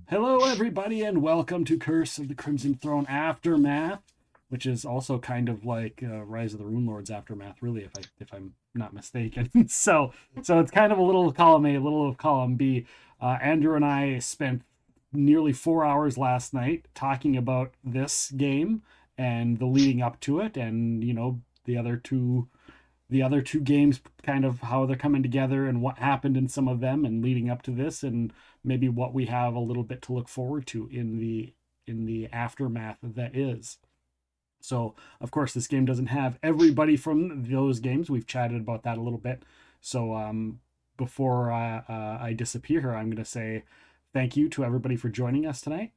Hello, everybody, and welcome to Curse of the Crimson Throne Aftermath, which is also kind of like Rise of the Rune Lords Aftermath, really, if I'm not mistaken. So it's kind of a little of column A, a little of column B. Andrew and I spent nearly 4 hours last night talking about this game and the leading up to it, and the other two games, kind of how they're coming together and what happened in some of them and leading up to this, and maybe what we have a little bit to look forward to in the aftermath that is. So of course this game doesn't have everybody from those games. We've chatted about that a little bit. So before I disappear here, I'm going to say thank you to everybody for joining us tonight,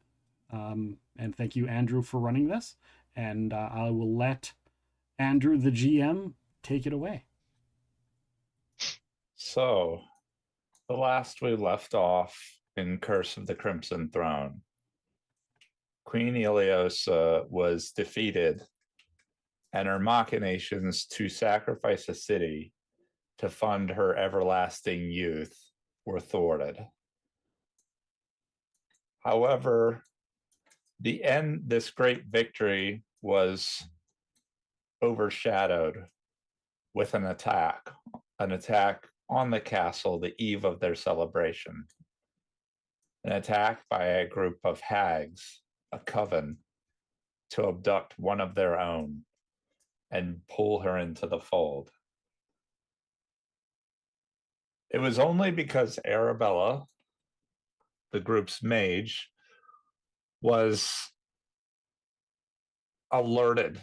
and thank you, Andrew, for running this. And I will let Andrew, the GM, take it away. So, the last we left off in Curse of the Crimson Throne, Queen Iliosa was defeated, and her machinations to sacrifice a city to fund her everlasting youth were thwarted. However, this great victory was overshadowed with an attack on the castle the eve of their celebration. An attack by a group of hags, a coven, to abduct one of their own and pull her into the fold. It was only because Arabella, the group's mage, was alerted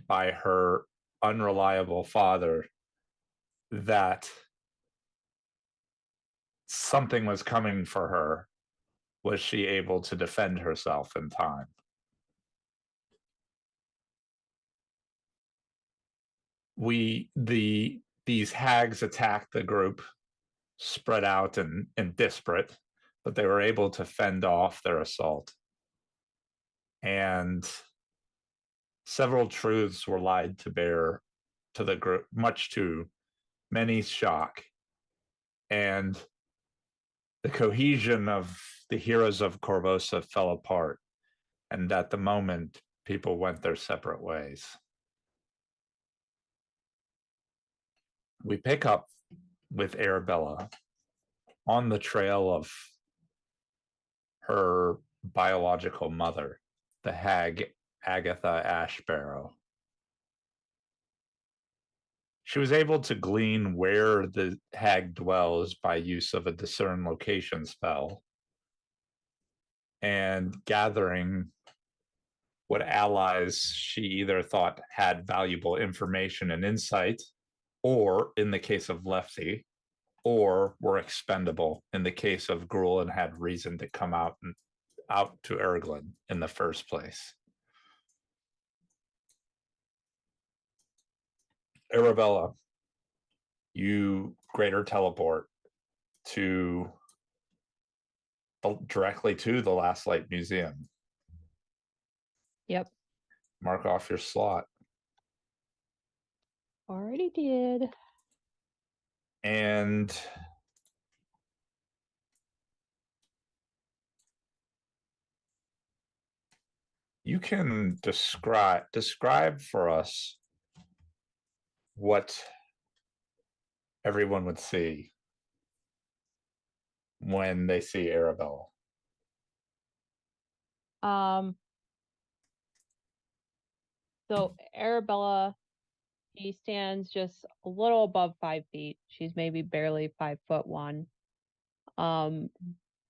by her unreliable father that something was coming for her, was she able to defend herself in time. These hags attacked the group, spread out and disparate, but they were able to fend off their assault. And several truths were laid to bear to the group, much to many's shock. And the cohesion of the heroes of Corvosa fell apart. And at the moment, people went their separate ways. We pick up with Arabella on the trail of her biological mother, the hag Agatha Ashbarrow. She was able to glean where the hag dwells by use of a discern location spell and gathering what allies she either thought had valuable information and insight, or in the case of Lefty, or were expendable in the case of Gruul and had reason to come out to Erglin in the first place. Arabella, you greater teleport to directly to the Last Light Museum. Yep. Mark off your slot. Already did. And you can describe for us what everyone would see when they see Arabella. So Arabella, she stands just a little above 5 feet. She's maybe barely 5'1".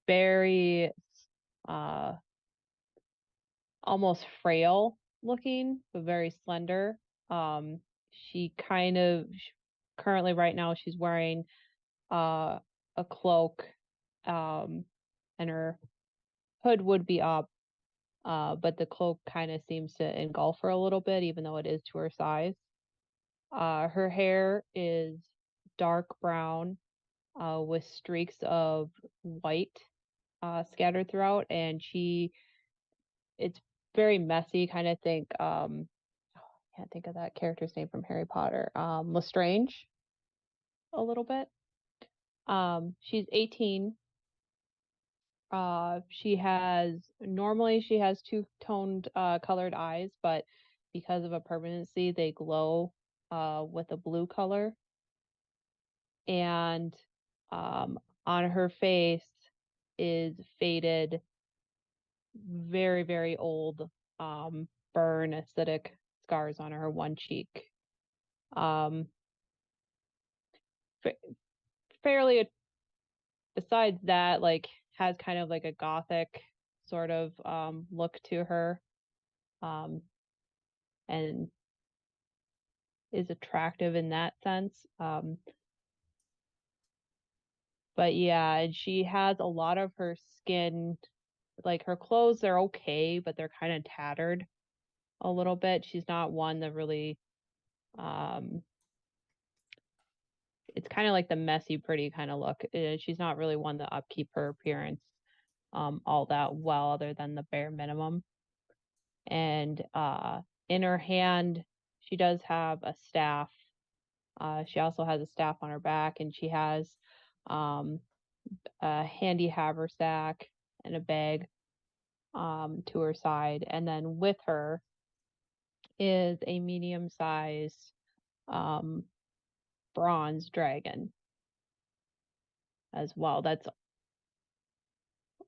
Very almost frail looking, but very slender. She kind of currently right now she's wearing a cloak, and her hood would be up. But the cloak kind of seems to engulf her a little bit, even though it is to her size. Her hair is dark brown, with streaks of white scattered throughout, and it's very messy. Kind of think, I can't think of that character's name from Harry Potter. Lestrange, a little bit. She's 18. Normally she has two-toned colored eyes, but because of a permanency, they glow with a blue color. And on her face is faded, very, very old burn acidic scars on her one cheek. Um, fairly, besides that, like, has kind of like a gothic sort of look to her, and is attractive in that sense. But yeah, and she has a lot of her skin, like her clothes are okay, but they're kind of tattered a little bit. She's not one that really, um, it's kind of like the messy, pretty kind of look. She's not really one to upkeep her appearance all that well, other than the bare minimum. And in her hand, she does have a staff. She also has a staff on her back, and she has um, a handy haversack and a bag to her side. And then with her is a medium sized bronze dragon as well. That's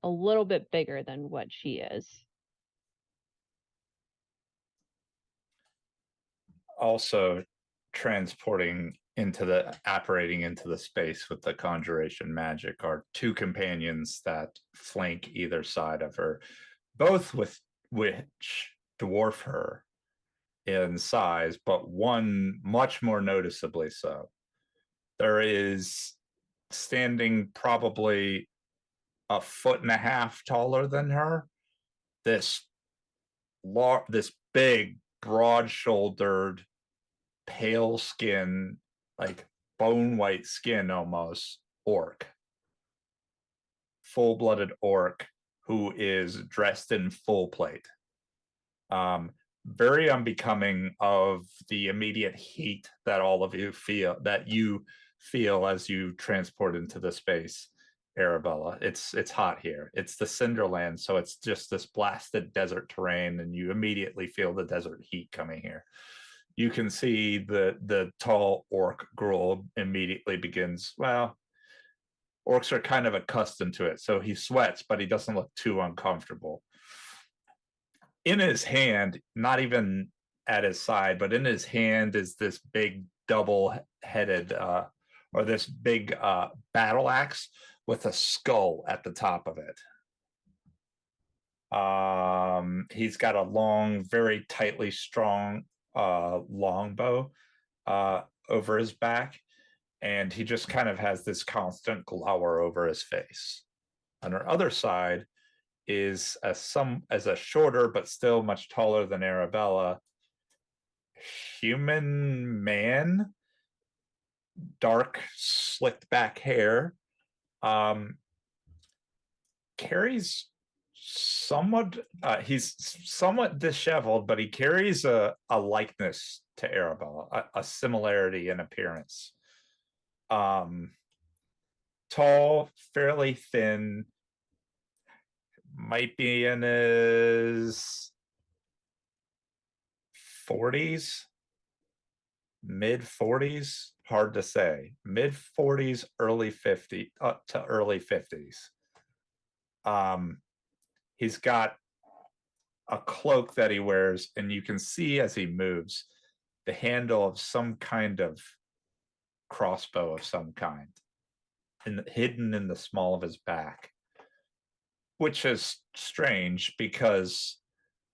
a little bit bigger than what she is. Also transporting into the apparating into the space with the conjuration magic are two companions that flank either side of her, both with which dwarf her in size, but one much more noticeably so. There is standing probably a foot and a half taller than her, this this big, broad-shouldered, pale skin, like bone white skin almost, orc. Full-blooded orc who is dressed in full plate. Very unbecoming of the immediate heat that all of you feel as you transport into the space. Arabella, it's hot here. It's the Cinderland, so it's just this blasted desert terrain, and you immediately feel the desert heat coming here. You can see the tall orc girl immediately begins. Well, orcs are kind of accustomed to it, so he sweats, but he doesn't look too uncomfortable. In his hand, not even at his side, but in his hand is this big double-headed or this big battle axe with a skull at the top of it. He's got a long, very tightly strong longbow over his back, and he just kind of has this constant glower over his face. On our other side is as a shorter but still much taller than Arabella human man, dark slicked back hair, carries somewhat he's somewhat disheveled, but he carries a likeness to Arabella, a similarity in appearance. Tall, fairly thin, might be in his 40s, mid 40s, hard to say. Mid 40s, early 50s, up to early 50s. He's got a cloak that he wears, and you can see as he moves the handle of some kind of crossbow of some kind, and hidden in the small of his back, which is strange because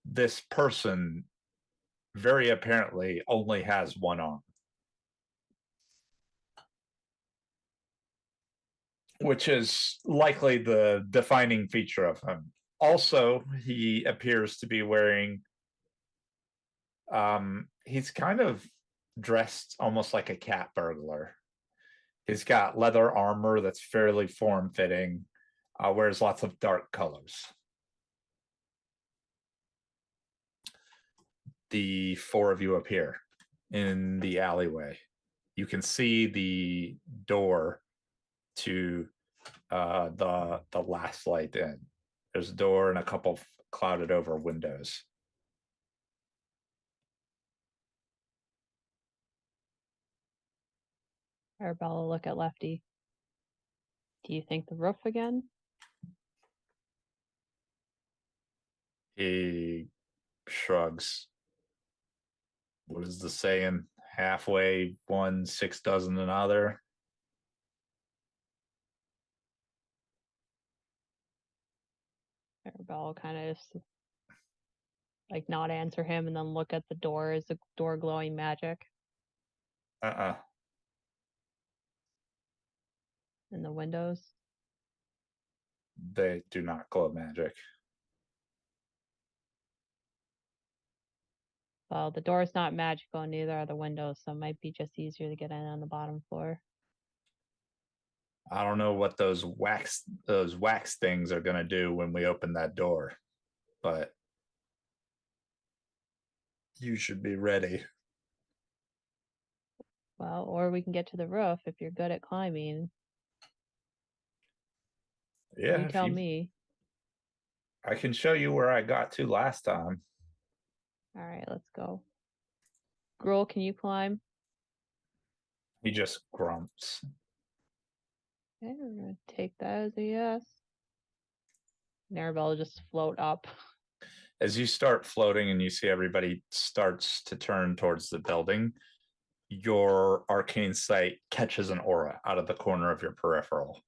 this person very apparently only has one arm, which is likely the defining feature of him. Also, he appears to be wearing, he's kind of dressed almost like a cat burglar. He's got leather armor that's fairly form-fitting, wears lots of dark colors. The four of you appear in the alleyway. You can see the door to the last light in. There's a door and a couple of clouded over windows. Arabella look at Lefty. Do you think the roof again? He shrugs. What is the saying? Halfway one, 6 dozen another. Arabella kind of just like not answer him and then look at the door. Is the door glowing magic in the windows? They do not glow magic. Well, the door's not magical and neither are the windows, so it might be just easier to get in on the bottom floor. I don't know what those wax things are going to do when we open that door, but you should be ready. Well, or we can get to the roof if you're good at climbing. Yeah, You if tell me. I can show you where I got to last time. All right, let's go. Gruel, can you climb? He just grumps. Okay, we're gonna take that as a yes. And Arabella just float up. As you start floating and you see everybody starts to turn towards the building, your arcane sight catches an aura out of the corner of your peripheral.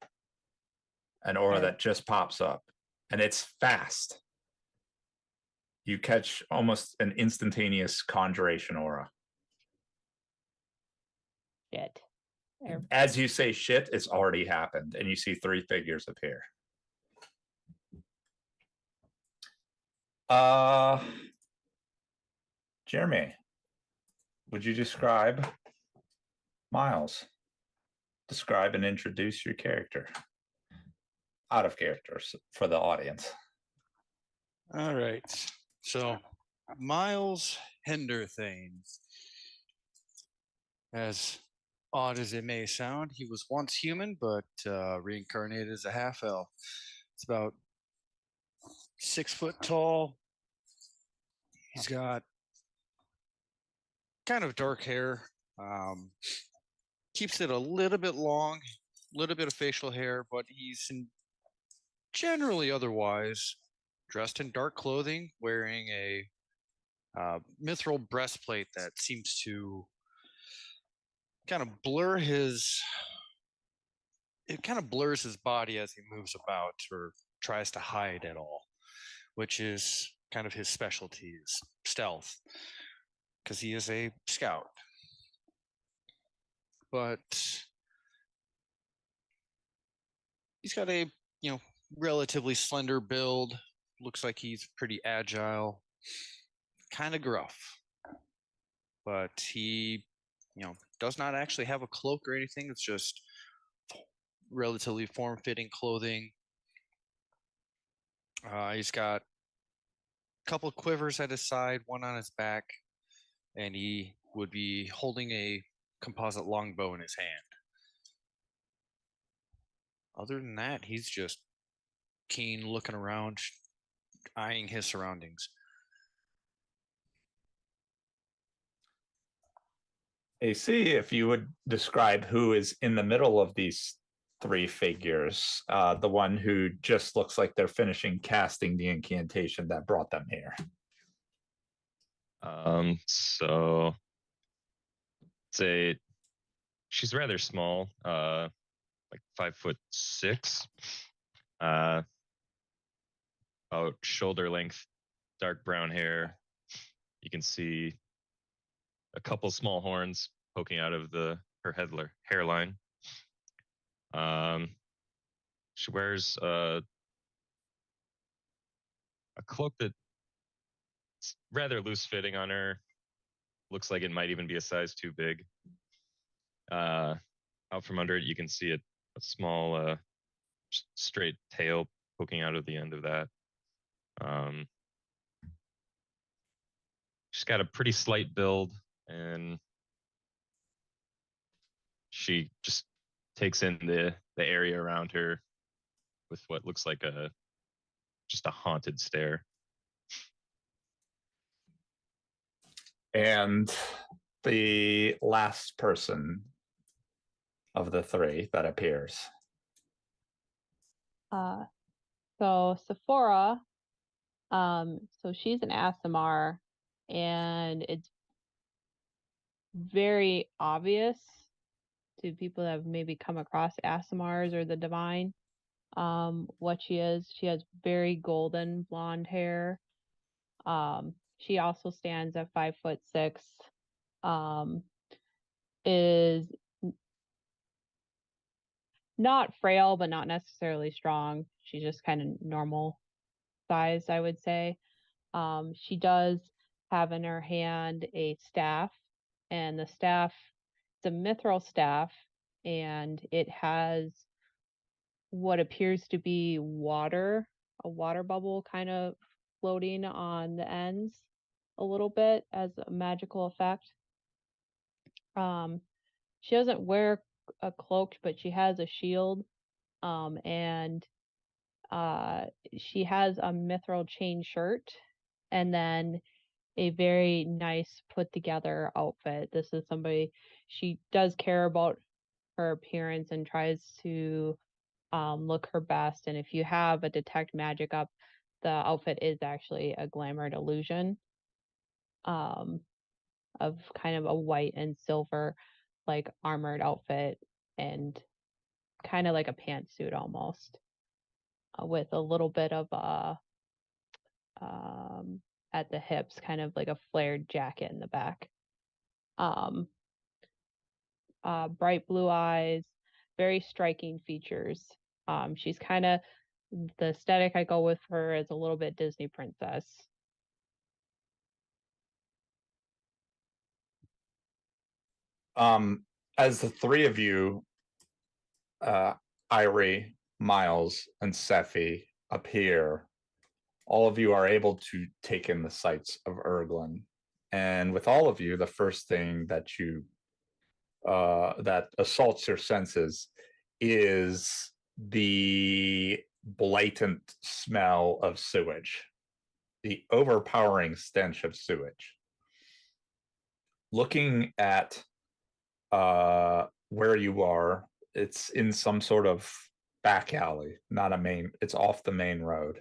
An aura Okay. that just pops up, and it's fast. You catch almost an instantaneous conjuration aura. Shit. As you say shit, it's already happened, and you see 3 figures appear. Jeremy, would you describe Miles? Describe and introduce your character. Out of characters for the audience. All right. So, Miles Henderthane. As odd as it may sound, he was once human, but reincarnated as a half elf. It's about 6 foot tall. He's got kind of dark hair. Keeps it a little bit long, a little bit of facial hair, but he's generally otherwise dressed in dark clothing, wearing a mithril breastplate that seems to kind of blurs his body as he moves about or tries to hide at all, which is kind of his specialty, is stealth, because he is a scout. But he's got a relatively slender build, looks like he's pretty agile, kind of gruff, but he does not actually have a cloak or anything. It's just relatively form-fitting clothing. He's got a couple of quivers at his side, one on his back, and he would be holding a composite longbow in his hand. Other than that, he's just keen, looking around, eyeing his surroundings. AC, if you would describe who is in the middle of these 3 figures, the one who just looks like they're finishing casting the incantation that brought them here. So she's rather small, like 5'6", about shoulder length, dark brown hair. You can see a couple small horns poking out of her hairline. She wears a cloak that's rather loose fitting on her. Looks like it might even be a size too big. Out from under it, you can see a small straight tail poking out of the end of that. She's got a pretty slight build, and she just takes in the area around her, with what looks like just a haunted stare. And the last person of the three that appears. So Sephora, so she's an Asimar, and it's very obvious to people that have maybe come across Asimars or the Divine, what she is. She has very golden blonde hair. She also stands at 5'6". Is not frail, but not necessarily strong. She's just kind of normal size, I would say. She does have in her hand a staff, and the staff, it's a mithril staff, and it has what appears to be water, a water bubble kind of floating on the ends a little bit as a magical effect. She doesn't wear a cloak, but she has a shield, and she has a mithril chain shirt, and then a very nice put together outfit. This is somebody, she does care about her appearance and tries to look her best. And if you have a detect magic up, the outfit is actually a glamored illusion of kind of a white and silver like armored outfit, and kind of like a pantsuit almost, with a little bit of at the hips, kind of like a flared jacket in the back. Bright blue eyes, very striking features. She's kind of, the aesthetic I go with her is a little bit Disney princess. As the three of you, Irie, Miles, and Sephi appear, all of you are able to take in the sights of Erglin. And with all of you, the first thing that you that assaults your senses is the blatant smell of sewage, the overpowering stench of sewage. Looking at where you are, it's in some sort of back alley, not a main, it's off the main road.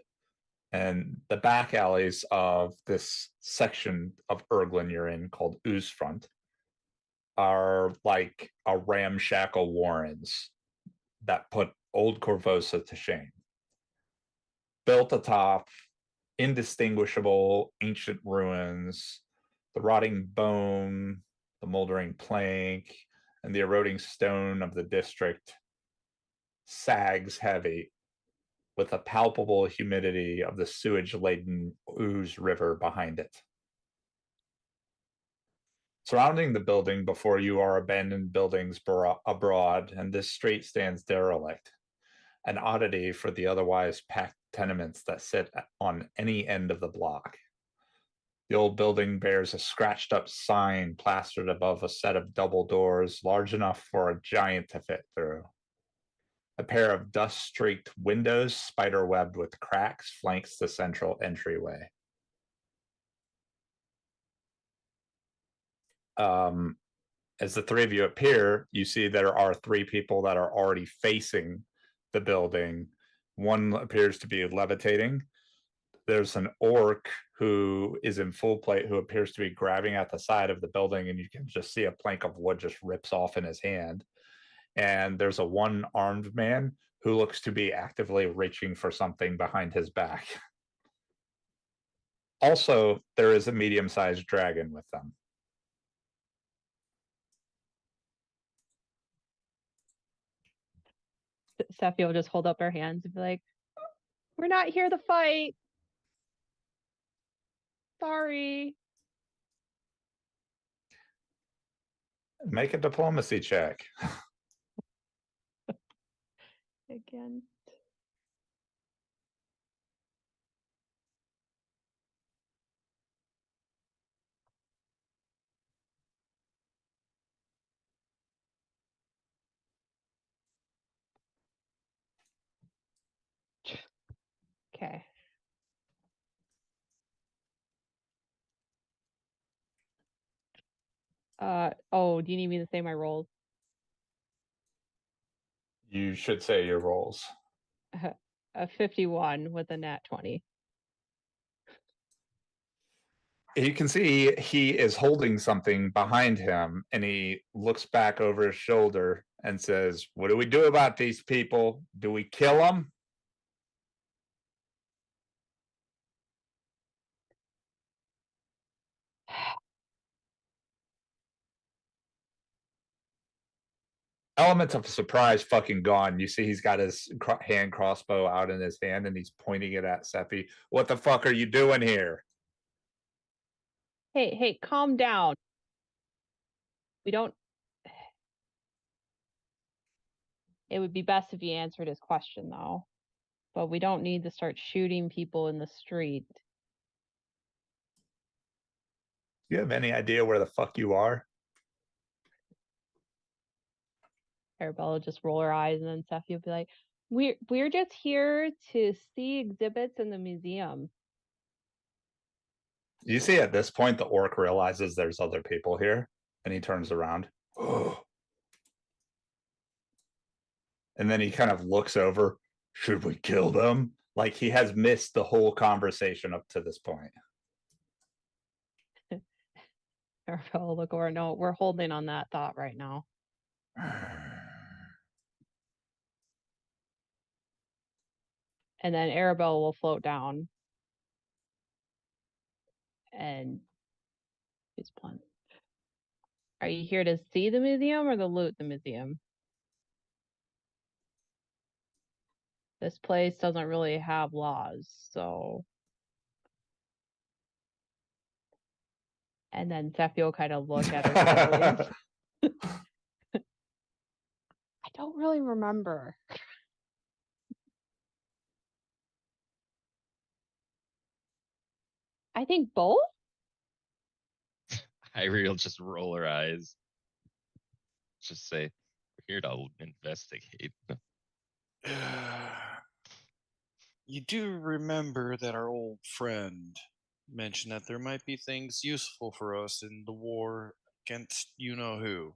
And the back alleys of this section of Erglin you're in, called Oozefront, are like a ramshackle warrens that put old Corvosa to shame. Built atop indistinguishable ancient ruins, the rotting bone, the moldering plank, and the eroding stone of the district sags heavy with the palpable humidity of the sewage-laden ooze river behind it. Surrounding the building before you are abandoned buildings abroad, and this street stands derelict, an oddity for the otherwise packed tenements that sit on any end of the block. The old building bears a scratched up sign plastered above a set of double doors large enough for a giant to fit through. A pair of dust-streaked windows, spider-webbed with cracks, flanks the central entryway. As the three of you appear, you see there are three people that are already facing the building. One appears to be levitating. There's an orc who is in full plate who appears to be grabbing at the side of the building, and you can just see a plank of wood just rips off in his hand. And there's a one-armed man who looks to be actively reaching for something behind his back. Also, there is a medium-sized dragon with them. Sephi will just hold up her hands and be like, "We're not here to fight. Sorry." Make a diplomacy check. Again. Okay. Oh, do you need me to say my rolls? You should say your rolls. A 51 with a nat 20. You can see he is holding something behind him, and he looks back over his shoulder and says, "What do we do about these people? Do we kill them?" Elements of surprise fucking gone. You see he's got his hand crossbow out in his hand, and he's pointing it at Seppi. What the fuck are you doing here? Hey, calm down. We don't. It would be best if you answered his question, though. But we don't need to start shooting people in the street. Do you have any idea where the fuck you are? Arabella just roll her eyes, and then Sephi will be like, "We're just here to see exhibits in the museum." You see at this point the orc realizes there's other people here, and he turns around. And then he kind of looks over. Should we kill them? Like he has missed the whole conversation up to this point. Arabella will look over. No, we're holding on that thought right now. And then Arabella will float down. And she's blunt. Are you here to see the museum or to loot the museum? This place doesn't really have laws, so. And then Sephi will kind of look at her sideways. I don't really remember. I think both? Irie will just roll her eyes. Just say, we're here to investigate. You do remember that our old friend mentioned that there might be things useful for us in the war against you know who.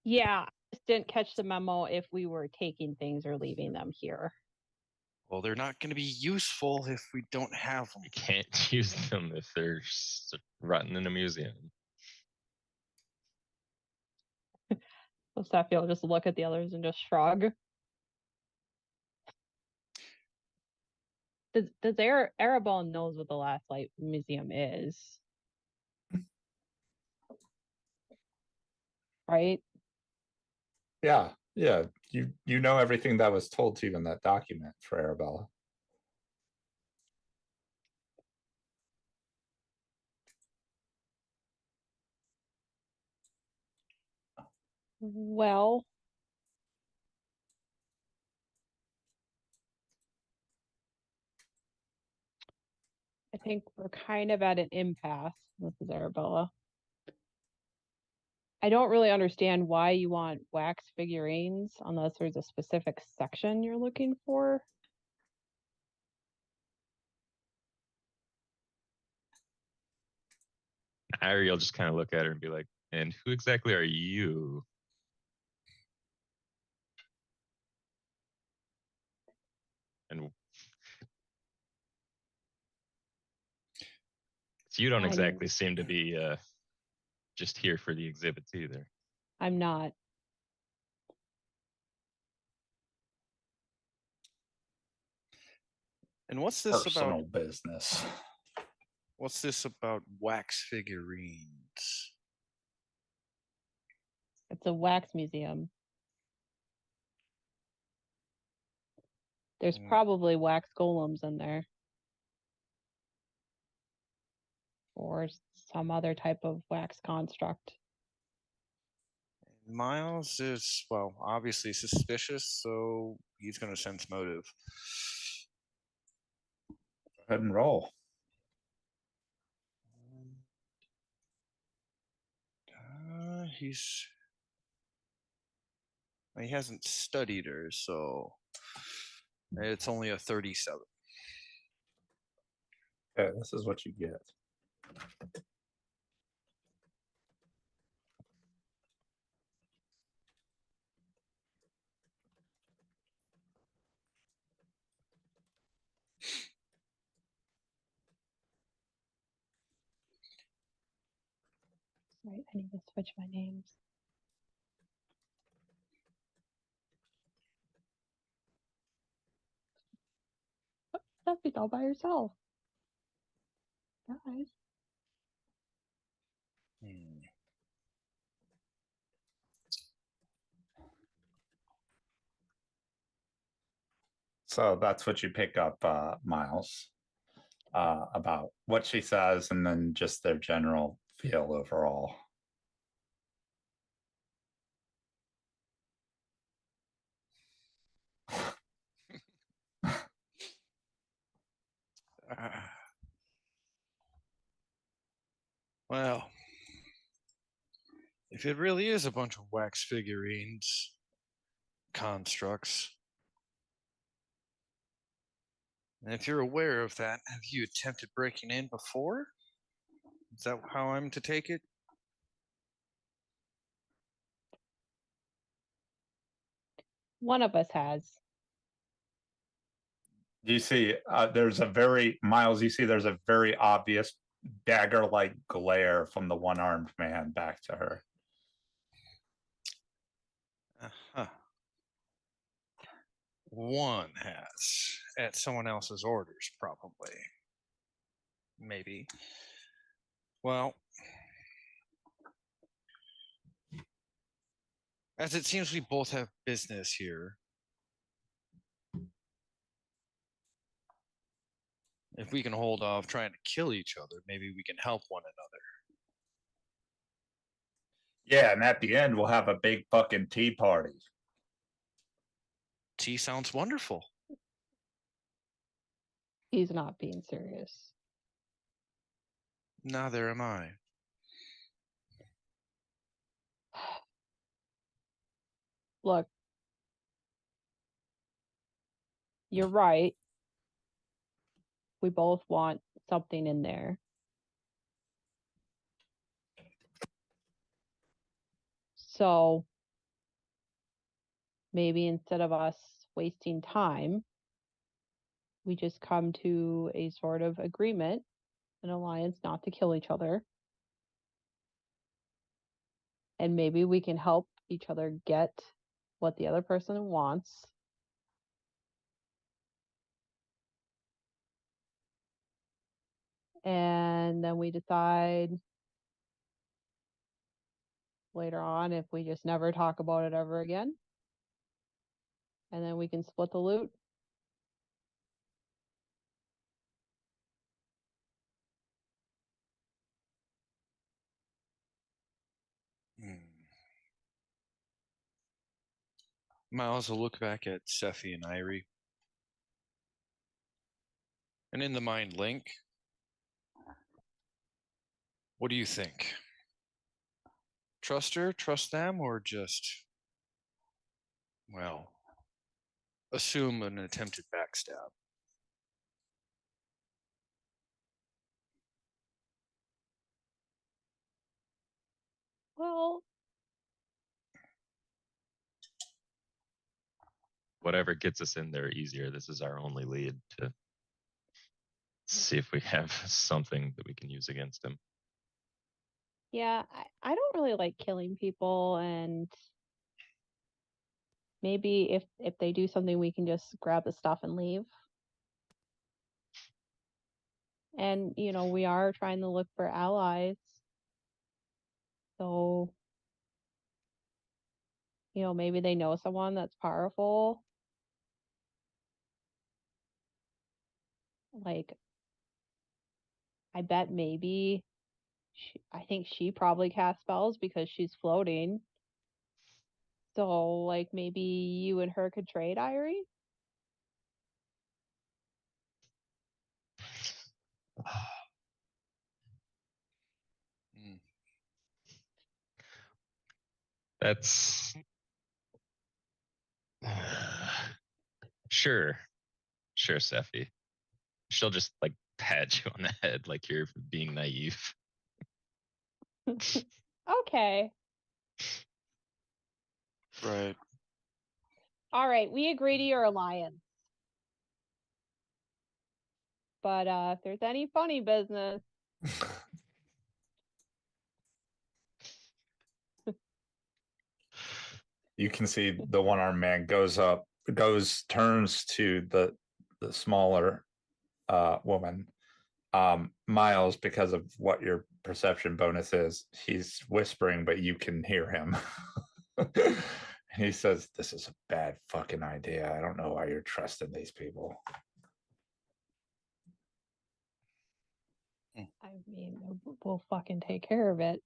Yeah, just didn't catch the memo if we were taking things or leaving them here. Well, they're not going to be useful if we don't have them. We can't use them if they're rotting in a museum. So Sephi will just look at the others and just shrug. Does Arabelle knows what the Last Light Museum is? Right? Yeah, yeah. You know everything that was told to you in that document for Arabella. Well, I think we're kind of at an impasse. This is Arabella. I don't really understand why you want wax figurines unless there's a specific section you're looking for. Irie will just kind of look at her and be like, and who exactly are you? And you don't exactly seem to be just here for the exhibits either. I'm not. And what's this Personal about? business. What's this about wax figurines? It's a wax museum. There's probably wax golems in there. Or some other type of wax construct. Miles is, well, obviously suspicious, so he's going to sense motive. Go ahead and roll. He hasn't studied her, so It's only a 37. Okay, this is what you get. Right, I need to switch my names. Steffi's all by herself. Guys. Hmm. So that's what you pick up, Miles, about what she says and then just their general feel overall. Ah. Well, if it really is a bunch of wax figurines, constructs, and if you're aware of that, have you attempted breaking in before? Is that how I'm to take it? One of us has. You see, there's a very, Miles, you see there's a very obvious dagger-like glare from the one-armed man back to her. Uh-huh. One has, at someone else's orders, probably. Maybe. Well, as it seems we both have business here, if we can hold off trying to kill each other, maybe we can help one another. Yeah, and at the end, we'll have a big fucking tea party. Tea sounds wonderful. He's not being serious. Neither am I. Look, you're right. We both want something in there. So maybe instead of us wasting time, we just come to a sort of agreement, an alliance not to kill each other. And maybe we can help each other get what the other person wants. And then we decide later on if we just never talk about it ever again. And then we can split the loot. Miles will look back at Sephi and Irie. And in the mind link, what do you think? Trust her, trust them, or just, well, assume an attempted backstab? Well, Whatever gets us in there easier. This is our only lead to see if we have something that we can use against him. yeah, I don't really like killing people, and maybe if they do something, we can just grab the stuff and leave. And we are trying to look for allies. So, maybe they know someone that's powerful. Like, I bet maybe I think she probably casts spells because she's floating. So, like, maybe you and her could trade, Irie? Hmm. That's sure. Sure, Seffi. She'll just like pat you on the head like you're being naive. Okay. Right. All right. We agree to your alliance. But if there's any funny business, You can see the one-armed man turns to the smaller woman. Miles, because of what your perception bonus is, he's whispering, but you can hear him. He says, "This is a bad fucking idea. I don't know why you're trusting these people." I mean, we'll fucking take care of it.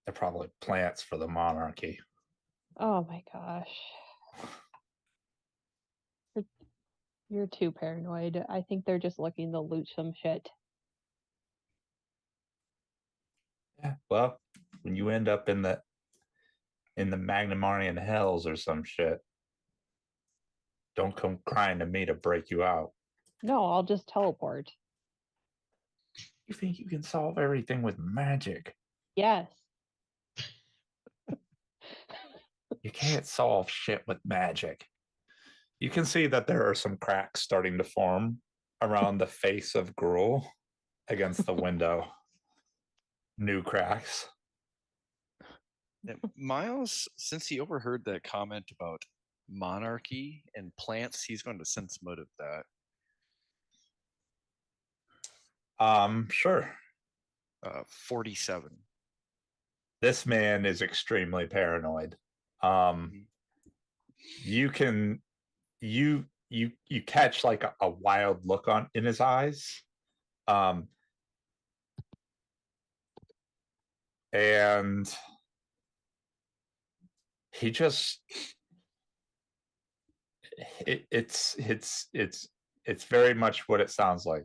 They're probably plants for the monarchy. Oh my gosh. You're too paranoid. I think they're just looking to loot some shit. Yeah. Well, when you end up in the Magnamarian hells or some shit, don't come crying to me to break you out. No, I'll just teleport. You think you can solve everything with magic? Yes. You can't solve shit with magic. You can see that there are some cracks starting to form around the face of Gruul against the window. New cracks. Yeah, Miles, since he overheard that comment about monarchy and plants, he's going to sense motive that. Sure. 47. This man is extremely paranoid. You can you catch like a wild look in his eyes. And he just it's very much what it sounds like.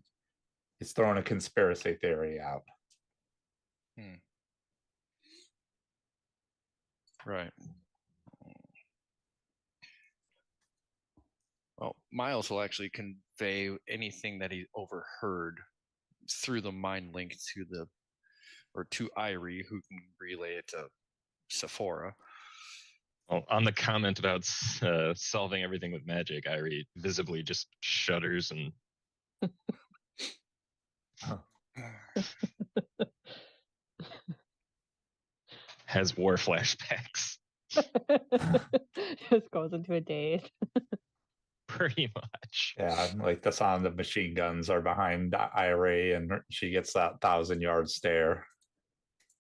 He's throwing a conspiracy theory out. Right. Well, Miles will actually convey anything that he overheard through the mind link to Irie, who can relay it to Sephora. Well, on the comment about solving everything with magic, Irie visibly just shudders and has war flashbacks. Just goes into a daze. Pretty much. Yeah, like the sound of machine guns are behind Irie, and she gets that 1,000-yard stare.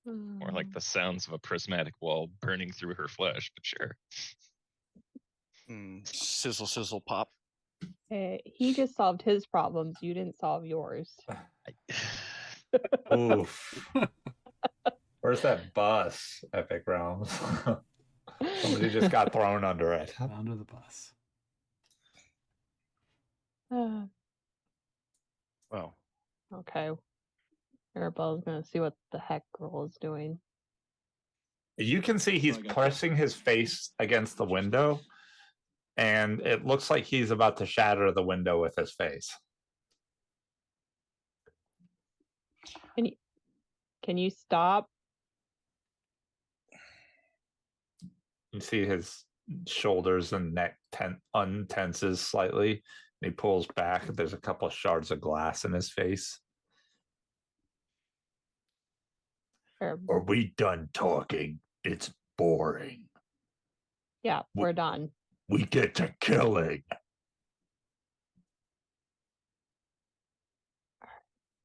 Or like the sounds of a prismatic wall burning through her flesh, but sure. Sizzle, sizzle, pop. He just solved his problems. You didn't solve yours. Oof. Where's that bus, Epic Realms? Somebody just got thrown under it. Under the bus. Well, Okay. Arabella's gonna see what the heck Gruul is doing. You can see he's pressing his face against the window, and it looks like he's about to shatter the window with his face. Can you stop? You see his shoulders and neck untenses slightly. He pulls back. There's a couple of shards of glass in his face. Are we done talking? It's boring. Yeah, we're done. We get to killing.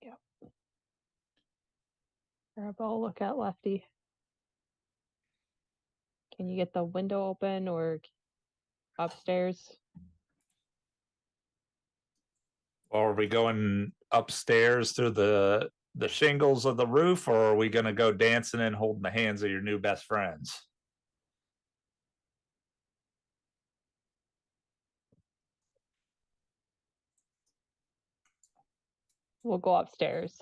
Yep. Arabella, look at Lefty. Can you get the window open or upstairs? Or are we going upstairs through the shingles of the roof, or are we going to go dancing and holding the hands of your new best friends? We'll go upstairs.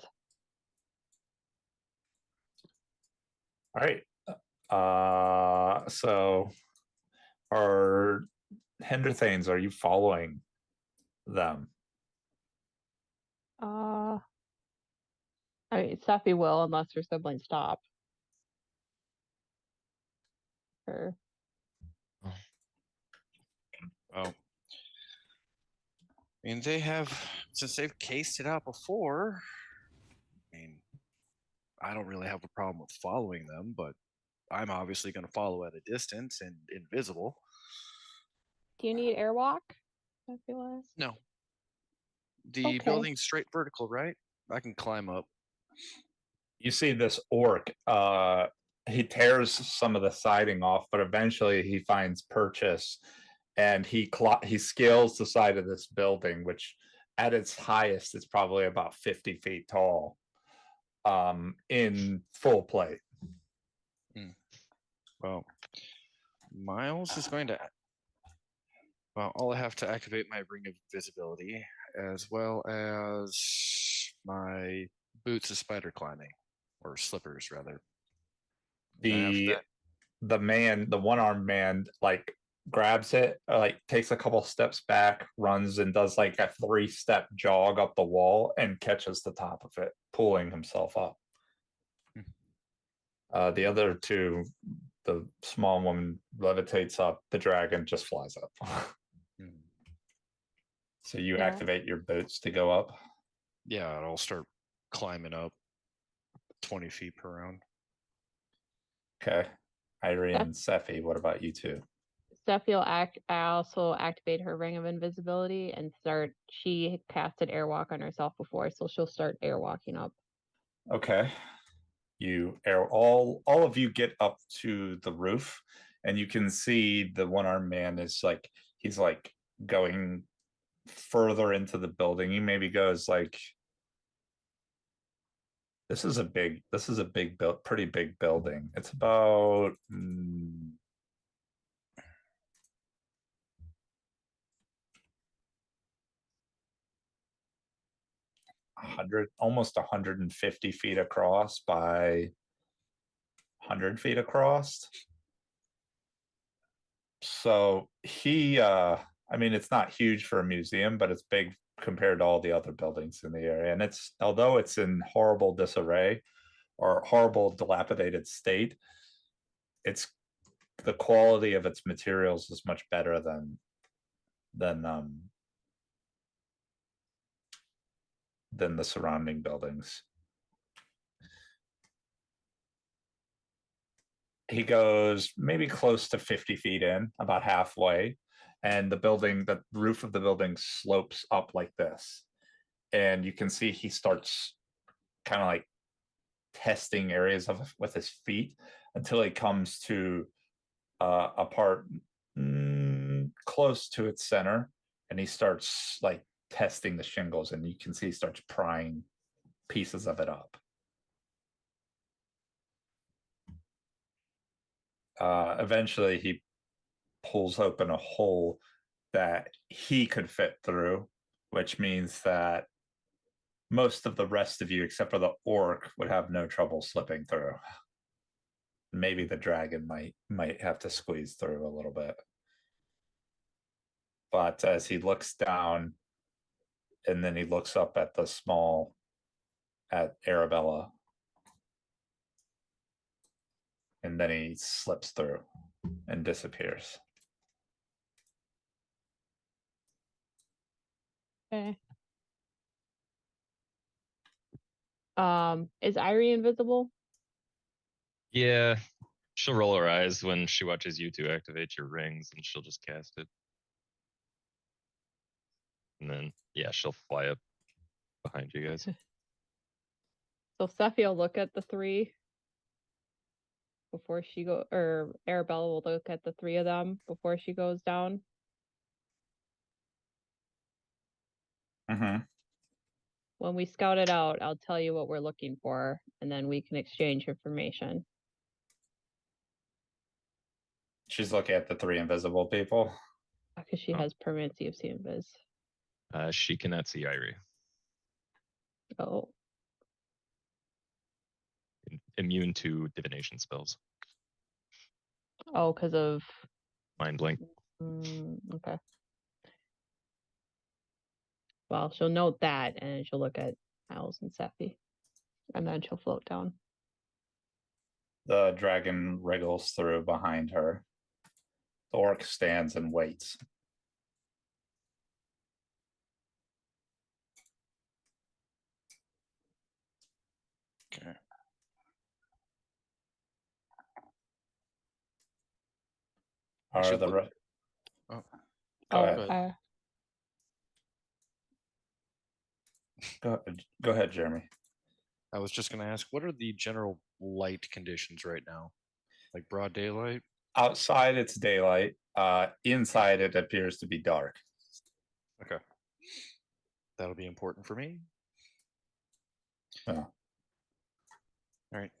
All right. So Are Hinderthanes, are you following them? I mean, Steffi will unless her siblings stop her. Oh. I mean, they have, since they've cased it out before, I mean, I don't really have a problem with following them, but I'm obviously going to follow at a distance and invisible. Do you need airwalk? Steffi was. No. The Okay. building's straight vertical, right? I can climb up. You see this orc, he tears some of the siding off, but eventually he finds purchase, and he scales the side of this building, which at its highest is probably about 50 feet tall, in full plate. Well, Miles is going to. Well, I'll have to activate my ring of visibility as well as my boots of spider climbing, or slippers rather. And then after that, The one-armed man, like grabs it, like takes a couple steps back, runs and does like a 3-step jog up the wall and catches the top of it, pulling himself up. The other two, the small woman levitates up, the dragon just flies up. So you Yeah. activate your boots to go up. yeah, I'll start climbing up 20 feet per round. Okay. Irie and Sephi, what about you two? Steffi will also activate her ring of invisibility and start. She casted airwalk on herself before, so she'll start airwalking up. Okay. You air all of you get up to the roof, and you can see the one-armed man is like he's like going further into the building. He maybe goes like this is a big build, pretty big building. It's about 100, almost 150 feet across by 100 feet across. So I mean, it's not huge for a museum, but it's big compared to all the other buildings in the area. And it's, although it's in horrible disarray or horrible dilapidated state, it's the quality of its materials is much better than the surrounding buildings. He goes maybe close to 50 feet in, about halfway, and the roof of the building slopes up like this. And you can see he starts kind of like testing areas of with his feet until he comes to a part close to its center, and he starts like testing the shingles, and you can see he starts prying pieces of it up. Eventually he pulls open a hole that he could fit through, which means that most of the rest of you, except for the orc, would have no trouble slipping through. Maybe the dragon might have to squeeze through a little bit. But as he looks down, and then he looks up at at Arabella, and then he slips through and disappears. Okay. Is Irie invisible? Yeah, she'll roll her eyes when she watches you two activate your rings, and she'll just cast it. And then, yeah, she'll fly up behind you guys. So Steffi will look at the three before she or Arabella will look at the three of them before she goes down. Mm-hmm. When we scout it out, I'll tell you what we're looking for, and then we can exchange information. She's looking at the 3 invisible people. Because she Oh. has permanency of see invis. She cannot see Irie. Oh, Immune to divination spells. oh, because of Mind blink. Okay. Well, she'll note that, and she'll look at Miles and Sephi, and then she'll float down. The dragon wriggles through behind her. The orc stands and waits. Okay. Are Actually, the what- re- oh, Go ahead. ahead. Go ahead, Jeremy. I was just going to ask, what are the general light conditions right now? Like broad daylight? Outside it's daylight. Inside it appears to be dark. Okay. That'll be important for me. Yeah. All right.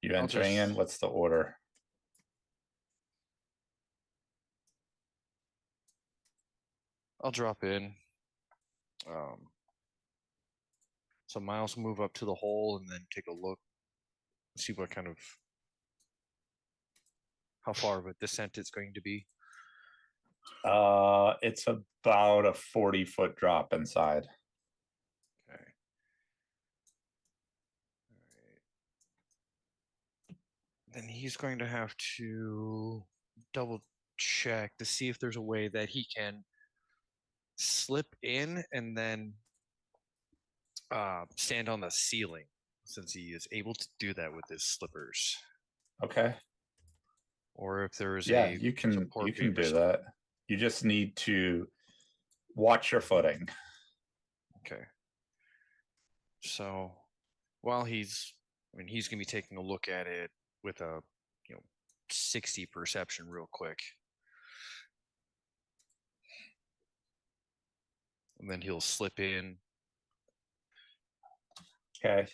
You I'll entering in? just- What's the order? I'll drop in. So Miles will move up to the hole and then take a look, see what kind of, how far of a descent it's going to be. It's about a 40-foot drop inside. Okay. All right. Then he's going to have to double check to see if there's a way that he can slip in and then stand on the ceiling, since he is able to do that with his slippers. Okay. Or if there is Yeah, a you can support beam or do something. that. You just need to watch your footing. Okay. So while he's gonna be taking a look at it with a 60 perception real quick. And then he'll slip in. Okay.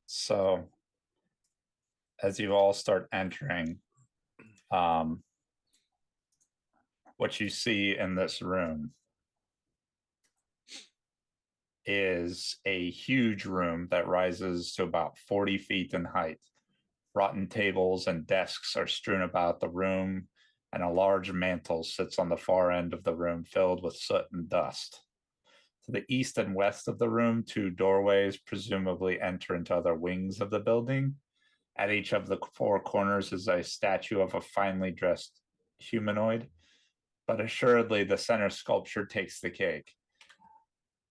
So as you all start entering, what you see in this room is a huge room that rises to about 40 feet in height. Rotten tables and desks are strewn about the room, and a large mantle sits on the far end of the room filled with soot and dust. To the east and west of the room, two doorways presumably enter into other wings of the building. At each of the four corners is a statue of a finely dressed humanoid, but assuredly the center sculpture takes the cake.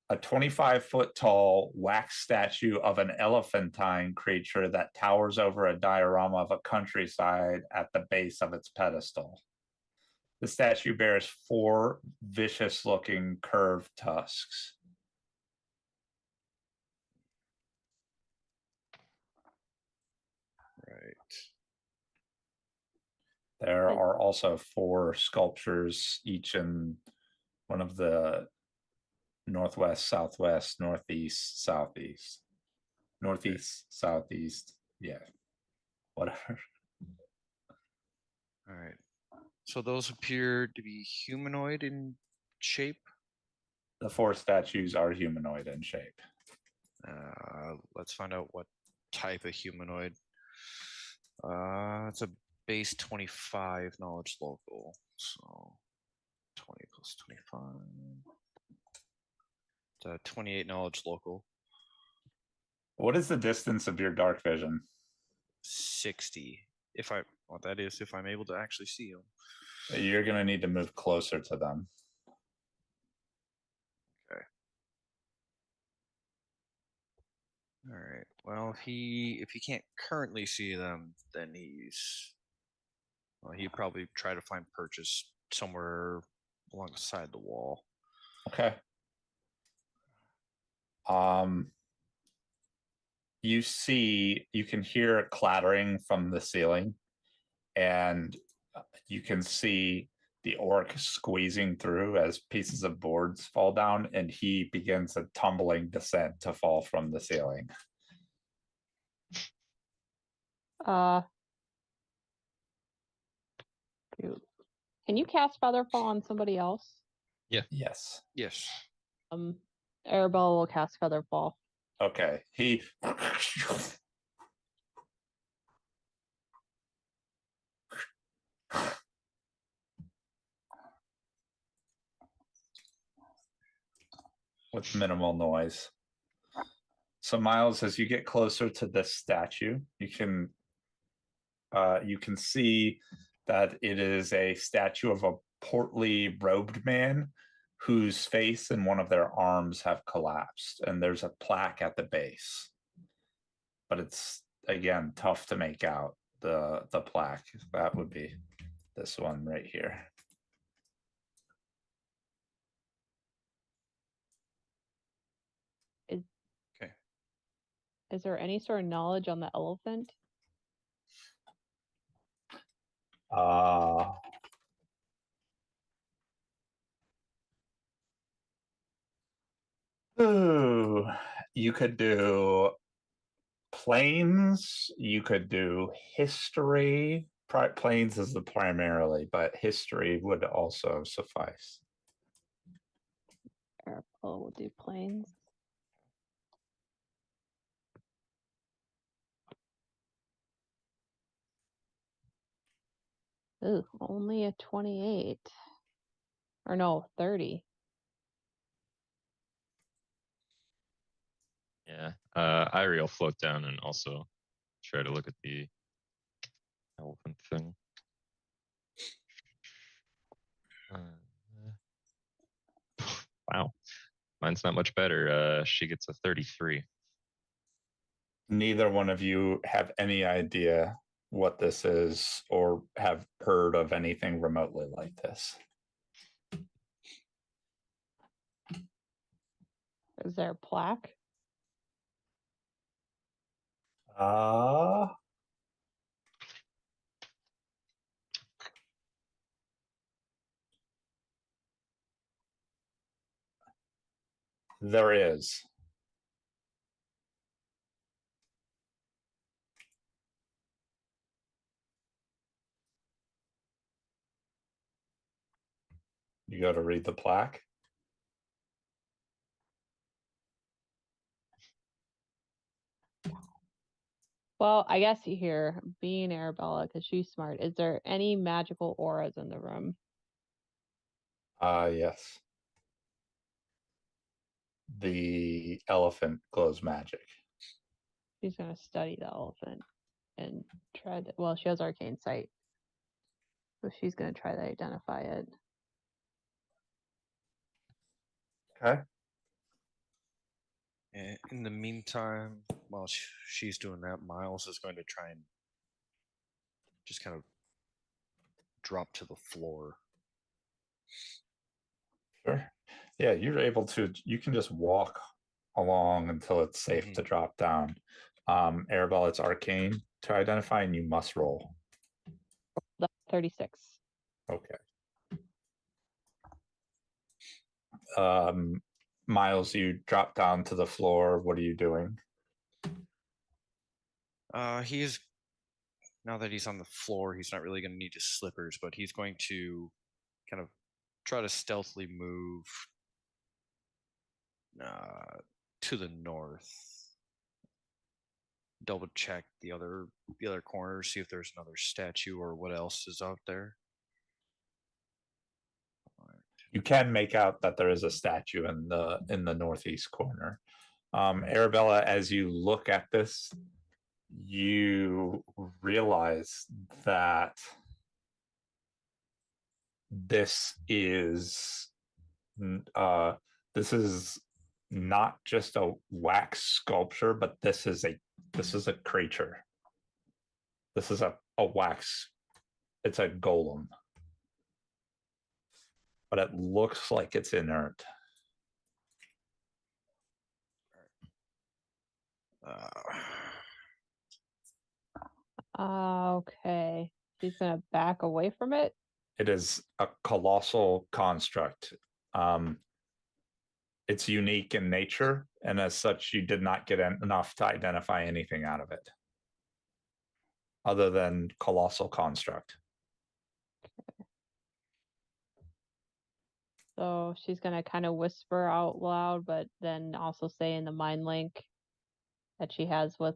A 25-foot tall wax statue of an elephantine creature that towers over a diorama of a countryside at the base of its pedestal. The statue bears four vicious-looking curved tusks. Right. There are also four sculptures, each in one of the northwest, southwest, northeast, southeast. Northeast, southeast, yeah. Whatever. All right. So those appear to be humanoid in shape. The four statues are humanoid in shape. Let's find out what type of humanoid. It's a base 25 knowledge local. So 20 plus 25. It's a 28 knowledge local. What is the distance of your dark vision? 60. That is if I'm able to actually see them. You're going to need to move closer to them. All right. Well, if he can't currently see them, then he'd probably try to find purchase somewhere alongside the wall. Okay. You can hear it clattering from the ceiling, and you can see the orc squeezing through as pieces of boards fall down, and he begins a tumbling descent to fall from the ceiling. Cute. Can you cast Featherfall on somebody else? Yes. Yes. Arabelle will cast Featherfall. Okay. He with minimal noise. So Miles, as you get closer to this statue, you can see that it is a statue of a portly robed man whose face and one of their arms have collapsed, and there's a plaque at the base. But it's again tough to make out the plaque. That would be this one right here. Is there any sort of knowledge on the elephant? Ooh, you could do planes, you could do history. Planes is the primarily, but history would also suffice. Arabella will do planes. Ooh, only a 28. Or no, 30. Yeah. Irie will float down and also try to look at the elephant thing. Wow. Mine's not much better. She gets a 33. Neither one of you have any idea what this is or have heard of anything remotely like this. Is there a plaque? There is. You got to read the plaque. Well, I guess you hear being Arabella because she's smart. Is there any magical auras in the room? Yes. The elephant glows magic. She's gonna study the elephant and try to. Well, she has arcane sight, so she's gonna try to identify it. Okay. In the meantime, while she's doing that, Miles is going to try and just kind of drop to the floor. Sure. Yeah, you're able to, you can just walk along until it's safe to drop down. Arabella, it's arcane to identify, and you must roll. The 36. Okay. Miles, you drop down to the floor. What are you doing? He's now that he's on the floor, he's not really going to need his slippers, but he's going to kind of try to stealthily move to the north. Double check the other corners, see if there's another statue or what else is out there. You can make out that there is a statue in the northeast corner. Arabella, as you look at this, you realize that this is not just a wax sculpture, but this is a creature. This is a wax. It's a golem, but it looks like it's inert. Okay. She's gonna back away from it. It is a colossal construct. It's unique in nature, and as such, you did not get enough to identify anything out of it other than colossal construct. So she's gonna kind of whisper out loud, but then also say in the mind link that she has with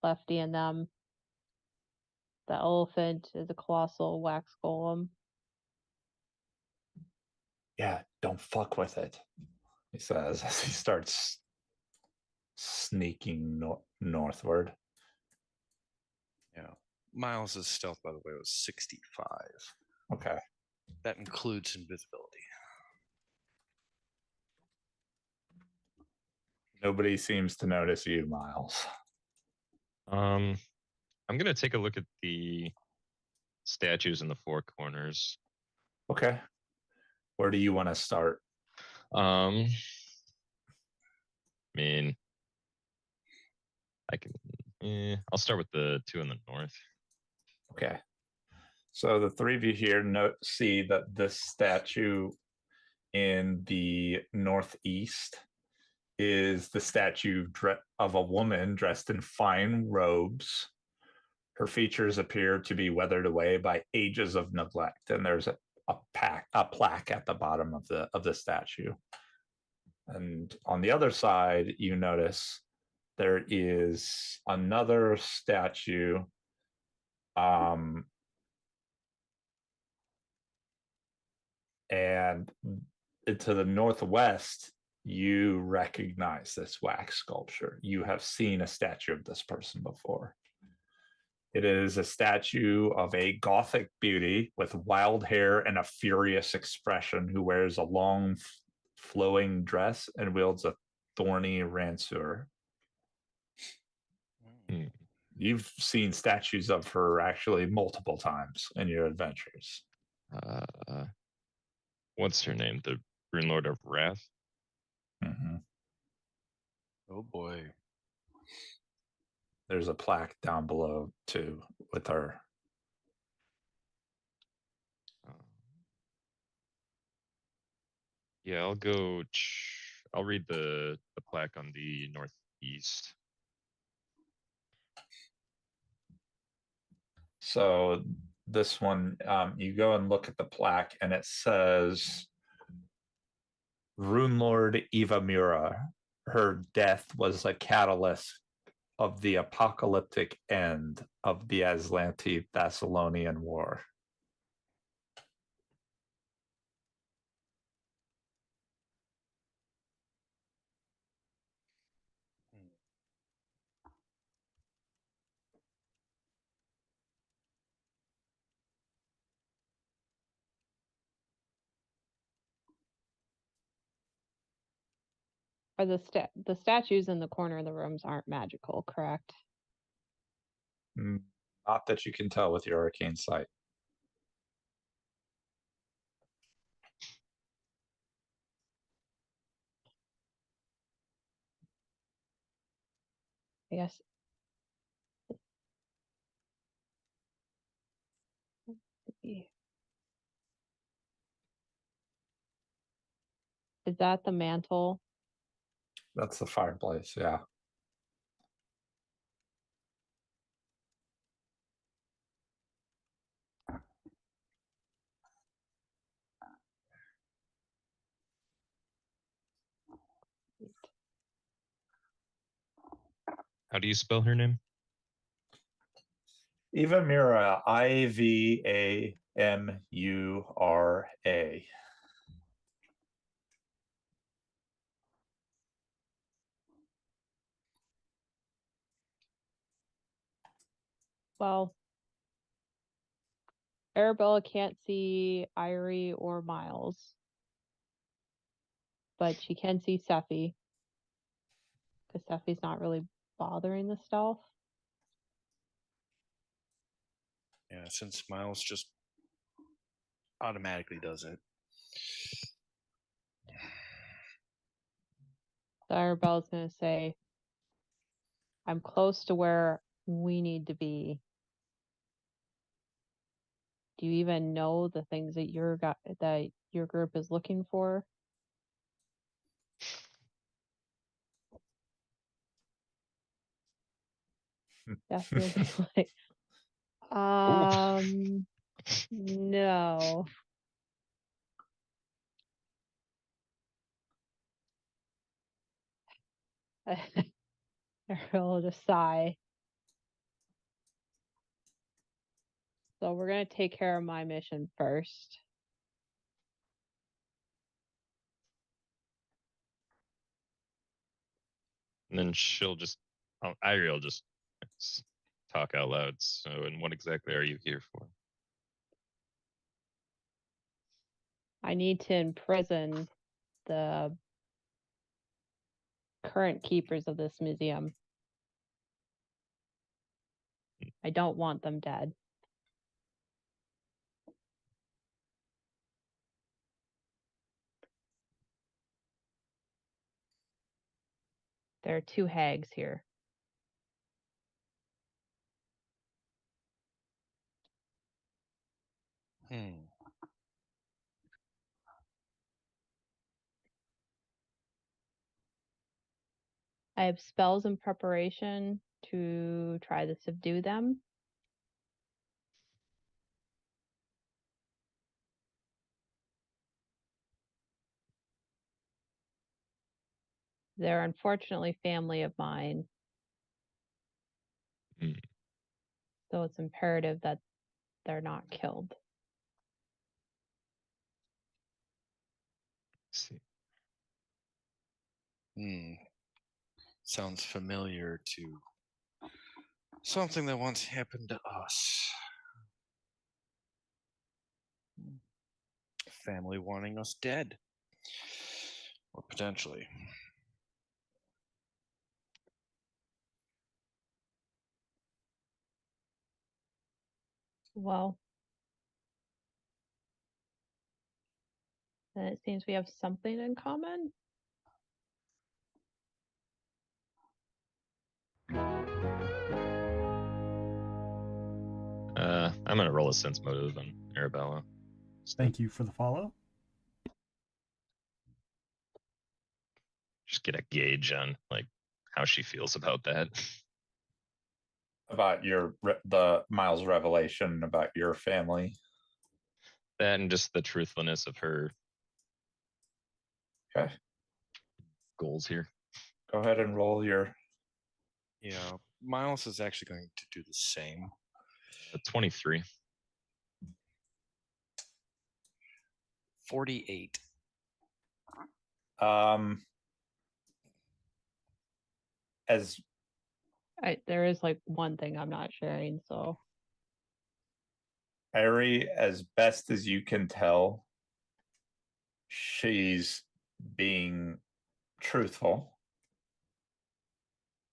Lefty and them. The elephant is a colossal wax golem. Yeah, don't fuck with it. he says as he starts sneaking northward. Yeah. Miles's stealth, by the way, was 65. Okay. That includes invisibility. Nobody seems to notice you, Miles. I'm gonna take a look at the statues in the four corners. Okay. Where do you want to start? I mean, I can. I'll start with the two in the north. Okay. So the three of you here see that this statue in the northeast is the statue of a woman dressed in fine robes. Her features appear to be weathered away by ages of neglect, and there's a plaque at the bottom of the statue. And on the other side, you notice there is another statue. And to the northwest, you recognize this wax sculpture. You have seen a statue of this person before. It is a statue of a Gothic beauty with wild hair and a furious expression who wears a long flowing dress and wields a thorny ranseur. Hmm. You've seen statues of her actually multiple times in your adventures. What's her name? The Rune Lord of Wrath. Mm-hmm. Oh boy. There's a plaque down below too with her. Yeah, I'll go. I'll read the plaque on the northeast. So this one, you go and look at the plaque, and it says, "Rune Lord Eva Mura. Her death was a catalyst of the apocalyptic end of the Aslanti-Thessalonian War." Are the statues in the corner of the rooms aren't magical, correct? Not that you can tell with your arcane sight. I guess. Is that the mantle? That's the fireplace, yeah. How do you spell her name? Eva Mura, Ivamura. Well, Arabella can't see Irie or Miles, but she can see Sephi, because Sephi's not really bothering the stealth. Yeah, since Miles just automatically does it. So Arabella's gonna say, "I'm close to where we need to be. Do you even know the things that that your group is looking for?" Definitely like, no. Arabella just sigh. So we're gonna take care of my mission first. And then she'll just, Irie will just talk out loud. So, and what exactly are you here for? I need to imprison the current keepers of this museum. I don't want them dead. There are two hags here. Hmm. I have spells in preparation to try to subdue them. They're unfortunately family of mine. Hmm. So it's imperative that they're not killed. See. Hmm. Sounds familiar to something that once happened to us. Family wanting us dead. Or potentially. Well, then it seems we have something in common. I'm gonna roll a sense motive on Arabella. Thank you for the follow. Just get a gauge on like how she feels about that. About the Miles revelation about your family. That and just the truthfulness of her Okay, goals here. go ahead and roll your. Yeah, Miles is actually going to do the same. 23. 48. As There is like one thing I'm not sharing, so Ari, as best as you can tell, she's being truthful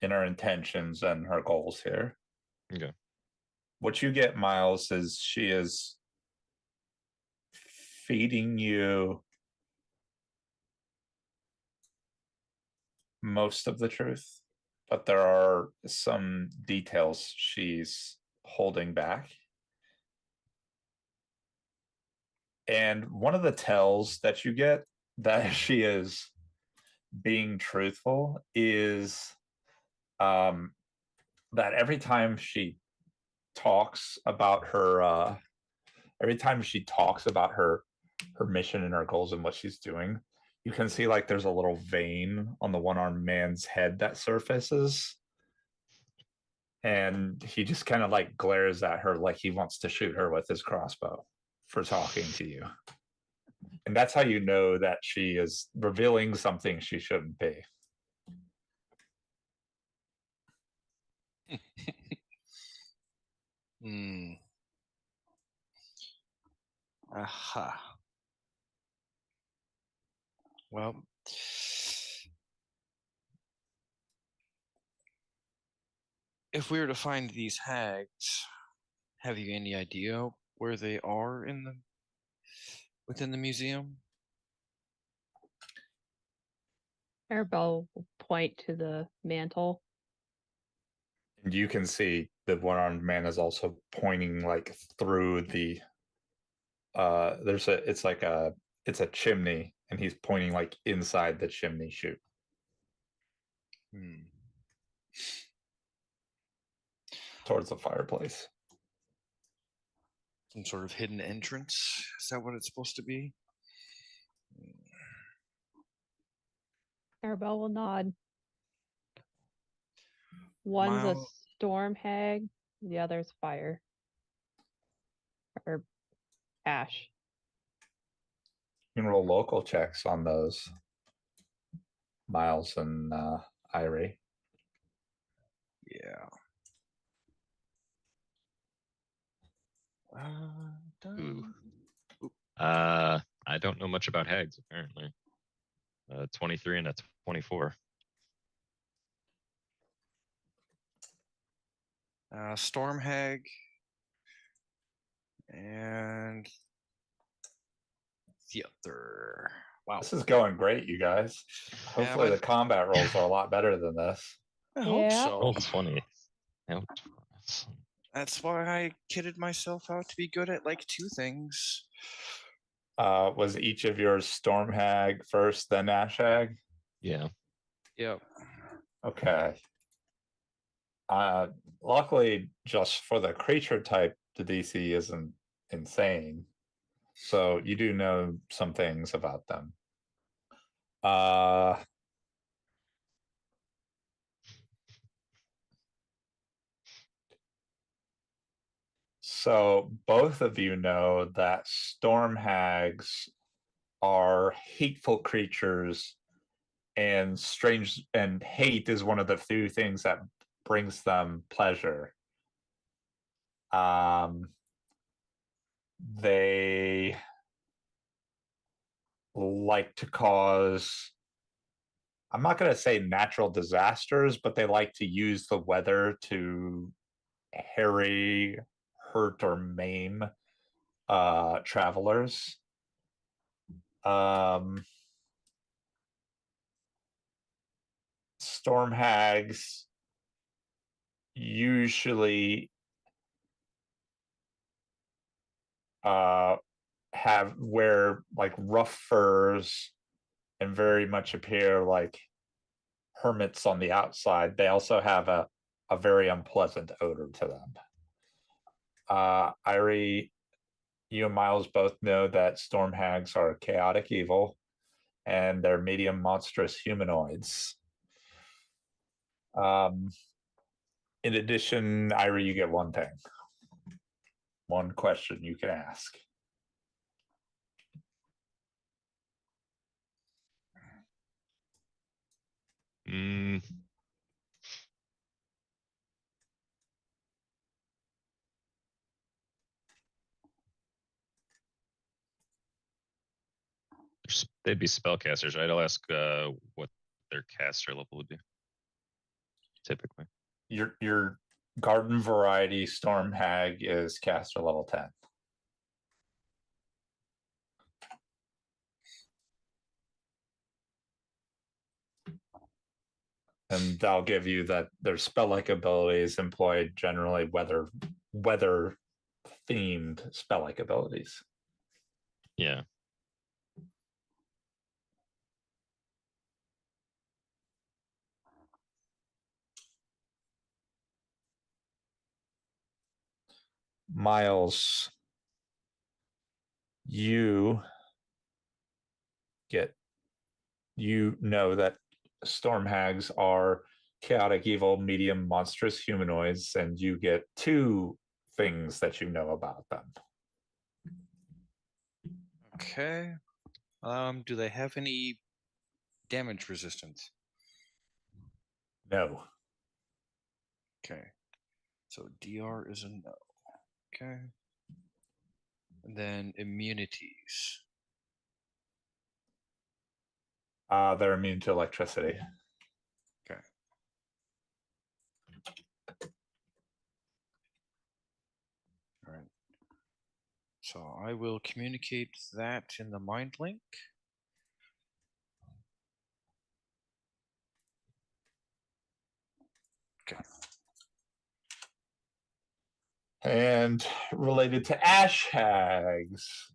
in her intentions and her goals here. Okay. What you get, Miles, is she is feeding you most of the truth, but there are some details she's holding back. And one of the tells that you get that she is being truthful is that every time she talks about her her mission and her goals and what she's doing, you can see like there's a little vein on the one-armed man's head that surfaces, and he just kind of like glares at her like he wants to shoot her with his crossbow for talking to you. And that's how you know that she is revealing something she shouldn't be. Hmm. Aha. Well, if we were to find these hags, have you any idea where they are within the museum? Arabelle will point to the mantle. And you can see the one-armed man is also pointing like through the it's a chimney, and he's pointing like inside the chimney chute. Hmm. Towards the fireplace. Some sort of hidden entrance? Is that what it's supposed to be? Arabelle will nod. One's a Miles- storm hag, the other's fire. Or ash. You can roll local checks on those, Miles and Irie. Yeah. Ooh. Oop. I don't know much about hags apparently. 23 and a 24. Storm Hag. And the other. Wow. This is going great, you guys. Hopefully, but- the combat rolls are a lot better than this. I hope Yeah. so. Roll 20. Out. That's why I kitted myself out to be good at like 2 things. Was each of yours Storm Hag first, then Ash Hag? Yeah. Yep. Okay. Luckily, just for the creature type, the DC isn't insane. So you do know some things about them. So both of you know that storm hags are hateful creatures, and strange and hate is one of the few things that brings them pleasure. They like to cause, I'm not going to say natural disasters, but they like to use the weather to harry, hurt, or maim travelers. Storm hags usually wear like rough furs and very much appear like hermits on the outside. They also have a very unpleasant odor to them. Irie, you and Miles both know that storm hags are chaotic evil, and they're medium monstrous humanoids. In addition, Irie, you get one thing. One question you can ask. Mm. They'd be spellcasters, right? I'll ask what their caster level would be. Typically. Your garden variety storm hag is caster level 10. And I'll give you that their spell-like abilities employ generally weather themed spell-like abilities. Yeah. Miles, you know that storm hags are chaotic evil medium monstrous humanoids, and you get 2 things that you know about them. Okay. Do they have any damage resistance? No. Okay. So DR is a no. Okay. And then immunities. They're immune to electricity. Okay. All right. So I will communicate that in the mind link. Okay. And related to ash hags,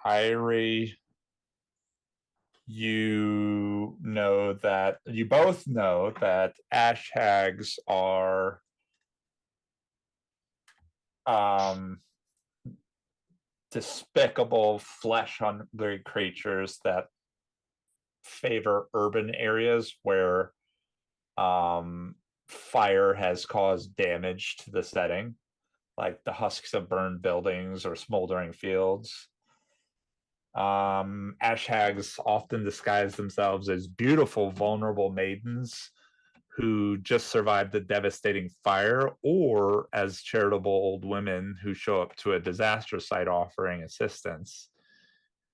Irie, you both know that ash hags are despicable flesh-hungry creatures that favor urban areas where fire has caused damage to the setting, like the husks of burned buildings or smoldering fields. Ash hags often disguise themselves as beautiful, vulnerable maidens who just survived the devastating fire, or as charitable old women who show up to a disaster site offering assistance.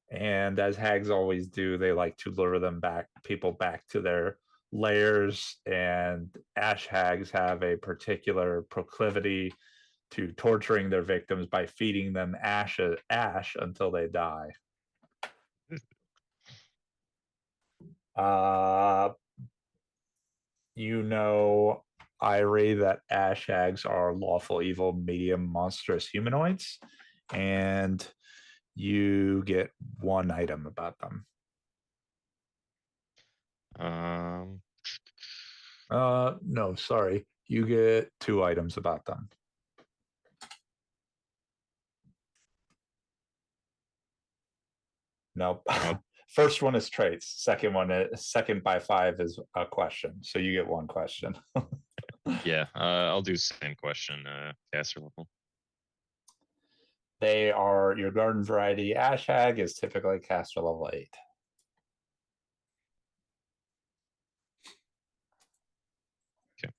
And as hags always do, they like to lure people back to their lairs. And ash hags have a particular proclivity to torturing their victims by feeding them ash until they die. You know, Irie, that ash hags are lawful evil, medium, monstrous humanoids, and you get one item about them. No, sorry, you get 2 items about them. Nope. Nope. First one is traits. Second by 5 is a question. So you get 1 question. Yeah, I'll do same question, caster level. They are your garden variety ash hag is typically caster level 8. Okay.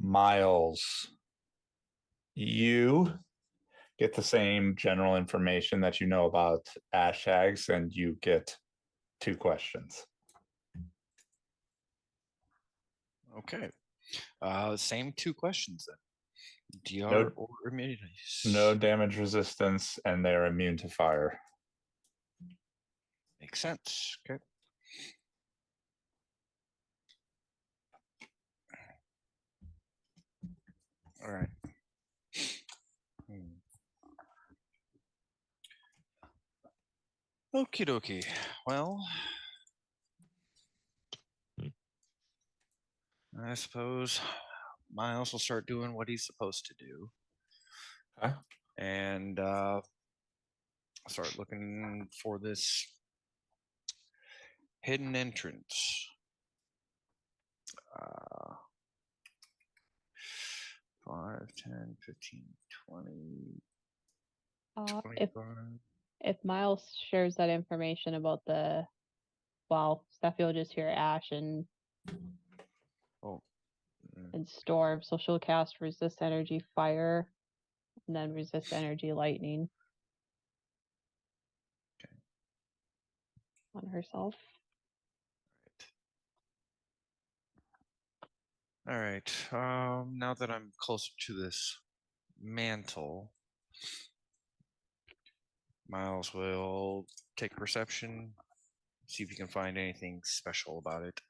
Miles, you get the same general information that you know about ash hags, and you get 2 questions. Okay. Same 2 questions then. DR No- or immunity? No damage resistance, and they're immune to fire. Makes sense. Okay. All right. Okie dokie. Well, I suppose Miles will start doing what he's supposed to do. Okay. And start looking for this hidden entrance. 5, 10, 15, 20, If 25. Miles shares that information about Steffi will just hear Ash and Oh. Storm, so she'll cast resist energy fire, and then resist energy lightning. Okay. On herself. All right. Now that I'm closer to this mantle, Miles will take perception, see if you can find anything special about it.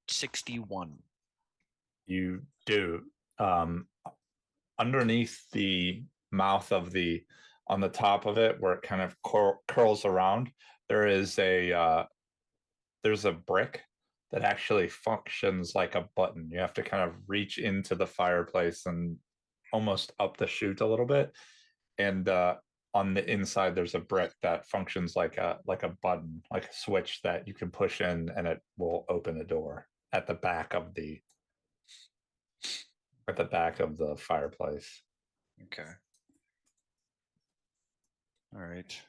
61. You do. Underneath the mouth of on the top of it, where it kind of curls around, there's a brick that actually functions like a button. You have to kind of reach into the fireplace and almost up the chute a little bit. And on the inside, there's a brick that functions like a button, like a switch that you can push in, and it will open a door at the back of the fireplace. Okay. All right.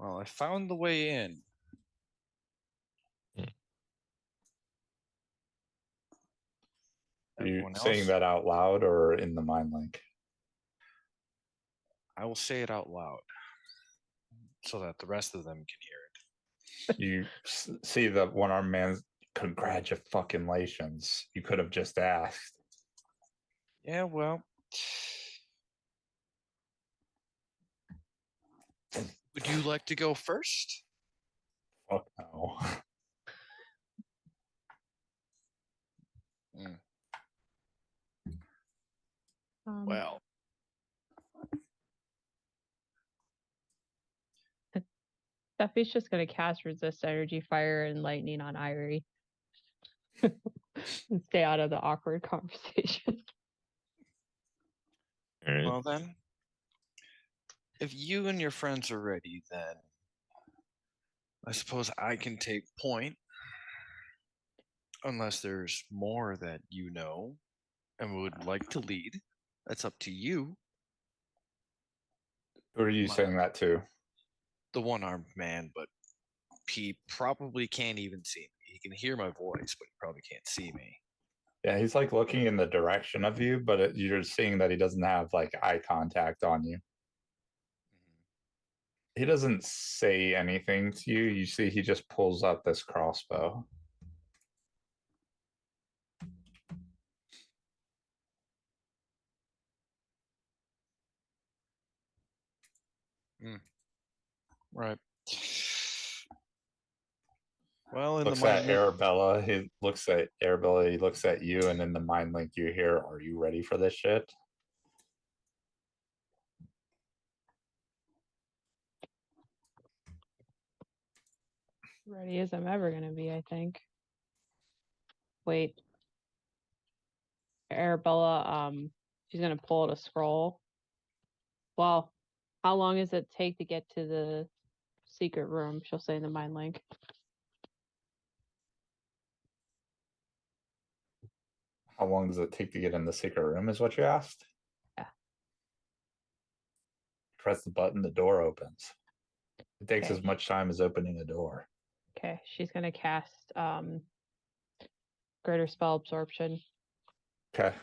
Well, I found the way in. Are you Everyone saying else? that out loud or in the mind link? I will say it out loud so that the rest of them can hear it. You see the one-armed man. Congratulations. You could have just asked. Yeah, well. Would you like to go first? Fuck no. Well. Steffi's just gonna cast resist energy fire and lightning on Irie. And stay out of the awkward conversation. All right. Well then, if you and your friends are ready, then I suppose I can take point. Unless there's more that you know and would like to lead. That's up to you. Who are you My- saying that to? The one-armed man, but he probably can't even see me. He can hear my voice, but he probably can't see me. Yeah, he's like looking in the direction of you, but you're seeing that he doesn't have like eye contact on you. He doesn't say anything to you. You see, he just pulls out this crossbow. Right. Well, in Looks the at mind link, Arabella. He looks at Arabella. He looks at you, and in the mind link, you hear, "Are you ready for this shit?" Ready as I'm ever gonna be, I think. Wait. Arabella, she's gonna pull out a scroll. Well, how long does it take to get to the secret room? She'll say in the mind link. How long does it take to get in the secret room? Is what you asked. Yeah. Press the button. The door opens. It takes Okay. as much time as opening a door. Okay, she's gonna cast greater spell absorption. Okay.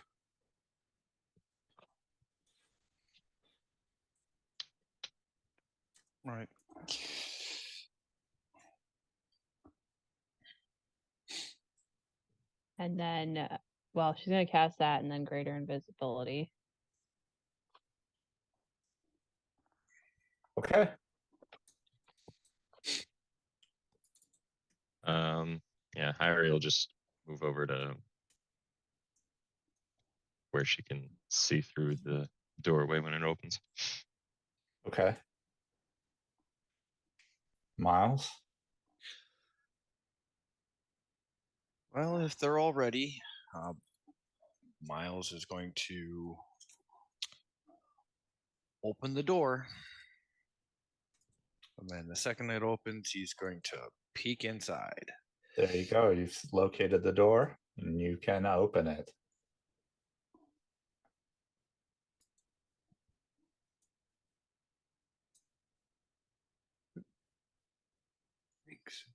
right. And then well, she's gonna cast that and then greater invisibility. Okay. Yeah, Hyrie will just move over to where she can see through the doorway when it opens. Okay. Miles. Well, if they're all ready, Miles is going to open the door. And then the second it opens, he's going to peek inside. There you go. You've located the door, and you can open it. Thanks.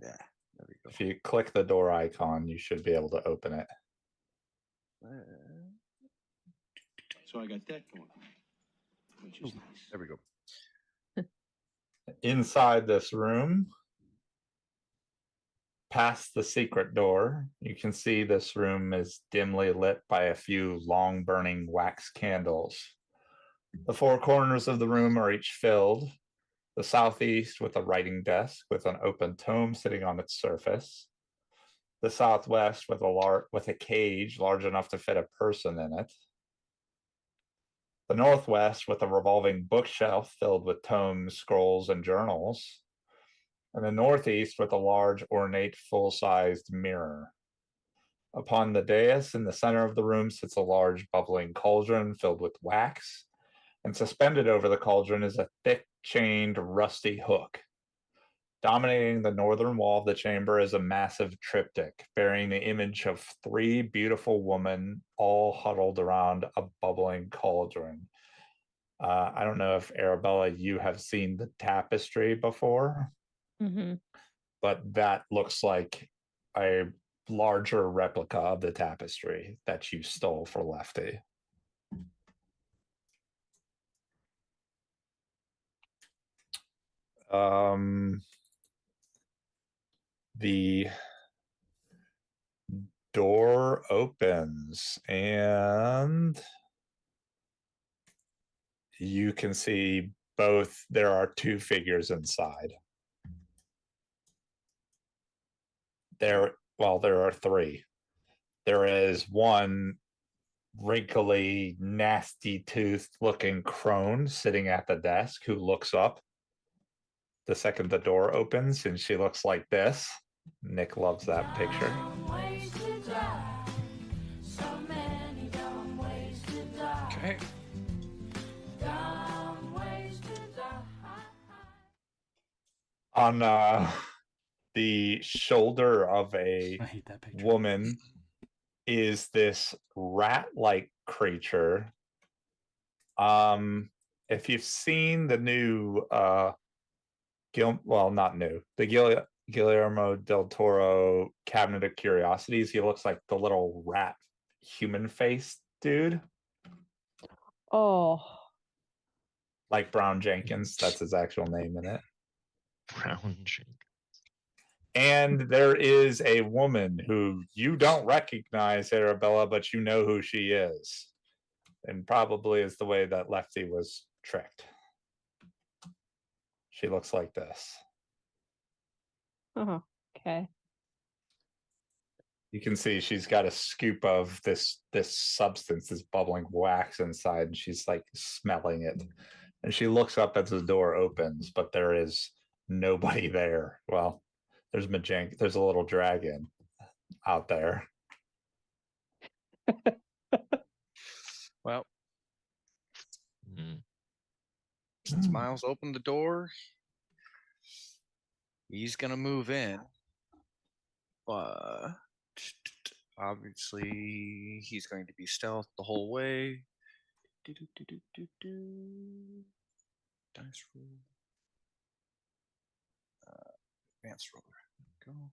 Yeah, there we If go. you click the door icon, you should be able to open it. So I got that going, which is nice. There we go. Inside this room, past the secret door, you can see this room is dimly lit by a few long burning wax candles. The four corners of the room are each filled. The southeast with a writing desk with an open tome sitting on its surface. The southwest with a cage large enough to fit a person in it. The northwest with a revolving bookshelf filled with tomes, scrolls, and journals. And the northeast with a large, ornate, full-sized mirror. Upon the dais in the center of the room sits a large bubbling cauldron filled with wax, and suspended over the cauldron is a thick, chained, rusty hook. Dominating the northern wall of the chamber is a massive triptych bearing the image of three beautiful women all huddled around a bubbling cauldron. I don't know if Arabella, you have seen the tapestry before, but that looks like a larger replica of the tapestry that you stole for Lefty. The door opens and you can see both. There are two figures inside. There are three. There is one wrinkly, nasty toothed looking crone sitting at the desk who looks up the second the door opens, and she looks like this. Nick loves that picture. Okay. On the shoulder of a I hate that picture. woman is this rat-like creature. If you've seen the new not new, the Guillermo del Toro Cabinet of Curiosities, he looks like the little rat human face dude, Oh, like Brown Jenkins. That's his actual name in it. Brown Jenkins. And there is a woman who you don't recognize, Arabella, but you know who she is. And probably is the way that Lefty was tricked. She looks like this. okay. You can see she's got a scoop of this substance, this bubbling wax inside, and she's like smelling it. And she looks up as the door opens, but there is nobody there. Well, there's there's a little dragon out there. Well, Mm. since Miles opened the door, he's gonna move in. But obviously, he's going to be stealth the whole way. Dice roll. Advanced roller. Go.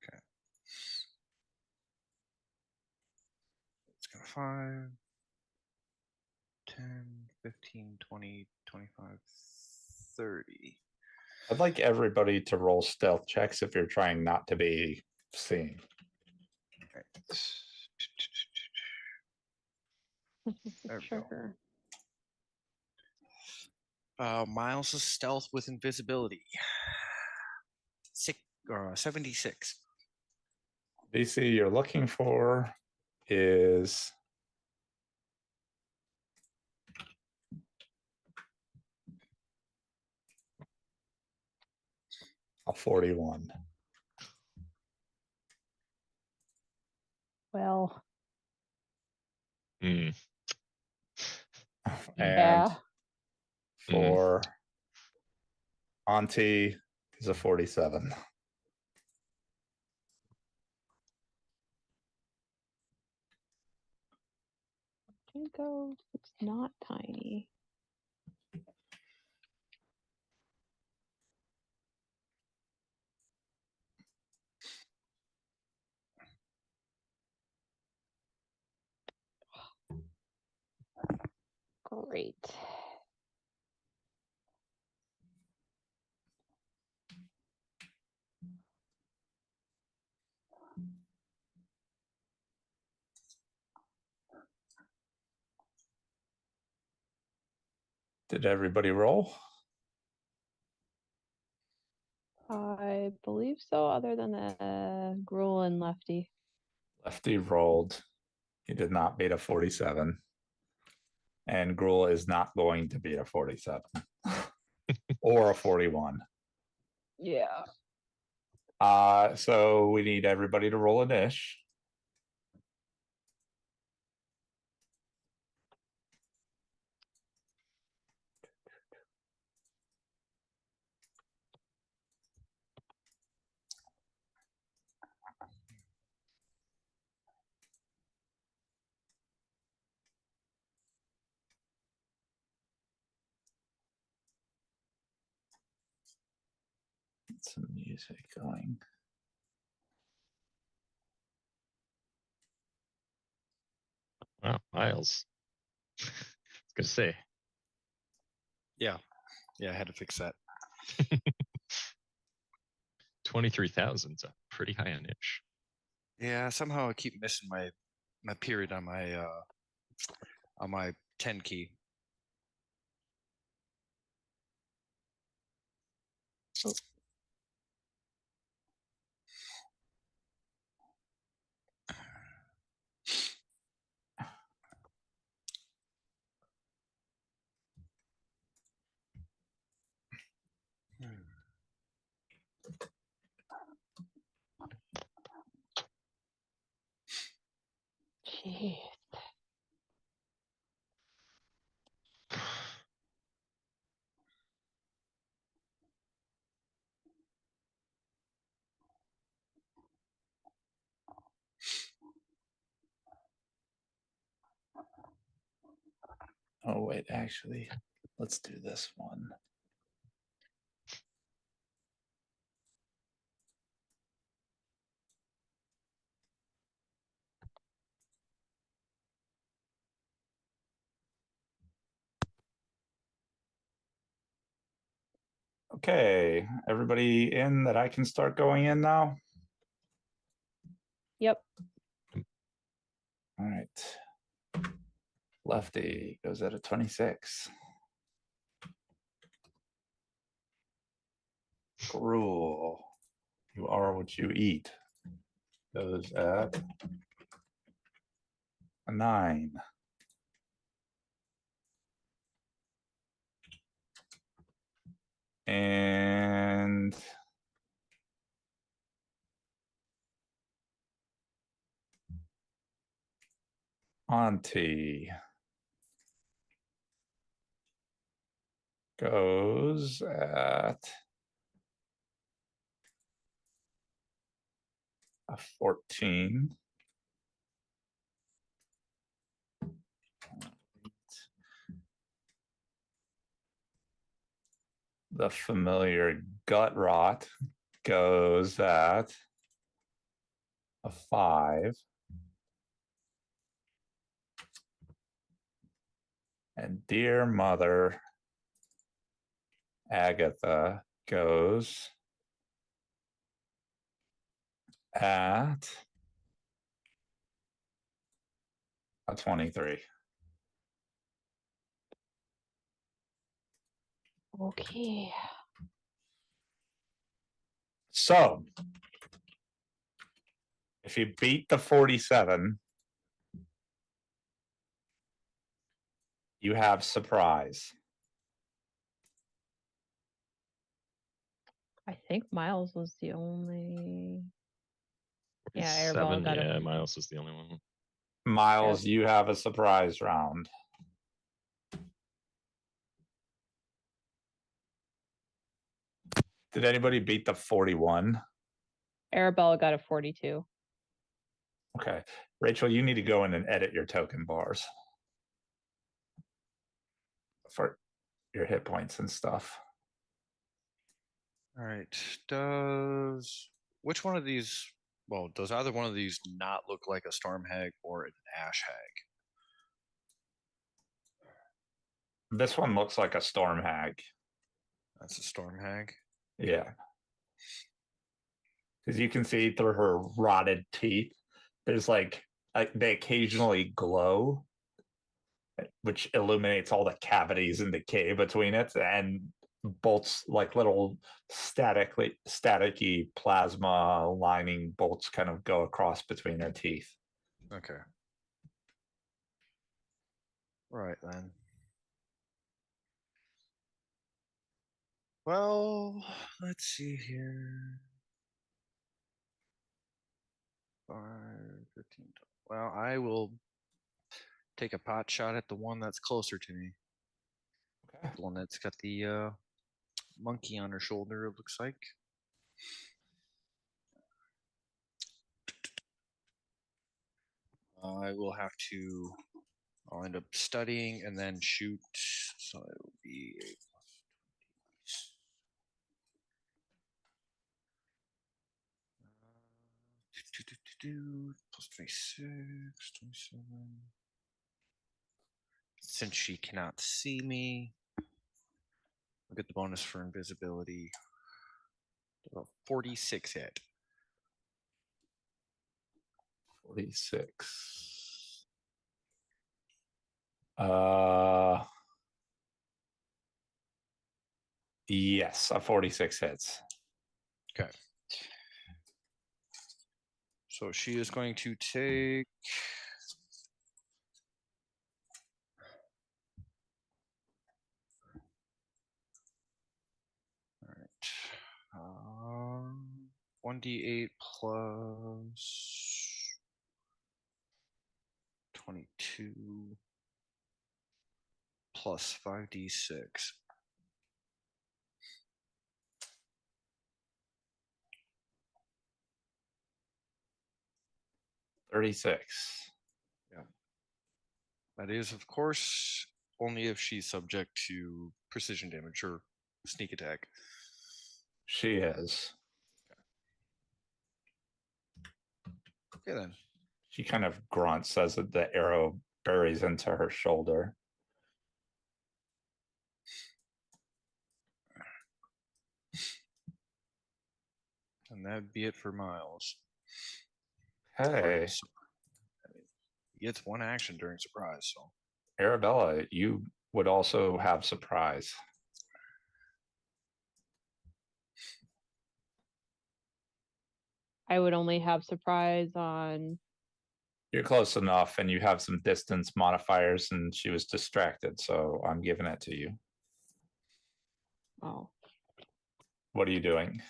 Okay. It's got 5, 10, 15, 20, 25, 30. I'd like everybody to roll stealth checks if you're trying not to be seen. There we go. Sure. Miles' stealth with invisibility. 76. DC you're looking for is a 41. Well, Mm. And yeah. for Auntie is a 47. Jinko, it's not tiny. Great. Did everybody roll? I believe so, other than the Gruel and Lefty. Lefty rolled. He did not beat a 47. And Gruel is not going to beat a 47 or a 41. Yeah. So we need everybody to roll a dish. Get some music going. Wow, Miles. I was gonna say. Yeah, I had to fix that. 23,000's a pretty high on itch. Yeah, somehow I keep missing my period on my 10 key. Jeez. Oh, wait, actually, let's do this one. Okay, everybody in that I can start going in now? Yep. All right. Lefty goes at a 26. Gruel, you are what you eat. Goes at a 9. And Auntie goes at a 14. The familiar gut rot goes at a 5. And dear mother, Agatha goes at a 23. Okay. So, if you beat the 47, you have surprise. I think Miles was the only. Yeah, It's Airball 7. got a. Yeah, Miles is the only one. Miles, you have a surprise round. Did anybody beat the 41? Arabella got a 42. Okay. Rachel, you need to go in and edit your token bars for your hit points and stuff. All right. Which one of these? Well, does either one of these not look like a storm hag or an ash hag? This one looks like a storm hag. That's a storm hag. Yeah. Because you can see through her rotted teeth, there's like they occasionally glow, which illuminates all the cavities and decay between it, and bolts like little staticky plasma lining bolts kind of go across between her teeth. Okay. Right then. Well, let's see here. 5, 15. Well, I will take a pot shot at the one that's closer to me. Okay. The one that's got the monkey on her shoulder, it looks like. I will have to. I'll end up studying and then shoot. So it will be a plus 26, 27. Since she cannot see me, I'll get the bonus for invisibility. 46 hit. 46. Yes, a 46 hits. Okay. So she is going to take. All right. 1d8 plus 22 plus 5d6. $36. That is, of course, only if she's subject to precision damage or sneak attack. She is. Okay then. She kind of grunts as the arrow buries into her shoulder. And that'd be it for Miles. Hey, He gets one action during surprise, so Arabella, you would also have surprise. I would only have surprise on. You're close enough and you have some distance modifiers, and she was distracted, so I'm giving it to you. Oh, What are you doing?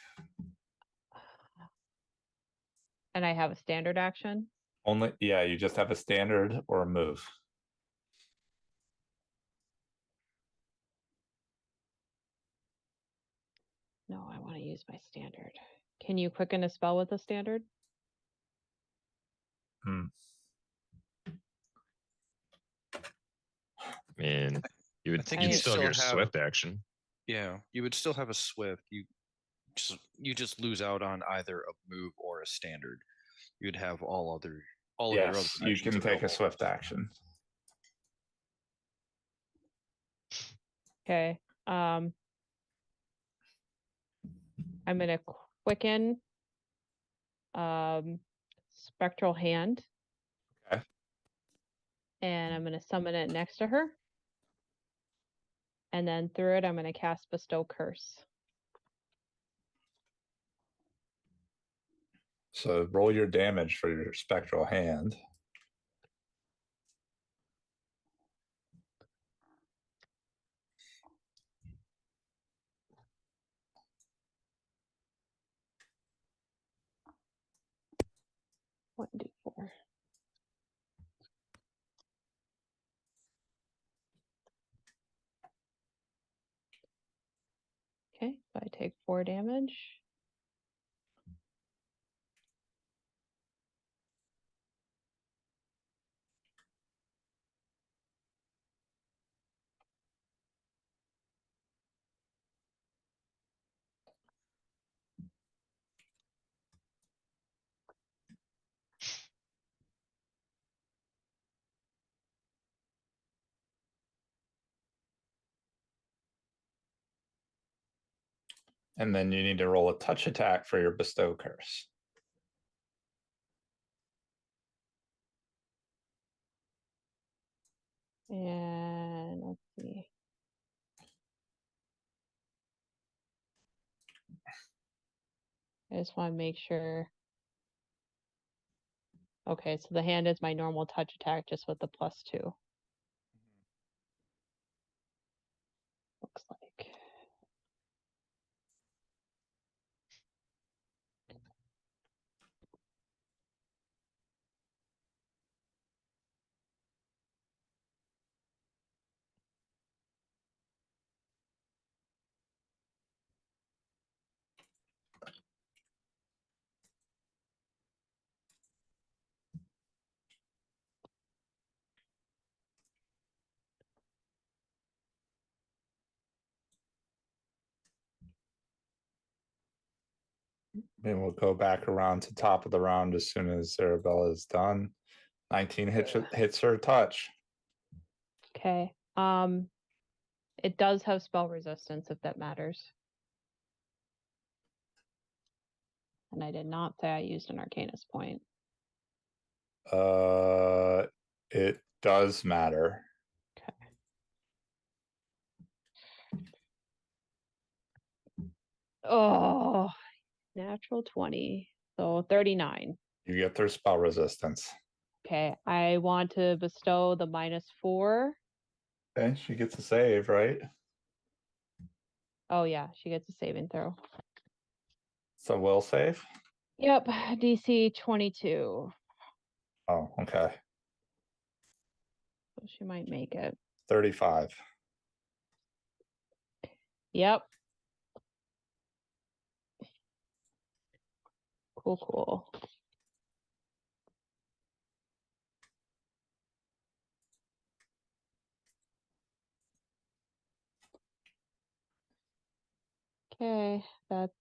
and I have a standard action. Only, yeah, you just have a standard or a move. No, I want to use my standard. Can you quicken a spell with a standard? Hmm. I mean, you I would think you you'd would still have your still have- swift action. yeah, you would still have a swift. You just lose out on either a move or a standard. You'd have all of your other Yes, you actions can take a available. swift action. Okay. I'm gonna quicken spectral hand. Okay. And I'm gonna summon it next to her. And then through it, I'm gonna cast Bestow Curse. So roll your damage for your spectral hand. One, two, four. Okay, so I take 4 damage. And then you need to roll a touch attack for your bestow curse. And let's see. I just want to make sure. Okay, so the hand is my normal touch attack just with the +2. Looks like. Then we'll go back around to top of the round as soon as Arabella is done. 19 hits her touch. Okay. It does have spell resistance if that matters. And I did not say I used an Arcanist point. It does matter. Oh, natural 20. So 39. You get their spell resistance. Okay, I want to bestow the -4. Okay, she gets a save, right? Oh yeah, she gets a saving throw. So will save. Yep, DC 22. Oh, okay. So she might make it. 35. Yep. Cool, cool. Okay, that's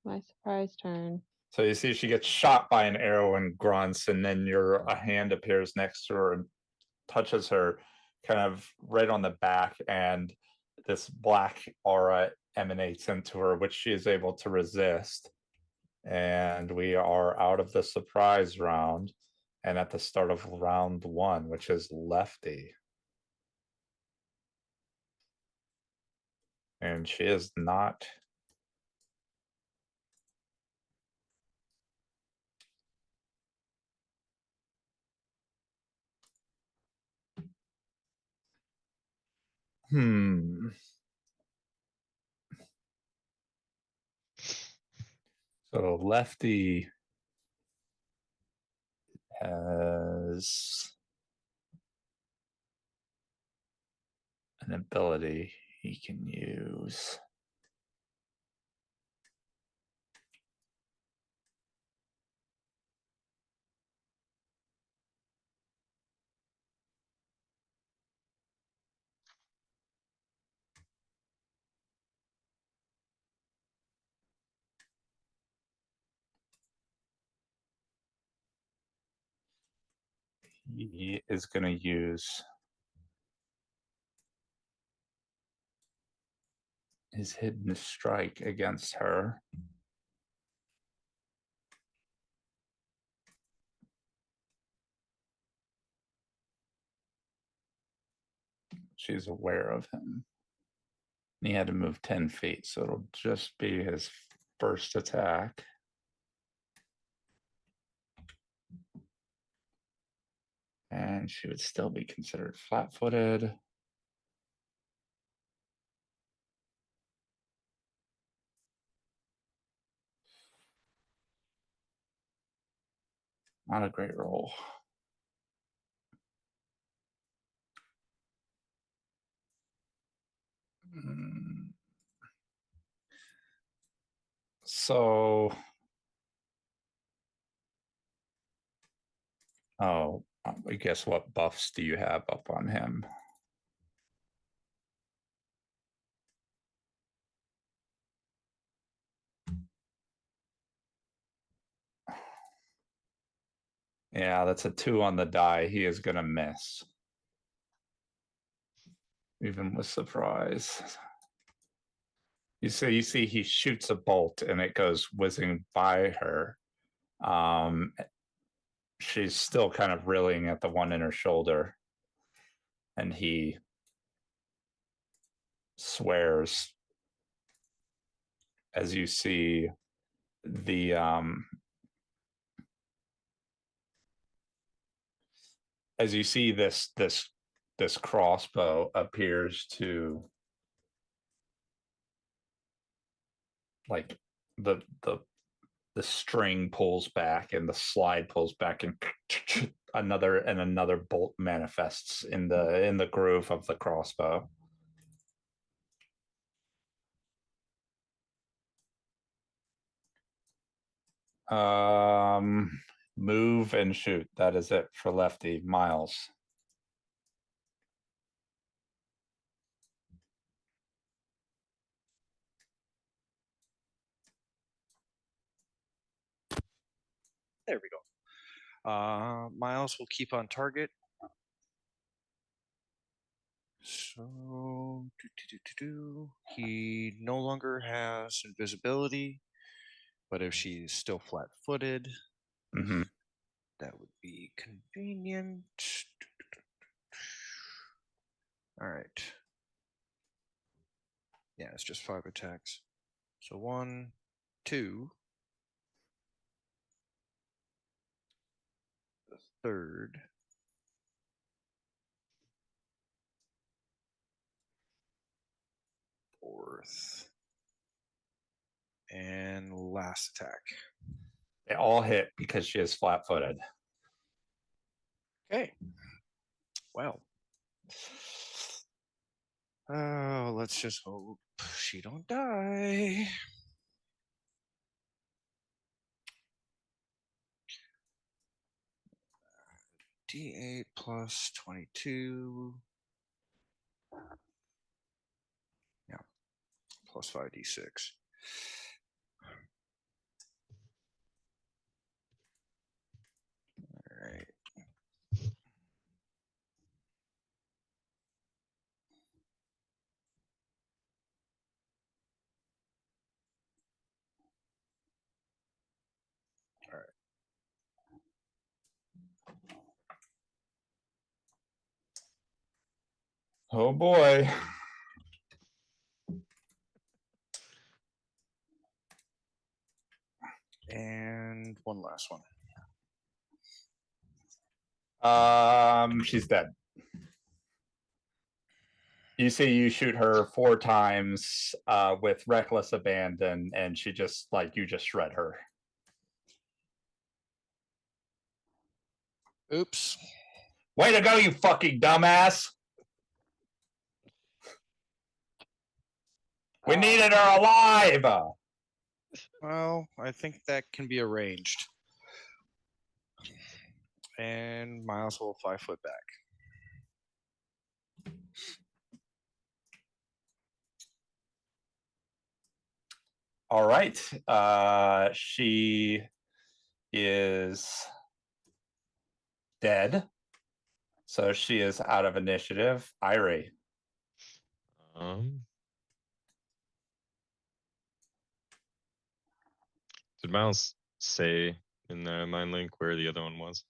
my surprise turn. So you see she gets shot by an arrow and grunts, and then a hand appears next to her and touches her kind of right on the back, and this black aura emanates into her, which she is able to resist. And we are out of the surprise round and at the start of round 1, which is Lefty. And she is not. So Lefty has an ability he can use. He is going to use his hidden strike against her. She's aware of him. And he had to move 10 feet, so it'll just be his first attack. And she would still be considered flat-footed. Not a great roll. So, I guess what buffs do you have up on him? Yeah, that's a 2 on the die. He is going to miss. Even with surprise. You see he shoots a bolt and it goes whizzing by her. She's still kind of reeling at the one in her shoulder. And he swears as you see the as you see this crossbow appears to, like, the string pulls back and the slide pulls back, and another bolt manifests in the groove of the crossbow. Move and shoot. That is it for Lefty. Miles. There we go. Miles will keep on target. So he no longer has invisibility, but if she's still flat-footed, Mm-hmm. that would be convenient. All right. Yeah, it's just 5 attacks. So 1, 2. The third. Fourth. And last attack. They all hit because she is flat-footed. Okay. Well. Oh, let's just hope she don't die. D8 plus 22. Yeah. plus 5d6. All right. Oh boy. And one last one. She's dead. You see, you shoot her 4 times with reckless abandon, and she just you just shred her. Oops. Way to go, you fucking dumbass! We needed her alive. Well, I think that can be arranged. And Miles will 5 foot back. All right. She is dead. So she is out of initiative. Irie. Did Miles say in the mind link where the other one was?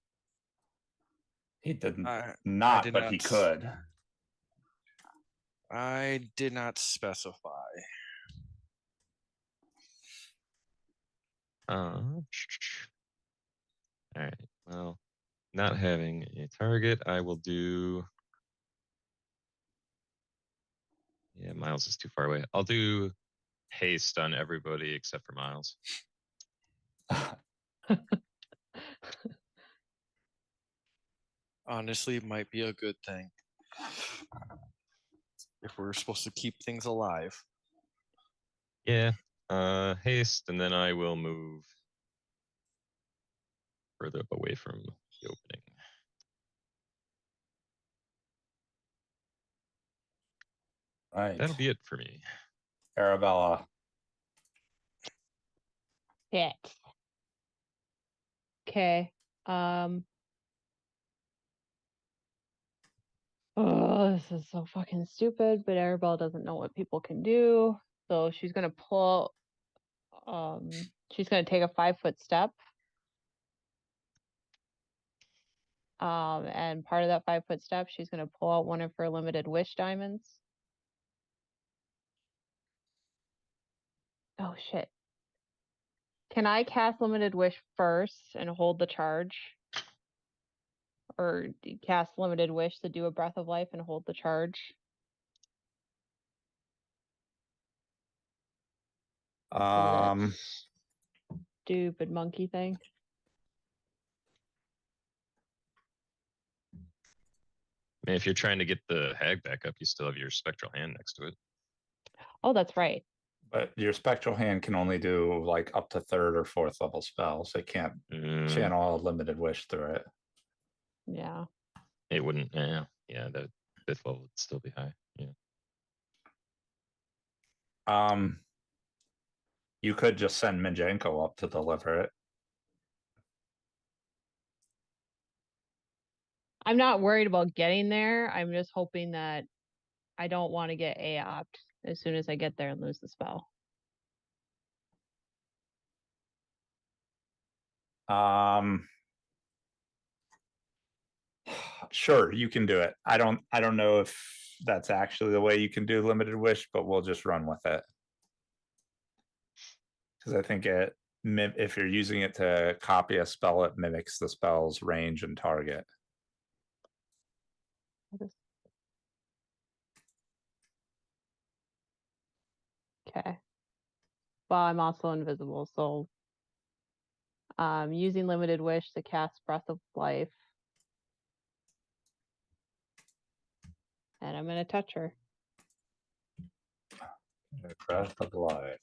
He didn't I not, did but he not. could. I did not specify. All right. Well, not having a target, I will do. Yeah, Miles is too far away. I'll do haste on everybody except for Miles. Honestly, it might be a good thing. If we're supposed to keep things alive. Yeah. Haste, and then I will move further away from the opening. Right. That'll be it for me. Arabella. Shit. Okay. Oh, this is so fucking stupid, but Arabelle doesn't know what people can do. So she's gonna pull, she's gonna take a 5-foot step. And part of that 5-foot step, she's gonna pull out one of her limited wish diamonds. Oh shit. Can I cast limited wish first and hold the charge? Or cast limited wish to do a breath of life and hold the charge? Um, Stupid monkey thing. I mean, if you're trying to get the hag back up, you still have your spectral hand next to it. Oh, that's right. but your spectral hand can only do up to 3rd or 4th level spells. It can't channel a limited wish through it. Yeah. It wouldn't. Yeah. The 5th level would still be high. Yeah. You could just send Minjenko up to deliver it. I'm not worried about getting there. I'm just hoping that I don't want to get AOP'd as soon as I get there and lose the spell. Sure, you can do it. I don't know if that's actually the way you can do limited wish, but we'll just run with it. Because I think if you're using it to copy a spell, it mimics the spell's range and target. Okay. Well, I'm also invisible, so using limited wish to cast breath of life. And I'm gonna touch her. Breath of life.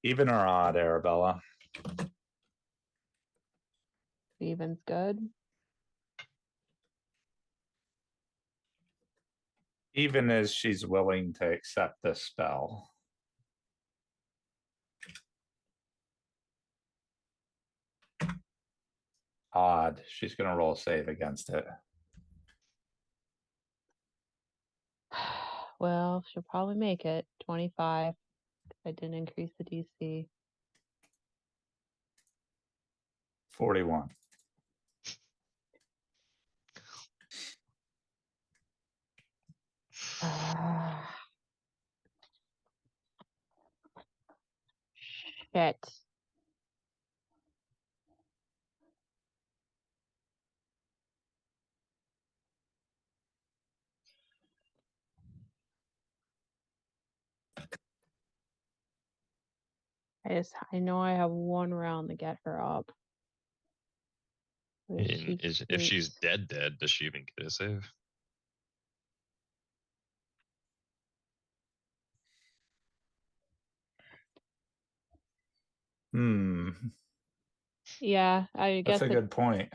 Even or odd, Arabella? Even's good. Even as she's willing to accept this spell. Odd, she's gonna roll a save against it. Well, she'll probably make it 25. I didn't increase the DC. 41. Shit. I know I have one round to get her up. But If she's keeps- dead, does she even get a save? Hmm, Yeah, I guess that's a good point.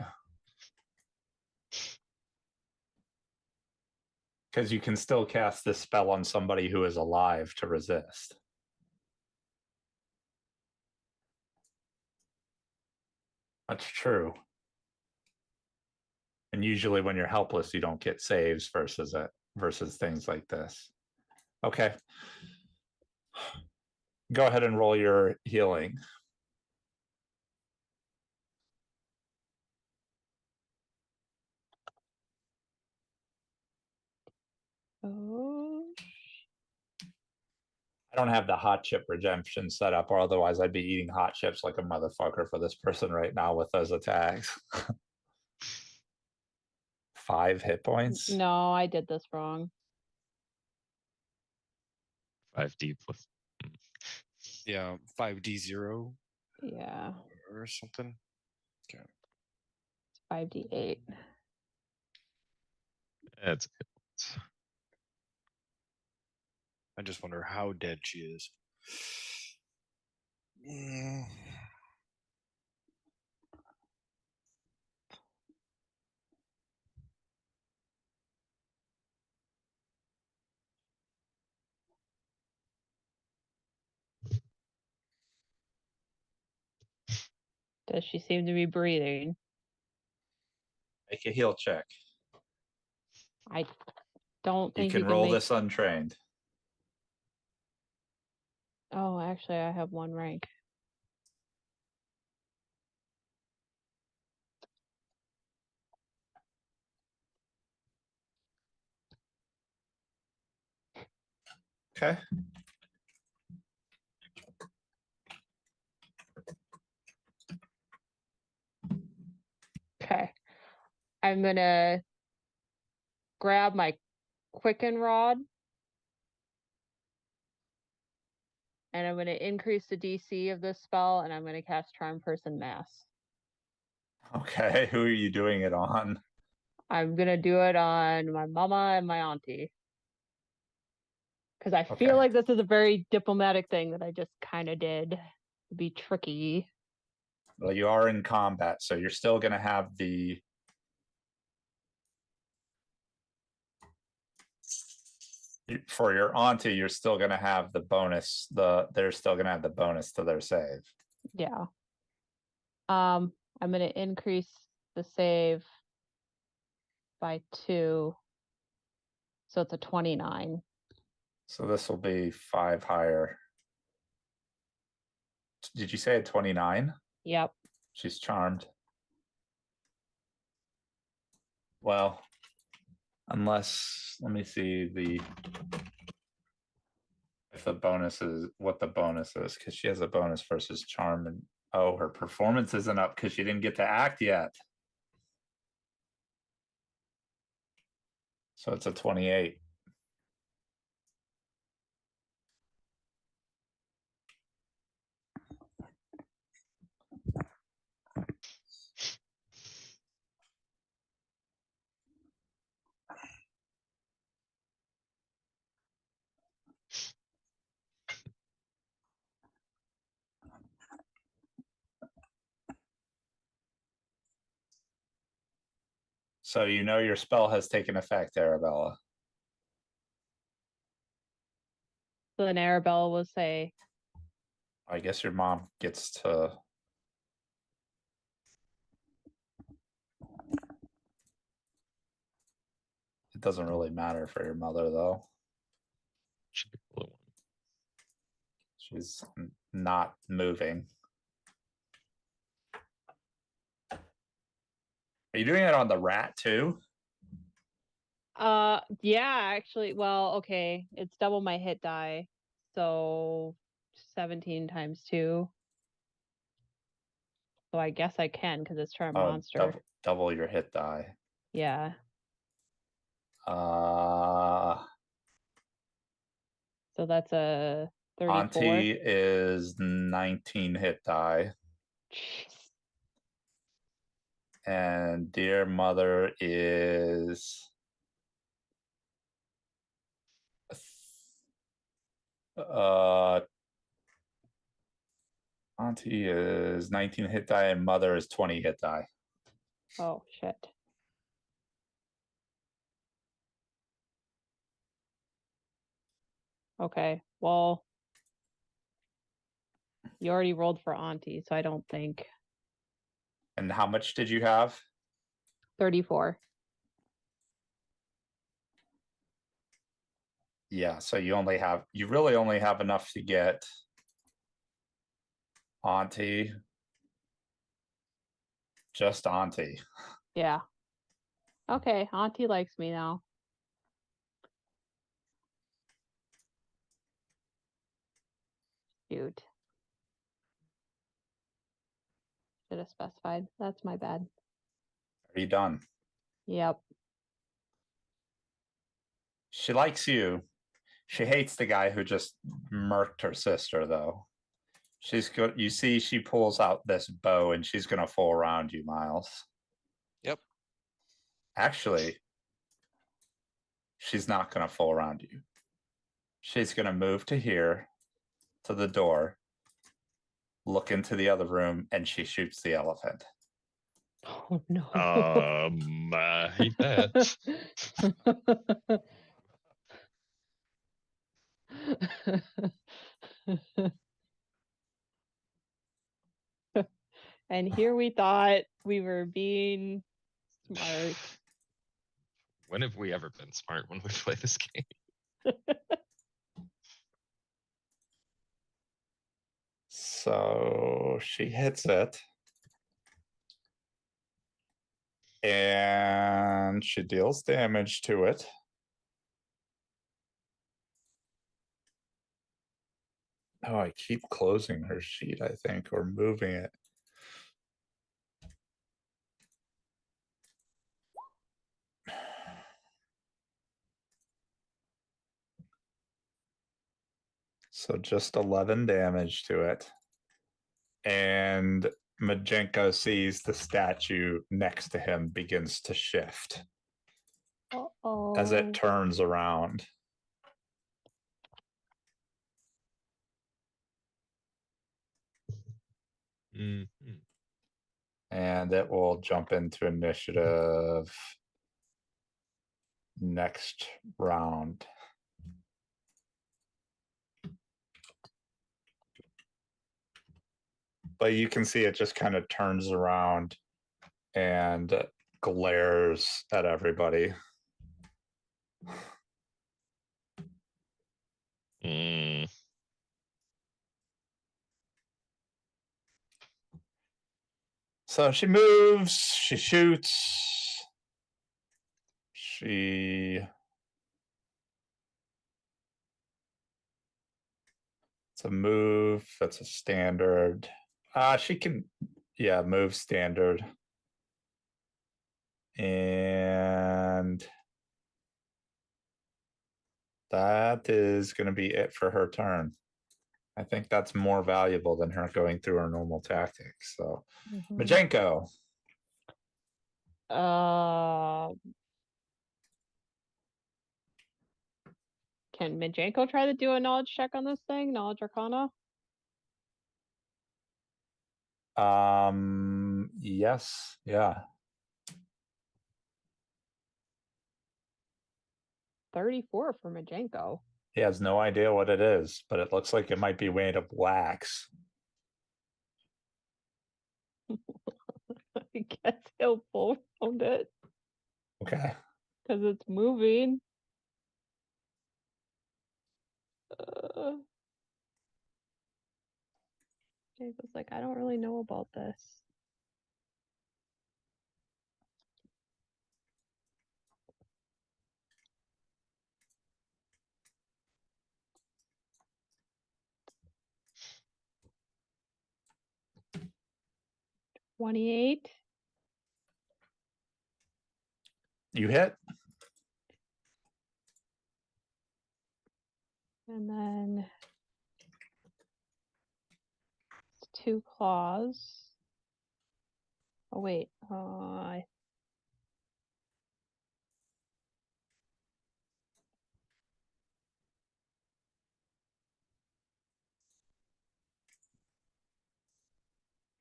Because you can still cast this spell on somebody who is alive to resist. That's true. And usually when you're helpless, you don't get saves versus things like this. Okay. Go ahead and roll your healing. Oh, I don't have the hot chip redemption set up, or otherwise I'd be eating hot chips like a motherfucker for this person right now with those attacks. 5 hit points. no, I did this wrong. 5 deep with Yeah, 5d0 Yeah, or something. it's 5d8. it's I just wonder how dead she is. Mm, Does she seem to be breathing? Make a heal check. I don't You think can you roll make... this untrained. Oh, actually, I have one rank. Okay. Okay. I'm gonna grab my Quicken Rod. And I'm gonna increase the DC of this spell, and I'm gonna cast Charm Person Mass. Okay. Who are you doing it on? I'm gonna do it on my mama and my auntie. Because I Okay. feel like this is a very diplomatic thing that I just kind of did to be tricky. Well, you are in combat, so you're still going to have the. For your auntie, you're still going to have the bonus. They're still going to have the bonus to their save. Yeah. I'm gonna increase the save by 2. So it's a 29. So this will be 5 higher. Did you say a 29? Yep. She's charmed. Well, unless let me see if the bonus is what the bonus is, because she has a bonus versus charm, and oh, her performance isn't up because she didn't get to act yet. So it's a 28. So you know your spell has taken effect, Arabella. So then Arabella will say, I guess your mom gets to. It doesn't really matter for your mother, though. Should be the blue one. She's not moving. Are you doing it on the rat too? yeah, actually, well, okay, it's double my hit die, so 17 times 2. So I guess I can because it's turn Oh, monster. double your hit die. Yeah. Uh, So that's a 34. Auntie is 19 hit die, Jeez. and dear mother is. Auntie is 19 hit die, and mother is 20 hit die. Oh shit. Okay, well, you already rolled for Auntie, so I don't think And how much did you have? 34. Yeah, so you really only have enough to get Auntie. Just Auntie. Yeah. Okay, Auntie likes me now. Shoot. Should have specified. That's my bad. Are you done? Yep. She likes you. She hates the guy who just murked her sister, though. She's good. You see, she pulls out this bow and she's gonna fall around you, Miles. Yep. Actually, she's not gonna fall around you. She's gonna move to here, to the door, look into the other room, and she shoots the elephant. Oh no. I hate that. And here we thought we were being smart. When have we ever been smart when we play this game? So she hits it. And she deals damage to it. Oh, I keep closing her sheet, I think, or moving it. So just 11 damage to it. And Majenko sees the statue next to him begins to shift Uh-oh. as it turns around. Mhm. And it will jump into initiative next round. But you can see it just kind of turns around and glares at everybody. Mm. So she moves, she shoots, it's a move, that's a standard. She can, yeah, move standard. And that is going to be it for her turn. I think that's more valuable than her going through her normal tactics. So, Mhm. Majenko. Can Majenko try to do a knowledge check on this thing? Knowledge Arcana? Yes, yeah. 34 for Majenko. He has no idea what it is, but it looks like it might be made of wax. I guess he'll pull around it Okay. because it's moving. Jacob's like, I don't really know about this. $28. You hit? And then it's 2 claws. Oh wait,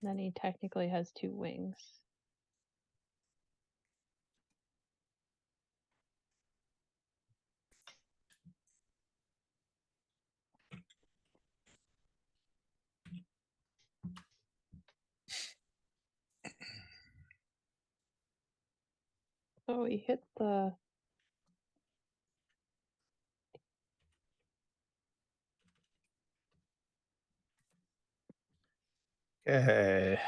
then he technically has 2 wings. Oh, he hit the. Okay.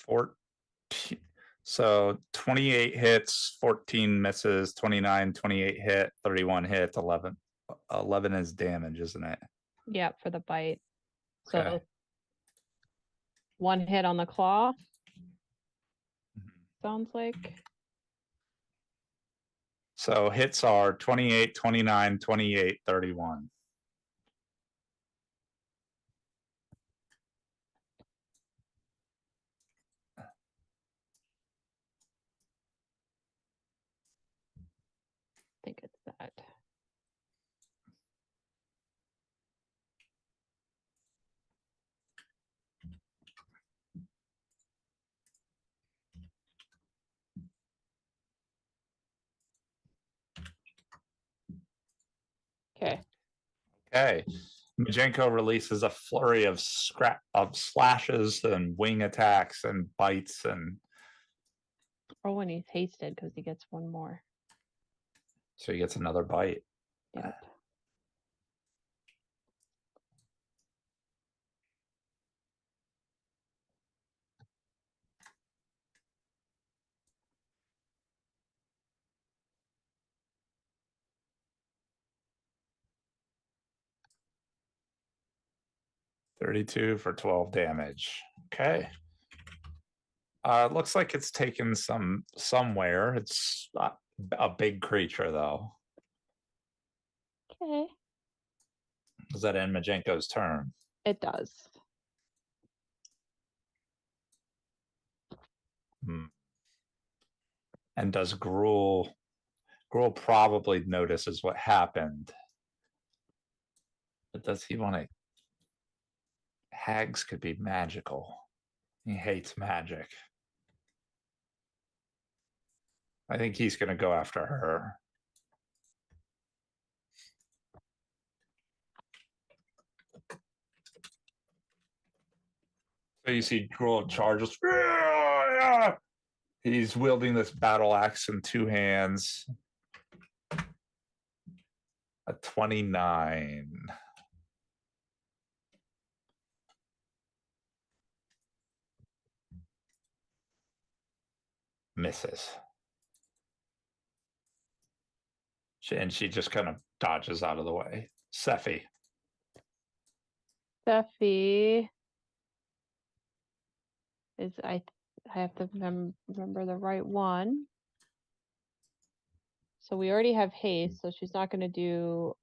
14. So 28 hits, 14 misses, 29, 28 hit, 31 hit, 11. 11 is damage, isn't it? Yeah, for the bite. So Okay. 1 hit on the claw, Mhm. sounds like. So hits are 28, 29, 28, 31. I think it's that. Okay. Okay. Majenko releases a flurry of slashes and wing attacks and bites, and Oh, and he's hasted because he gets 1 more. so he gets another bite. Yep. $32 for 12 damage. Okay. It looks like it's taken somewhere. It's not a big creature though. Okay. Does that end Majenko's turn? It does. Hmm. And does Gruul probably notices what happened. But does he want to? Hags could be magical. He hates magic. I think he's going to go after her. So you see Gruul charges. He's wielding this battle axe in 2 hands. A 29. Misses. And she just kind of dodges out of the way. Sephi. Steffi is I have to remember the right one. So we already have haste, so she's not going to do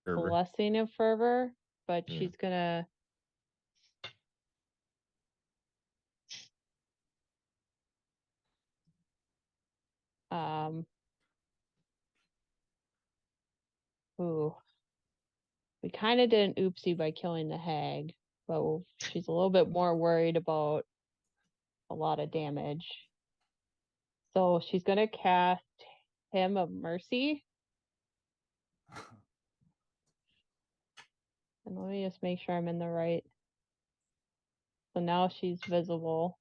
Fervor. blessing of fervor, but Yeah. she's gonna ooh. We kind of did an oopsie by killing the hag, but she's a little bit more worried about a lot of damage. So she's gonna cast Hymn of Mercy. And let me just make sure I'm in the right. So now she's visible.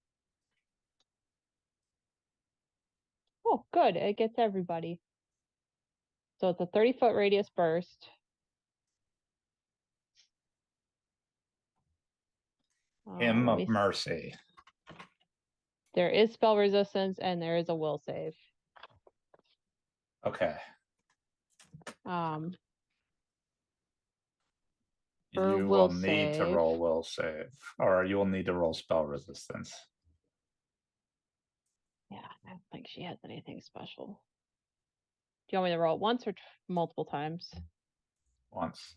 Oh, good. It gets everybody. So it's a 30-foot radius burst. Hymn let of me s- Mercy. There is spell resistance and there is a will save. Okay. Um, You Her will will need to save. roll will save, or you will need to roll spell resistance. yeah, I don't think she has anything special. Do you want me to roll it once or multiple times? Once.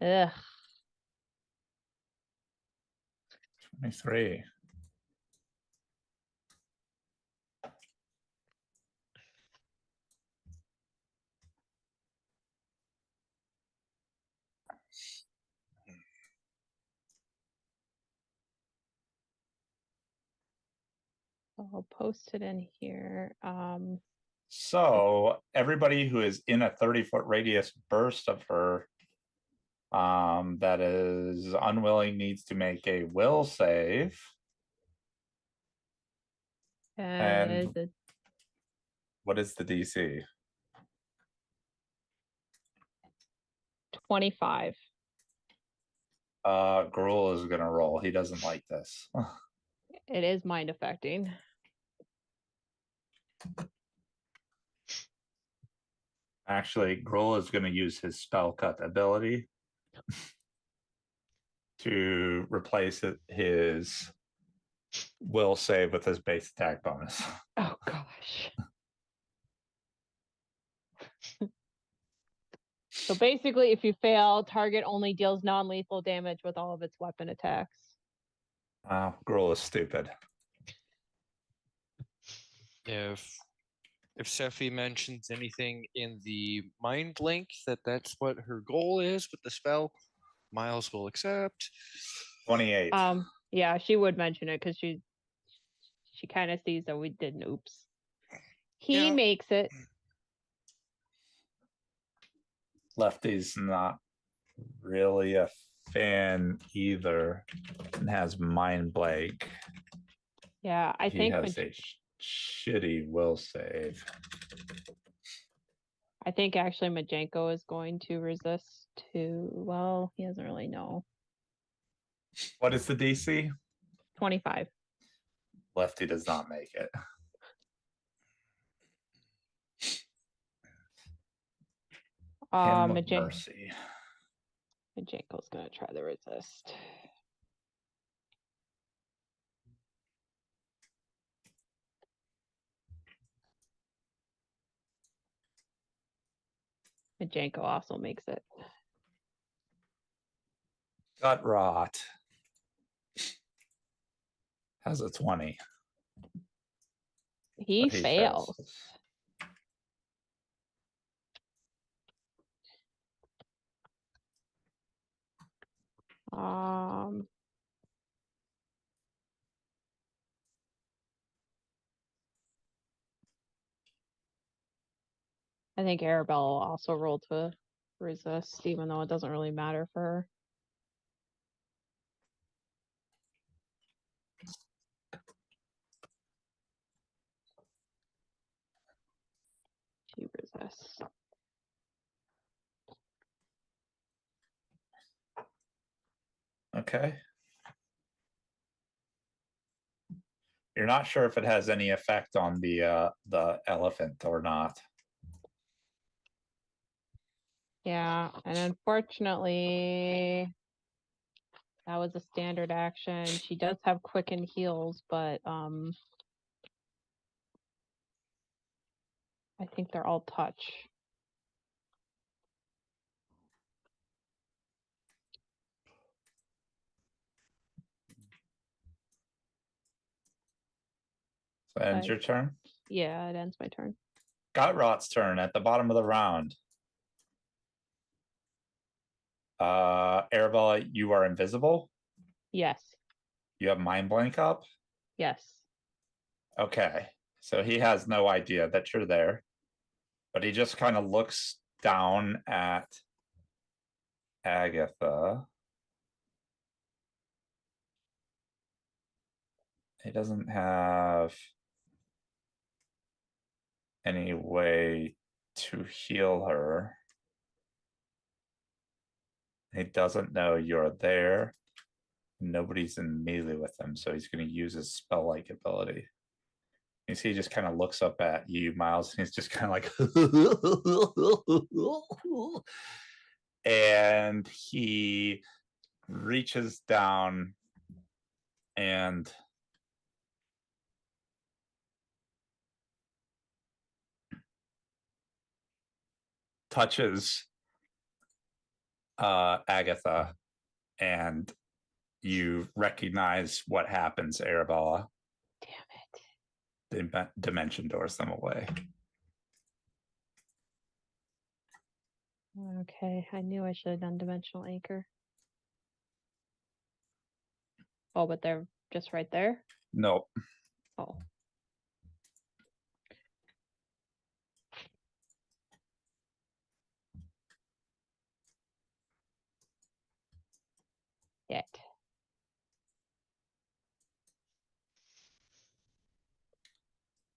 Ugh. 23. I'll post it in here. So everybody who is in a 30-foot radius burst of her that is unwilling needs to make a will save. And And is it what is the DC? 25? Gruul is gonna roll. He doesn't like this. It is mind affecting. Actually, Gruul is gonna use his spell cut ability to replace his will save with his base attack bonus. Oh gosh. So basically, if you fail, target only deals non-lethal damage with all of its weapon attacks. Gruul is stupid. If Sephi mentions anything in the mind link that's what her goal is with the spell, Miles will accept. 28. Yeah, she would mention it because she kind of sees that we did an oops. He Yeah. makes it. Lefty's not really a fan either and has mind blank. Yeah, I He think has a shitty will save. I think actually Majenko is going to resist to, well, he doesn't really know. What is the DC? 25. Lefty does not make it. Hymn of Mercy. Majenko's gonna try to resist. Majenko also makes it. Gut Rot has a 20. He but fails. Um, I think Arabelle also rolled to resist, even though it doesn't really matter for her. She resists. Okay. You're not sure if it has any effect on the elephant or not. Yeah, and unfortunately, that was a standard action. She does have quicken heals, but I think they're all touch. So ends But- your turn. Yeah, it ends my turn. Gutrot's turn at the bottom of the round. Arabella, you are invisible. Yes. You have mind blank up. Yes. Okay, so he has no idea that you're there, but he just kind of looks down at Agatha. He doesn't have any way to heal her. He doesn't know you're there. Nobody's in melee with him, so he's going to use his spell-like ability. You see, he just kind of looks up at you, Miles, and he's just kind of like, and he reaches down and touches Agatha, and you recognize what happens, Arabella. Damn it. The dimension doors them away. Okay, I knew I should have done dimensional anchor. Oh, but they're just right there? Nope. Oh. Yet.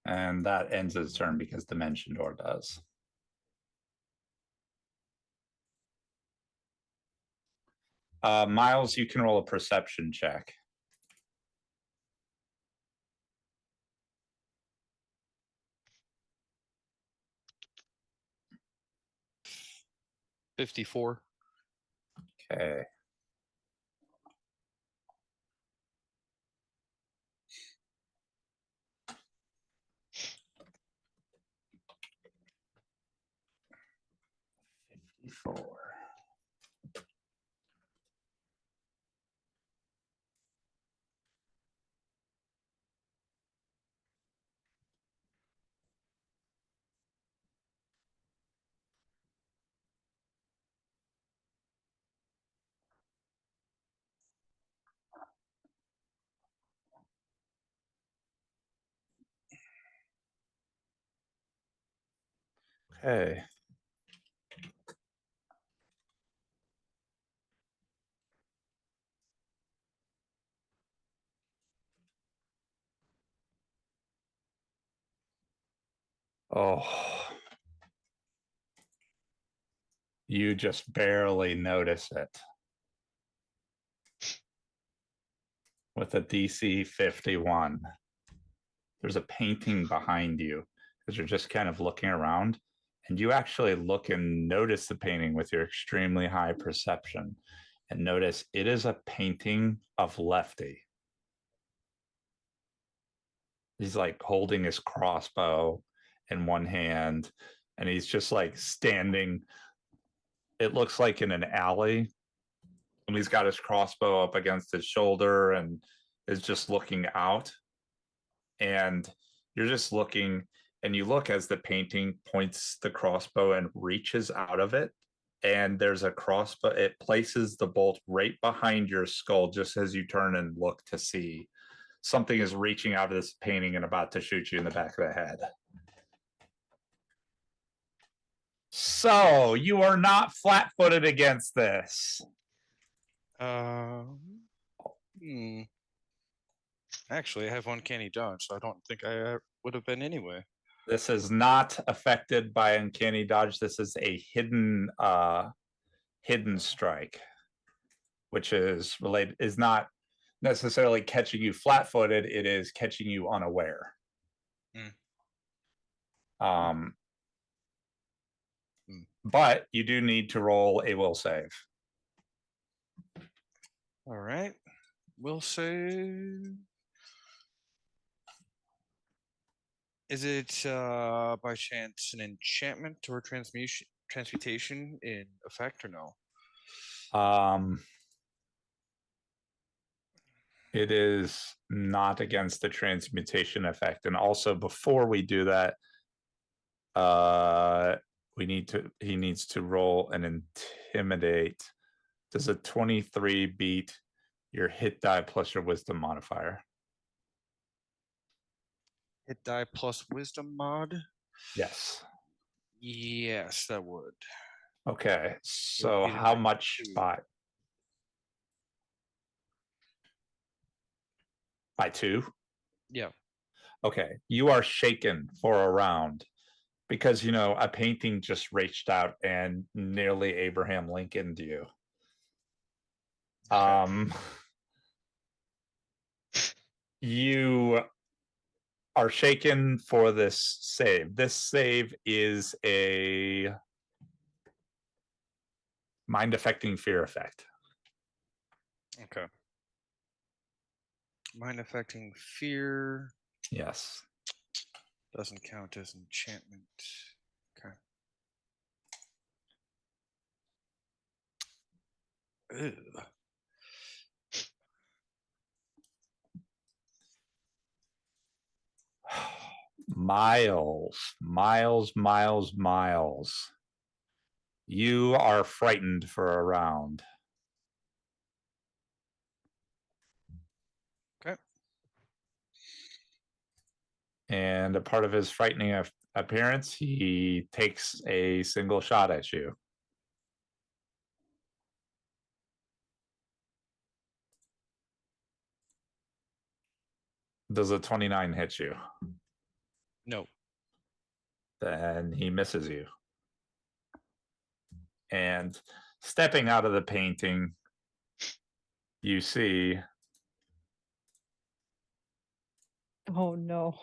And that ends his turn because dimension door does. Miles, you can roll a perception check. 54. Okay. Four. Okay. Oh. You just barely notice it. With a DC 51. There's a painting behind you because you're just kind of looking around, and you actually look and notice the painting with your extremely high perception and notice it is a painting of Lefty. He's like holding his crossbow in one hand, and he's just like standing. It looks like in an alley, and he's got his crossbow up against his shoulder and is just looking out. And you're just looking, and you look as the painting points the crossbow and reaches out of it, and there's a crossbow. It places the bolt right behind your skull just as you turn and look to see something is reaching out of this painting and about to shoot you in the back of the head. So you are not flat-footed against this. Hmm. Actually, I have uncanny dodge, so I don't think I would have been anyway. This is not affected by uncanny dodge. This is a hidden strike, which is related, is not necessarily catching you flat-footed. It is catching you unaware. But you do need to roll a will save. All right. Will save. Is it by chance an enchantment or transmutation in effect or no? It is not against the transmutation effect. And also, before we do that, He needs to roll an intimidate. Does a 23 beat your hit die plus your wisdom modifier? Hit die plus wisdom mod. Yes. Yes, that would. Okay, so beat it how by much 2. by 2? Yeah. Okay, you are shaken for a round because you know a painting just reached out and nearly Abraham Lincoln'd you. You are shaken for this save. This save is a mind affecting fear effect. Okay. Mind affecting fear Yes. doesn't count as enchantment. Okay. Ew. Miles. You are frightened for a round. Okay. And a part of his frightening appearance, he takes a single shot at you. Does a 29 hit you? No. Then he misses you. And stepping out of the painting, you see Oh no.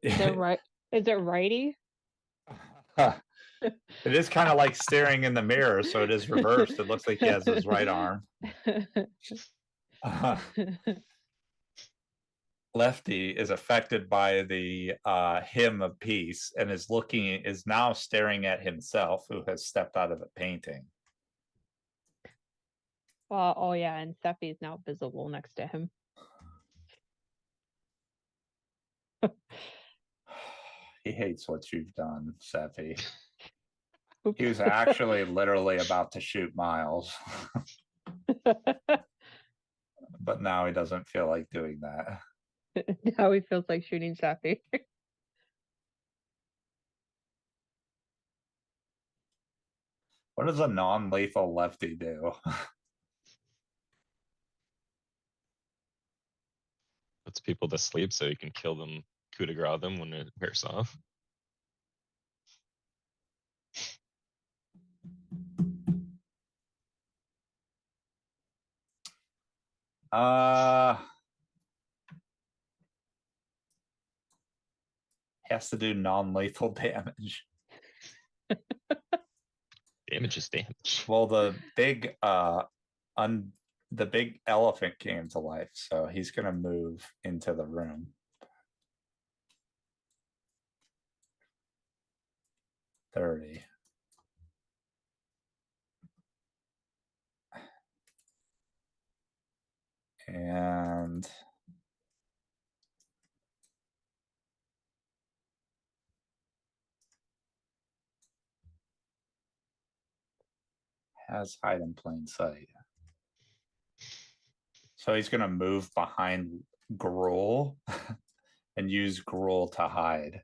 Is it right? Is it righty? it is kind of like staring in the mirror, so it is reversed. It looks like he has his right arm. Lefty is affected by the hymn of peace and is now staring at himself, who has stepped out of the painting. Oh yeah, and Seppi is now visible next to him. He hates what you've done, Seppi. He was actually literally about to shoot Miles. But now he doesn't feel like doing that. Now he feels like shooting Seppi. What does a non-lethal lefty do? Puts people to sleep so you can kill them, coup de grace them when it wears off. Has to do non-lethal damage. Damage is damage. Well, the big elephant came to life, so he's gonna move into the room. $30. And has hide in plain sight. So he's gonna move behind Gruul and use Gruul to hide.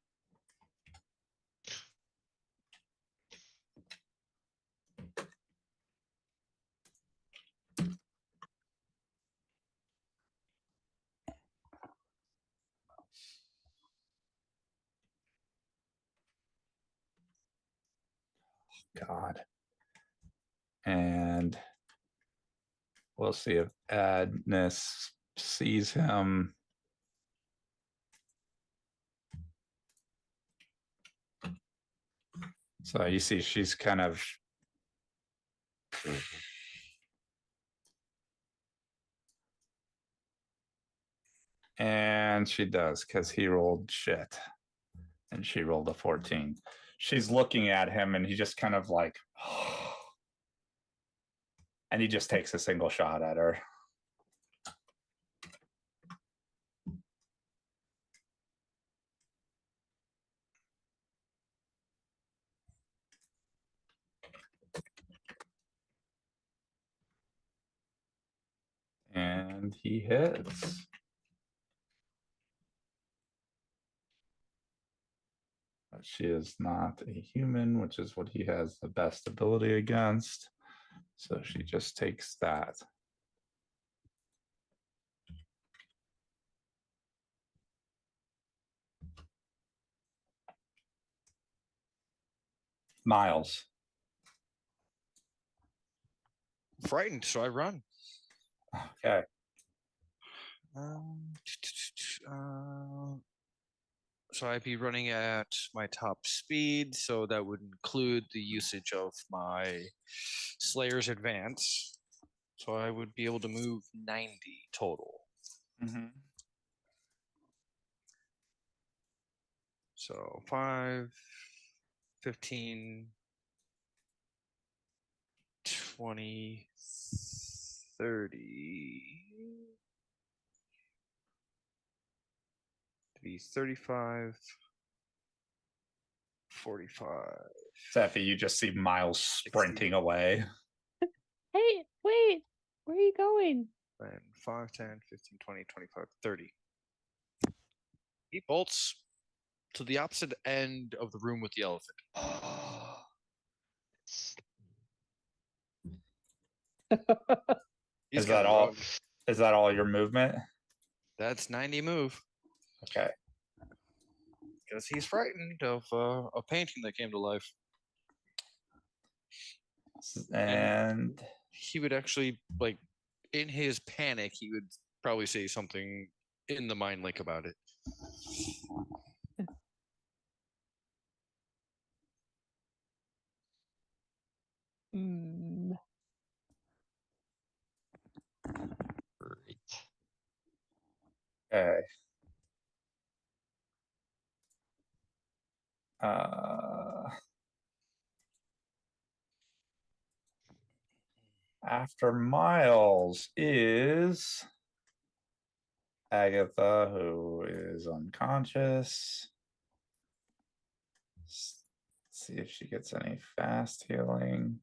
God. And we'll see if Adness sees him. So you see she's kind of and she does, because he rolled shit. And she rolled a 14. She's looking at him and he just kind of like And he just takes a single shot at her. And he hits. But she is not a human, which is what he has the best ability against. So she just takes that. Miles. Frightened, so I run. Okay. So I'd be running at my top speed, so that would include the usage of my Slayer's Advance. So I would be able to move 90 total. So 5, 15, 20, 30. To be 35, 45. Zephy, you just see Miles sprinting away. Hey, wait, where are you going? And 5, 10, 15, 20, 25, 30. He bolts to the opposite end of the room with the elephant. He's Is that gotta all? run. Is that all your movement? That's 90 move. Okay. Because he's frightened of a painting that came to life. And He would actually, like, in his panic, he would probably say something in the mind link about it. Hmm. Great. okay. Uh, after Miles is Agatha, who is unconscious. Let's see if she gets any fast healing.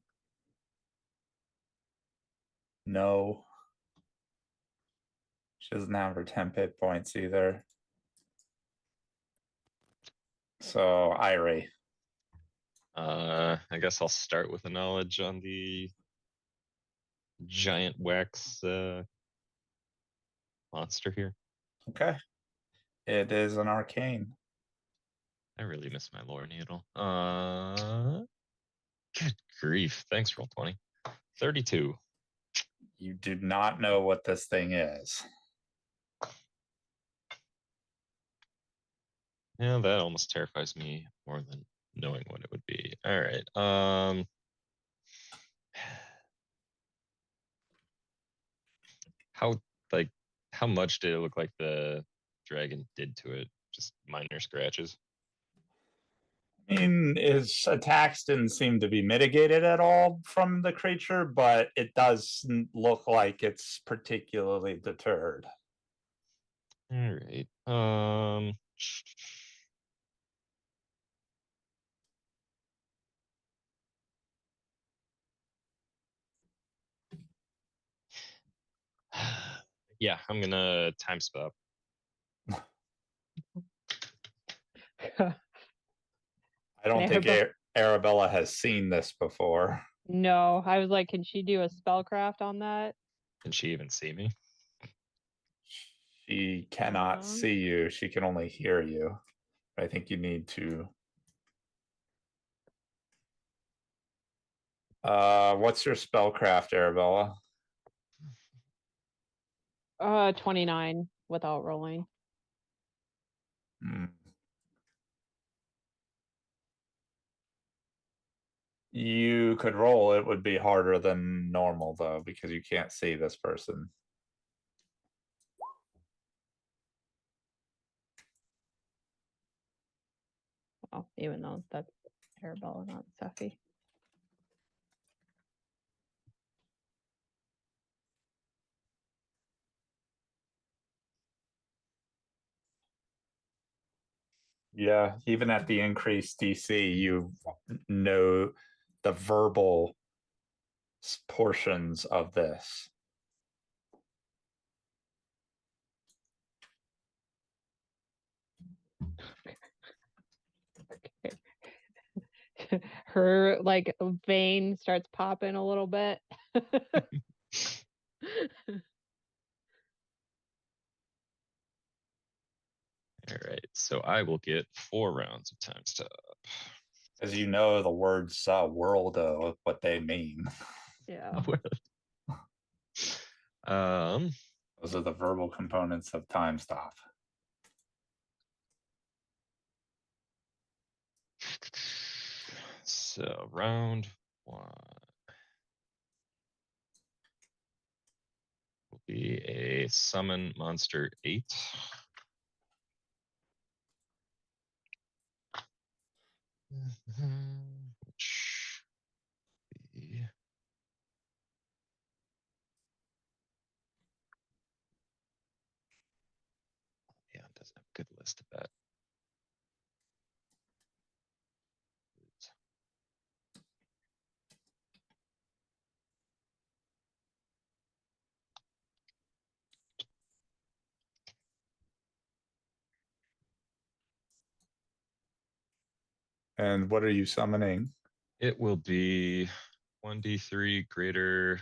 No. She doesn't have her 10 hit points either. So, Irie. I guess I'll start with a knowledge on the giant wax monster here. Okay. It is an arcane. I really miss my lore needle. Good grief. Thanks, Roll20. 32. You do not know what this thing is. Yeah, that almost terrifies me more than knowing what it would be. All right. How like how much did it look like the dragon did to it? Just minor scratches. I mean, his attacks didn't seem to be mitigated at all from the creature, but it doesn't look like it's particularly deterred. All right. Yeah, I'm gonna time stop. I don't think Arabella has seen this before. No, I was like, can she do a spellcraft on that? Can she even see me? She cannot see you. She can only hear you. I think you need to. What's your spellcraft, Arabella? 29 without rolling. Hmm. You could roll. It would be harder than normal, though, because you can't see this person. Well, even though that's Arabella, not Seffi. Yeah, even at the increased DC, you know the verbal portions of this. Her like vein starts popping a little bit. All right, so I will get 4 rounds of time stop. As you know, the words world, what they mean. Yeah. Um, Those are the verbal components of time stop. so round 1 will be a summon monster 8. Which be yeah, it doesn't have a good list of that. And what are you summoning? It will be 1d3 greater.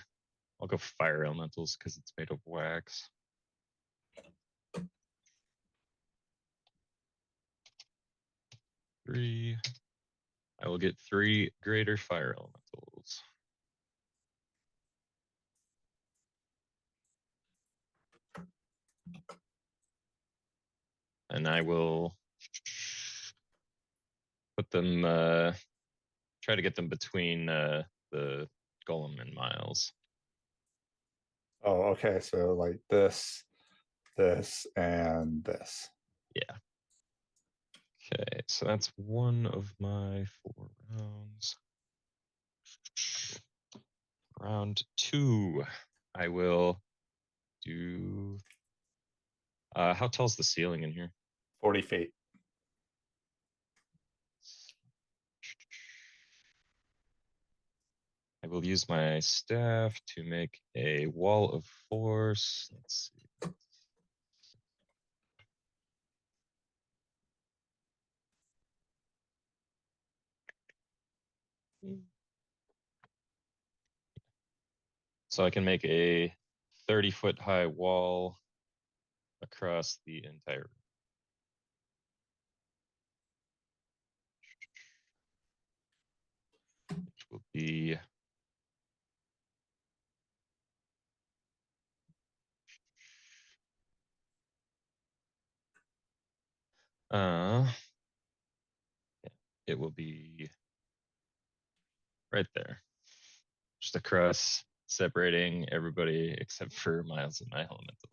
I'll go fire elementals because it's made of wax. Three. I will get 3 greater fire elementals. And I will put them, try to get them between the golem and Miles. Oh, okay. So like this, and this. Yeah. Okay, so that's one of my 4 rounds. Round 2, I will do. How tall's the ceiling in here? 40 feet. I will use my staff to make a wall of force. Let's see. So I can make a 30-foot high wall across the entire. Which will be. Yeah, it will be right there. Just across, separating everybody except for Miles and my elemental.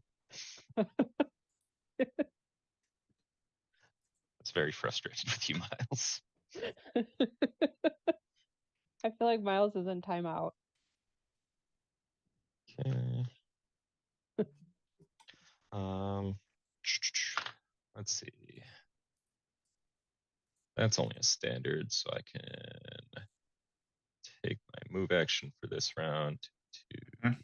It's very frustrated with you, Miles. I feel like Miles is in timeout. Okay. Let's see. That's only a standard, so I can take my move action for this round to.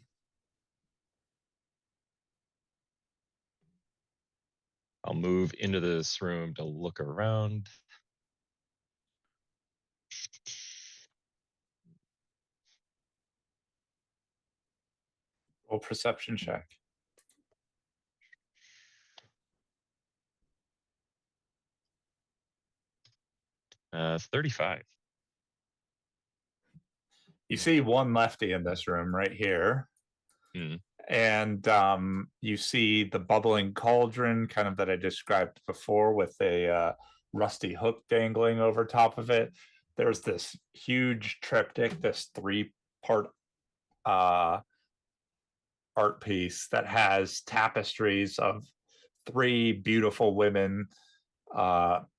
I'll move into this room to look around. Roll perception check. Uh, 35. You see one lefty in this room right here. And you see the bubbling cauldron kind of that I described before with a rusty hook dangling over top of it. There's this huge triptych, this 3-part art piece that has tapestries of 3 beautiful women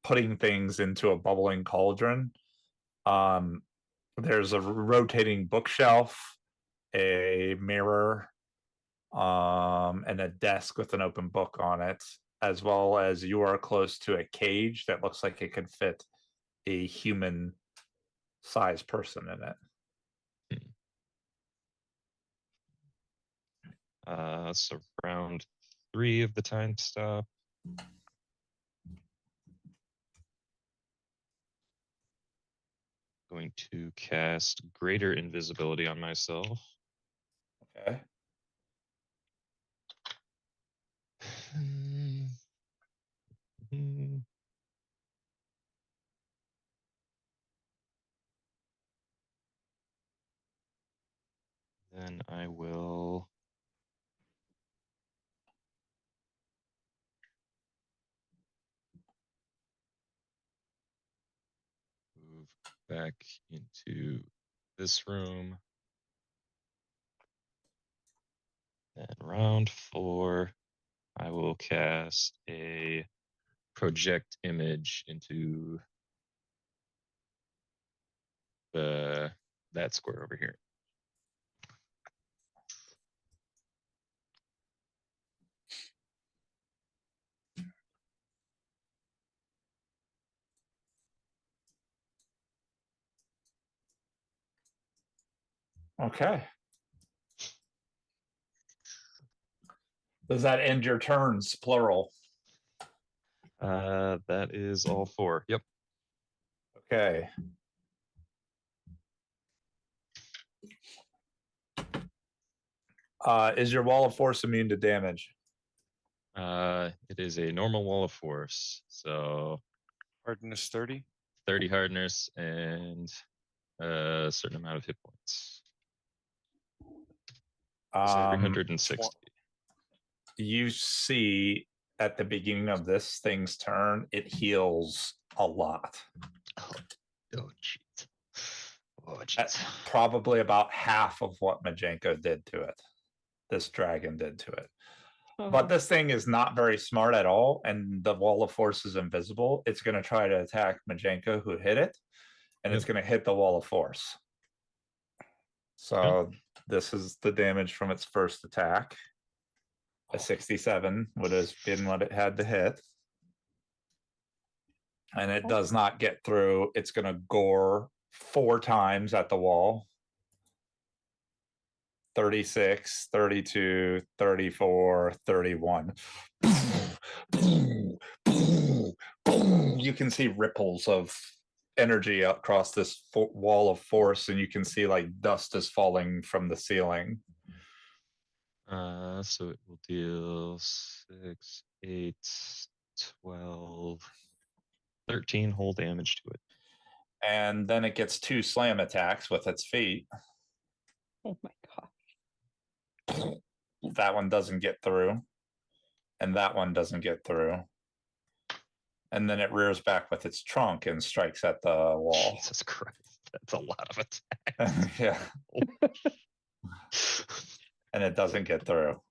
putting things into a bubbling cauldron. There's a rotating bookshelf, a mirror, and a desk with an open book on it. as well as you are close to a cage that looks like it could fit a human sized person in it. So round 3 of the time stop. Going to cast greater invisibility on myself. Okay. Mhm. Then I will move back into this room. And round 4, I will cast a project image into that square over here. Okay. Does that end your turns, plural? That is all 4. Yep. Okay. Is your wall of force immune to damage? It is a normal wall of force. So Hardness 30. 30 hardness and a certain amount of hit points. Um, 360. you see at the beginning of this thing's turn, it heals a lot. Oh, jeez. Oh, That's jeez. probably about half of what Majenko did to it. This dragon did to it. But this thing is not very smart at all, and the wall of force is invisible. It's going to try to attack Majenko, who hit it, and it's Yep. going to hit the wall of force. So this is the damage from its first attack. A 67 would have been what it had to hit. And it does not get through. It's going to gore 4 times at the wall. 36, 32, 34, 31. You can see ripples of energy across this wall of force, and you can see like dust is falling from the ceiling. So it will deal 6, 8, 12, 13 whole damage to it. And then it gets 2 slam attacks with its feet. Oh my god. That one doesn't get through. And that one doesn't get through. And then it rears back with its trunk and strikes at the wall. Jesus Christ, that's a lot of attacks. Yeah. And it doesn't get through.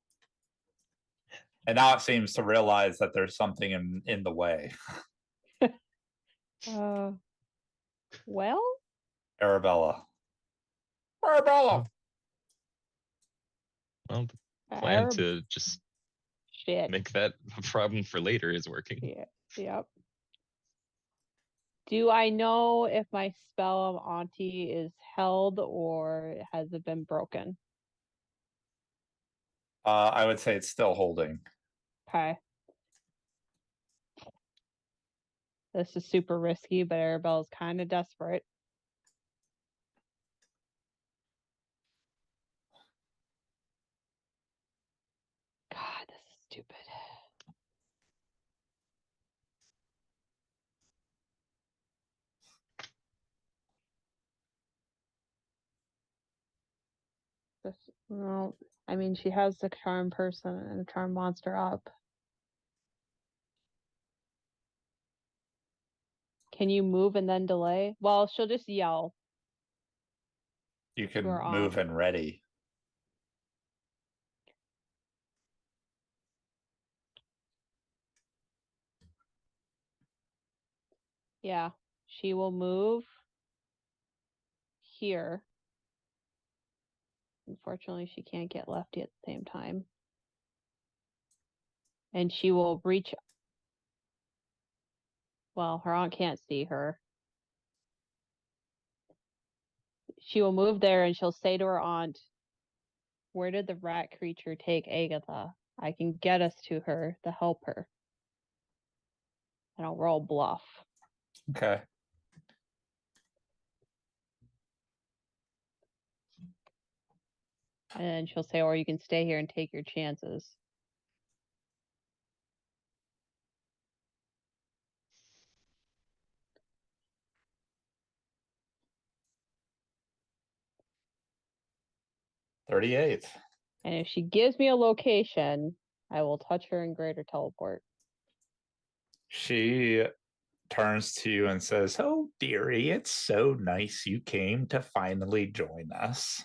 And now it seems to realize that there's something in the way. Well, Arabella. Arabella! Well, the plan Arab- to just shit. make that a problem for later is working. Yeah. Yep. Do I know if my spell of Auntie is held or has it been broken? I would say it's still holding. Okay. This is super risky, but Arabella's kind of desperate. God, this is stupid. This, well, I mean, she has the charm person and the charm monster up. Can you move and then delay? Well, she'll just yell. You can We're on. move and ready. Yeah, she will move here. Unfortunately, she can't get lefty at the same time. And she will reach. Well, her aunt can't see her. She will move there and she'll say to her aunt, "Where did the rat creature take Agatha? I can get us to her to help her." And I'll roll bluff. Okay. And then she'll say, "Or you can stay here and take your chances." $38. And if she gives me a location, I will touch her in greater teleport. She turns to you and says, "Oh, dearie, it's so nice you came to finally join us.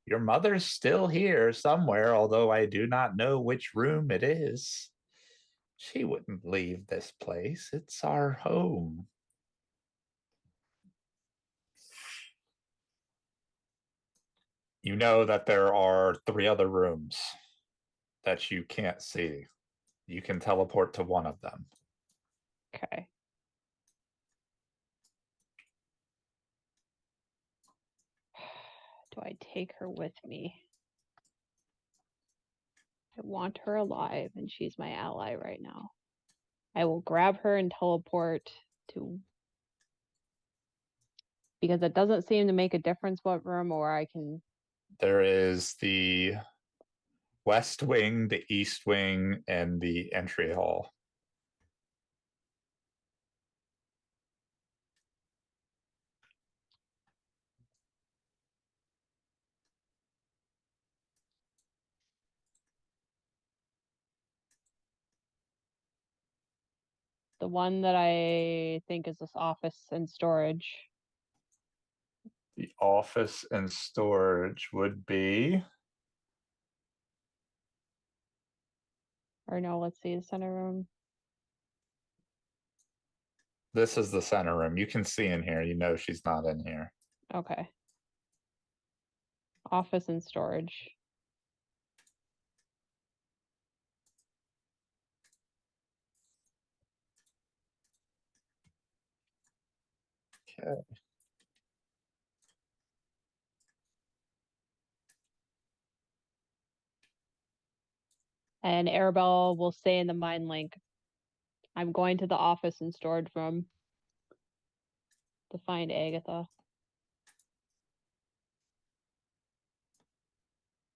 Your mother's still here somewhere, although I do not know which room it is. She wouldn't leave this place. It's our home." You know that there are 3 other rooms that you can't see. You can teleport to one of them. Okay. Do I take her with me? I want her alive, and she's my ally right now. I will grab her and teleport to. Because it doesn't seem to make a difference what room, or I can. There is the west wing, the east wing, and the entry hall. The one that I think is this office and storage. The office and storage would be Or no, let's see, the center room. this is the center room. You can see in here. You know she's not in here. Okay. Office and storage. Okay. And Arabelle will say in the mind link, "I'm going to the office and storage room to find Agatha."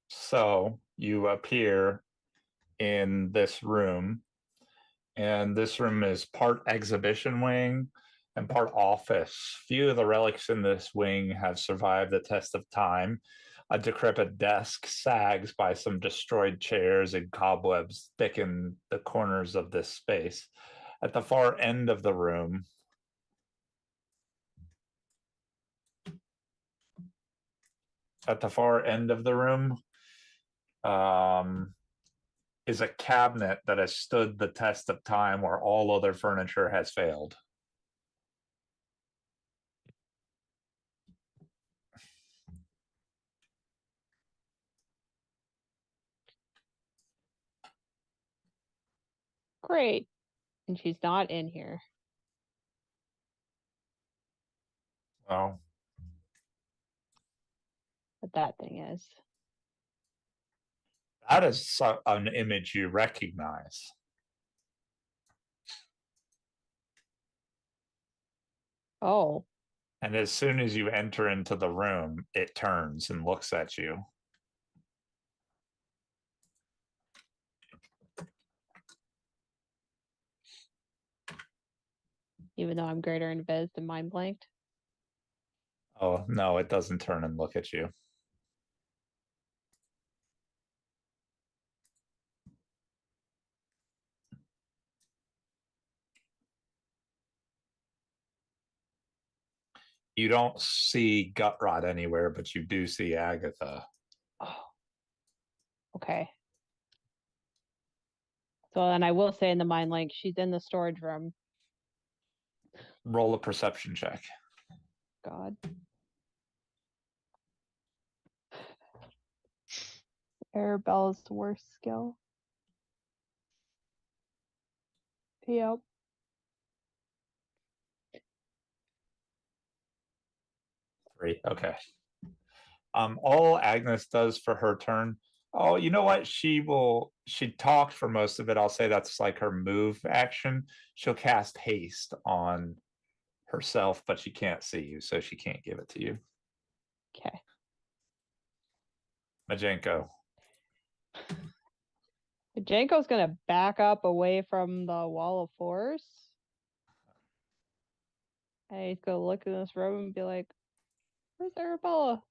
So you appear in this room, and this room is part exhibition wing and part office. Few of the relics in this wing have survived the test of time. A decrepit desk sags by some destroyed chairs, and cobwebs thicken the corners of this space. At the far end of the room, is a cabinet that has stood the test of time where all other furniture has failed. Great. And she's not in here. Well, But that thing is. that is an image you recognize. Oh, And as soon as you enter into the room, it turns and looks at you. even though I'm greater in Viz and mind blanked. Oh, no, it doesn't turn and look at you. You don't see gut rot anywhere, but you do see Agatha. Oh. Okay. So then I will say in the mind link, she's in the storage room. Roll a perception check. God. Arabella's worst skill. Yep. Three. Okay. All Agnes does for her turn. Oh, you know what? She talked for most of it. I'll say that's like her move action. She'll cast haste on herself, but she can't see you, so she can't give it to you. Okay. Majenko. Janko's gonna back up away from the wall of force. And he's gonna look in this room and be like, where's Arabella?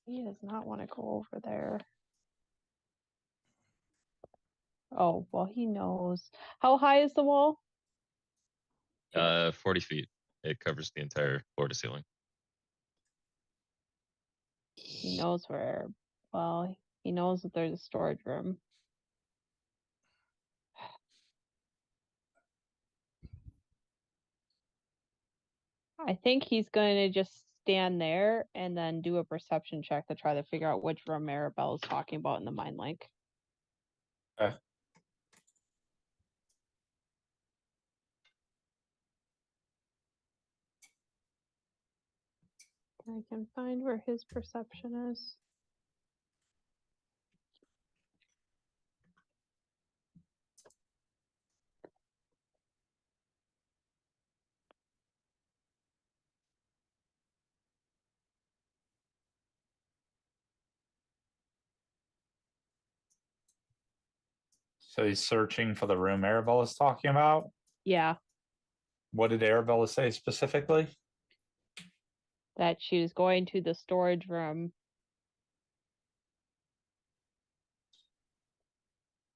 He does not want to go over there. Oh, well, he knows. How high is the wall? 40 feet. It covers the entire floor to ceiling. He knows where. Well, he knows that there's a storage room. I think he's going to just stand there and then do a perception check to try to figure out which room Maribel is talking about in the mind link. Okay. I can find where his perception is. So he's searching for the room Arabella's talking about. Yeah, What did Arabella say specifically? that she was going to the storage room.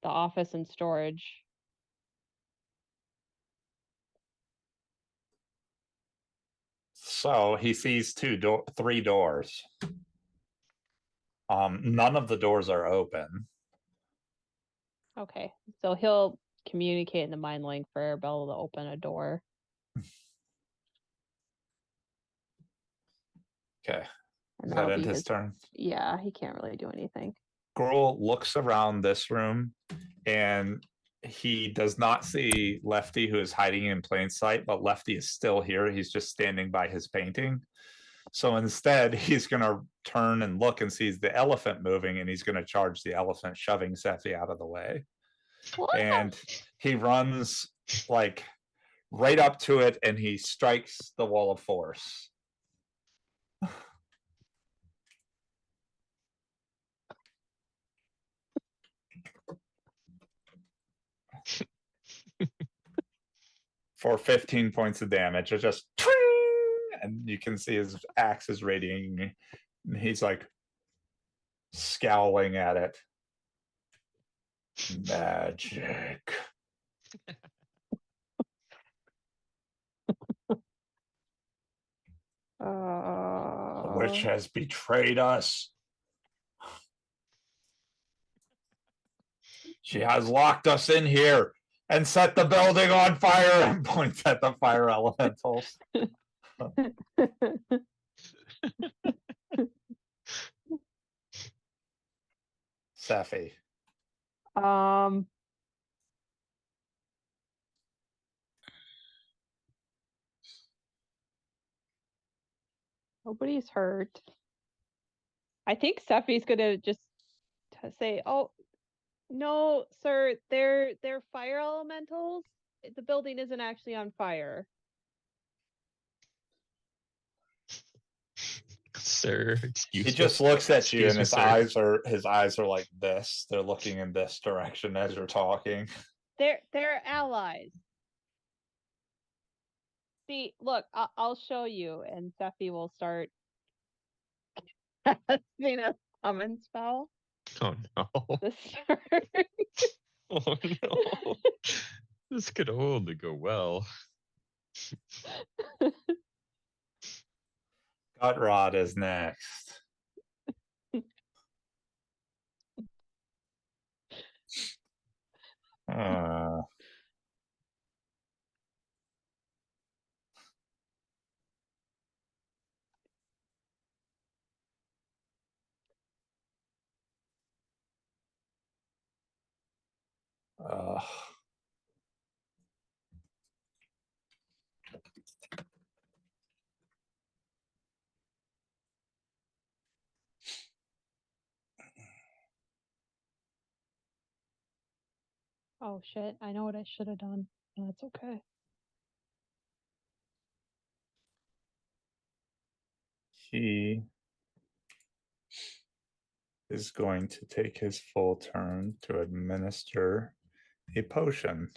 The office and storage. So he sees three doors. None of the doors are open. Okay, so he'll communicate in the mind link for Arabella to open a door. Okay. And Does that that'll end be his his. turn? Yeah, he can't really do anything. Gruel looks around this room and he does not see Lefty, who is hiding in plain sight, but Lefty is still here. He's just standing by his painting. So instead, he's going to turn and look and sees the elephant moving, and he's going to charge the elephant, shoving Sephi out of the way. And he runs like right up to it and he strikes the wall of force. For 15 points of damage. It just and you can see his axe is radiating. He's like scowling at it. Magic. The witch has betrayed us. She has locked us in here and set the building on fire and points at the fire elementals. Sephi. Nobody's hurt. I think Sephi's gonna just say, "Oh, no, sir, they're fire elementals. The building isn't actually on fire." Sir, excuse He just me. looks at you Excuse and me, sir. his eyes are like this. They're looking in this direction as you're talking. They're allies. See, look, I'll show you, and Sephi will start casting a summon spell. Oh no. The start. Oh no. This could only go well. Gutrod is next. Uh, Ugh. Oh shit, I know what I should have done. That's okay. He is going to take his full turn to administer a potion.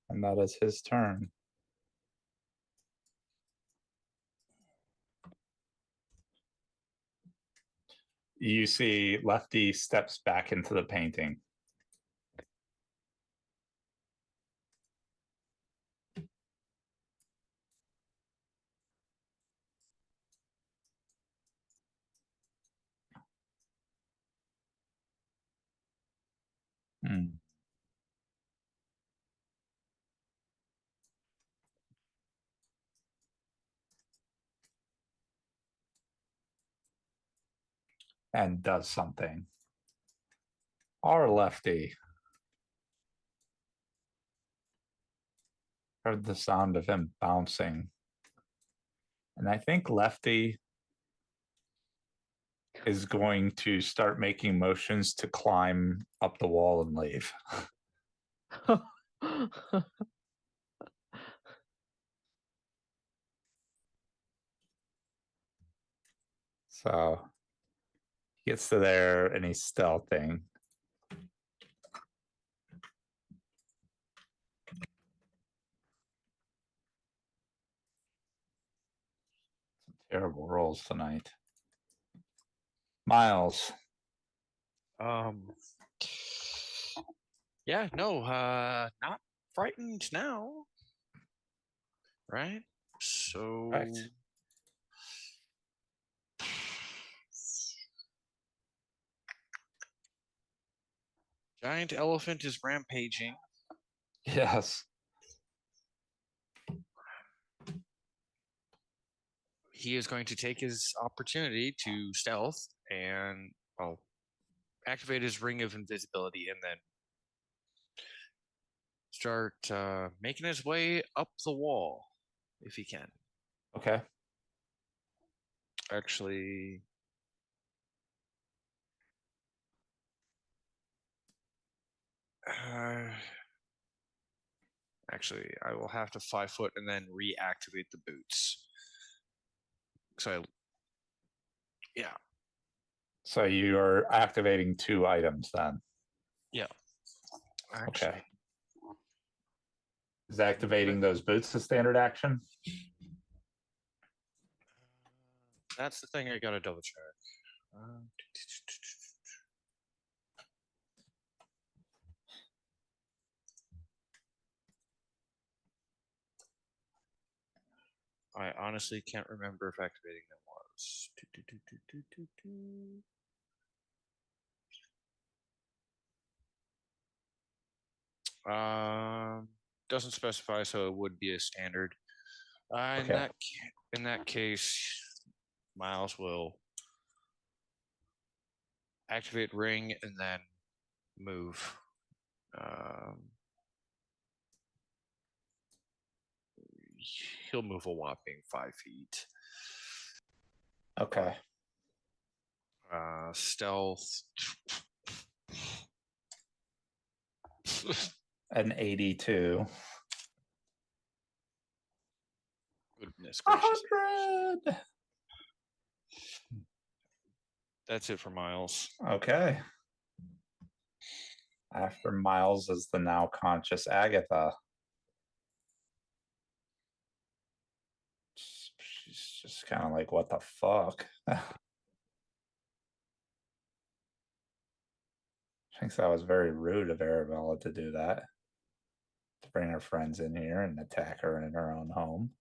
And that is his turn. You see Lefty steps back into the painting. Hmm. And does something. Our Lefty. Heard the sound of him bouncing. And I think Lefty is going to start making motions to climb up the wall and leave. So he gets to there and he's stealthing. Some terrible rolls tonight. Miles. Yeah, no, not frightened now. Right? So Correct. giant elephant is rampaging. Yes. He is going to take his opportunity to stealth and activate his ring of invisibility and then start making his way up the wall if he can. Okay. Actually, I will have to 5 foot and then reactivate the boots. So, yeah, So you are activating 2 items then. yeah. Actually, Okay. Is activating those boots a standard action? that's the thing I gotta double check. I honestly can't remember if activating them was. Doesn't specify, so it would be a standard. Okay. In that case, Miles will activate ring and then move. He'll move a whopping 5 feet. Okay. Stealth. An 82. Goodness gracious. 100. That's it for Miles. Okay. After Miles is the now conscious Agatha. She's just kind of like, what the fuck? Thinks that was very rude of Arabella to do that. To bring her friends in here and attack her in her own home.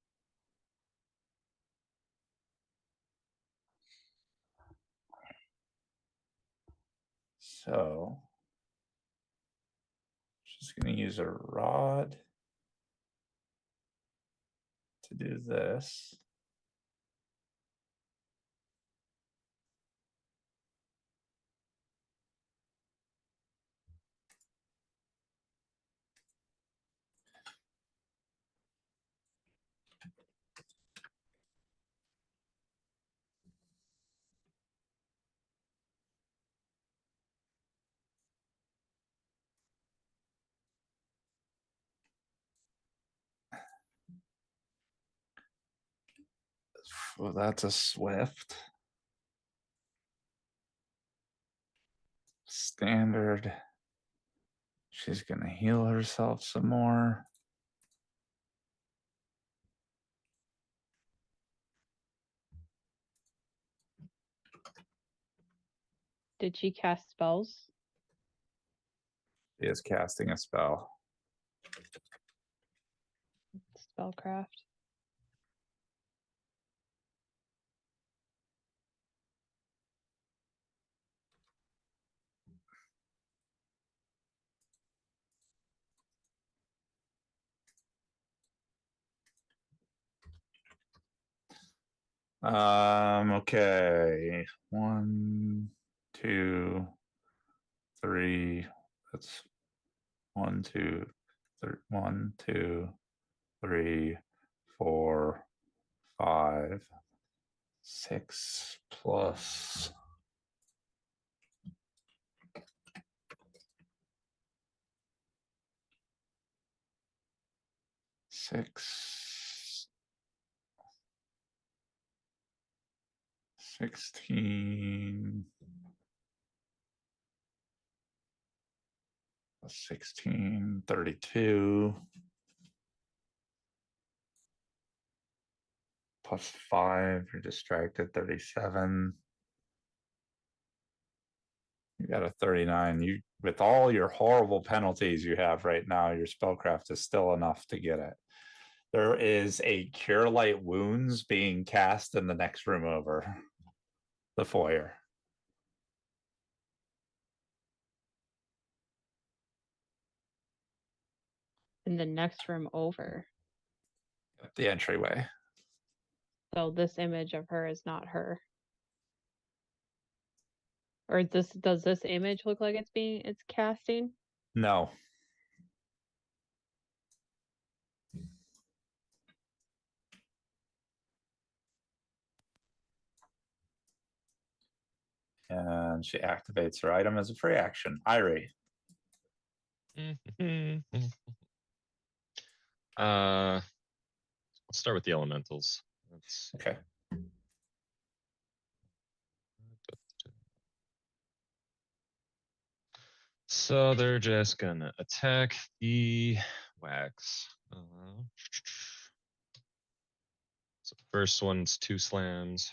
So she's gonna use a rod to do this. Well, that's a swift. Standard. She's gonna heal herself some more. Did she cast spells? She is casting a spell. Spellcraft. Okay. 1, 2, 3. That's 1, 2, 1, 2, 3, 4, 5, 6 plus. Six. 16. 16, 32. Plus 5, you're distracted, 37. You got a 39. You, with all your horrible penalties you have right now, your spellcraft is still enough to get it. There is a Cure Light Wounds being cast in the next room over. The foyer. In the next room over. At the entryway. So this image of her is not her. Or does this image look like it's casting? No. And she activates her item as a free action. Irie. Let's start with the elementals. Let's Okay. So they're just gonna attack the wax. So first one's 2 slams.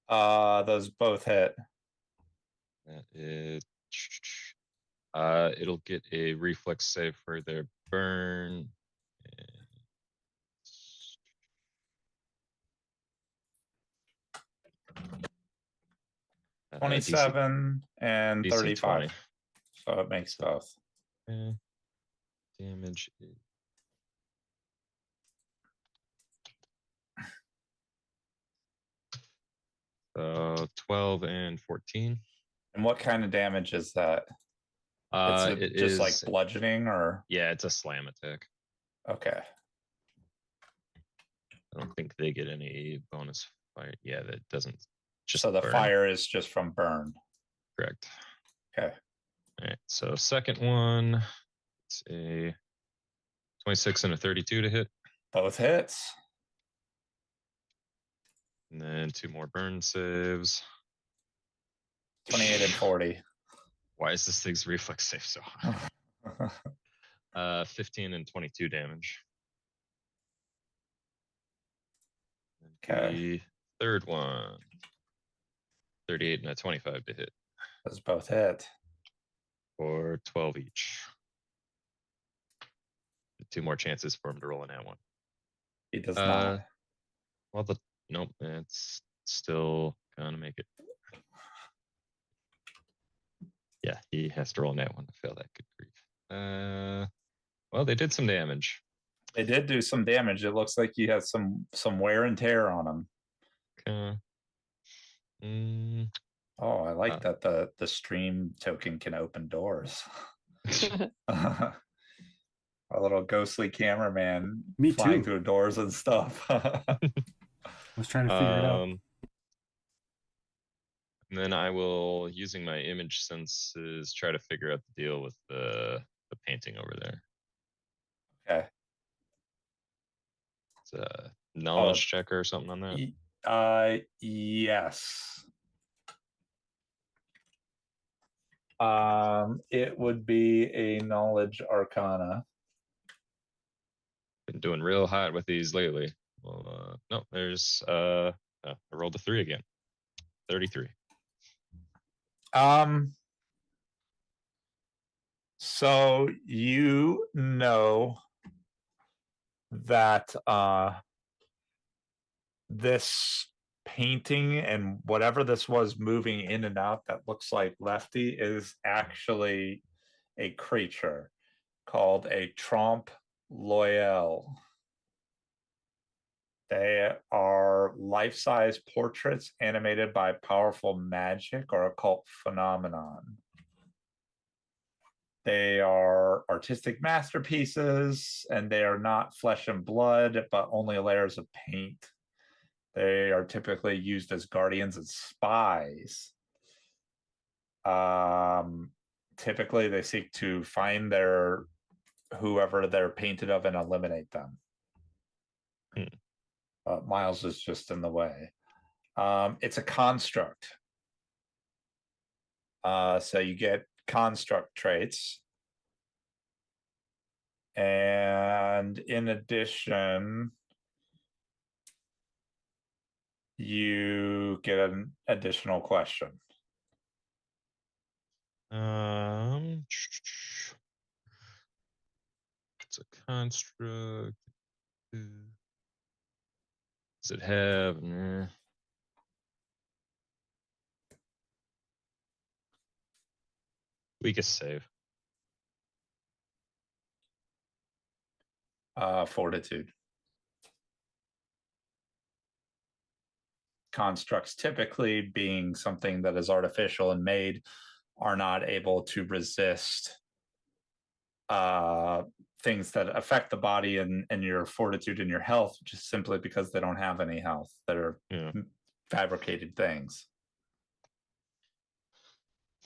Those both hit. That is, it'll get a reflex save for their burn. DC 27 and DC 35. 20. So it makes both. Damage is so 12 and 14. And what kind of damage is that? It Just is like bludgeoning or? yeah, it's a slam attack. Okay. I don't think they get any bonus fire. Yeah, that doesn't. Just So the burn. fire is just from burn. Correct. Okay. All right. So second one, it's a 26 and a 32 to hit, Both hits. and then 2 more burn saves. 28 and 40. Why is this thing's reflex save so high? 15 and 22 damage. Okay. The third one, 38 and a 25 to hit, Those both hit. for 12 each. 2 more chances for him to roll in that one. He does not. Well, nope, it's still gonna make it. Yeah, he has to roll net one to fail that. Good grief. Well, they did some damage. They did do some damage. It looks like you have some wear and tear on them. Okay. Mm, Oh, I like Uh. that the stream token can open doors. A little ghostly cameraman Me flying too. through doors and stuff. I was trying to figure it out. And then I will, using my image senses, try to figure out the deal with the painting over there. Okay. It's a knowledge check or something on that. Yes. It would be a knowledge arcana. Been doing real hot with these lately. Well, no, there's I rolled a 3 again. 33. So you know that this painting and whatever this was moving in and out that looks like Lefty is actually a creature called a Trompe Loyal. They are life-size portraits animated by powerful magic or occult phenomenon. They are artistic masterpieces, and they are not flesh and blood, but only layers of paint. They are typically used as guardians and spies. Typically, they seek to find whoever they're painted of and eliminate them. Miles is just in the way. It's a construct. So you get construct traits. And in addition, you get an additional question. It's a construct. Does it have? Nah. Weakest save. Fortitude. Constructs, typically being something that is artificial and made, are not able to resist things that affect the body and your fortitude and your health, just simply because they don't have any health. That are fabricated things.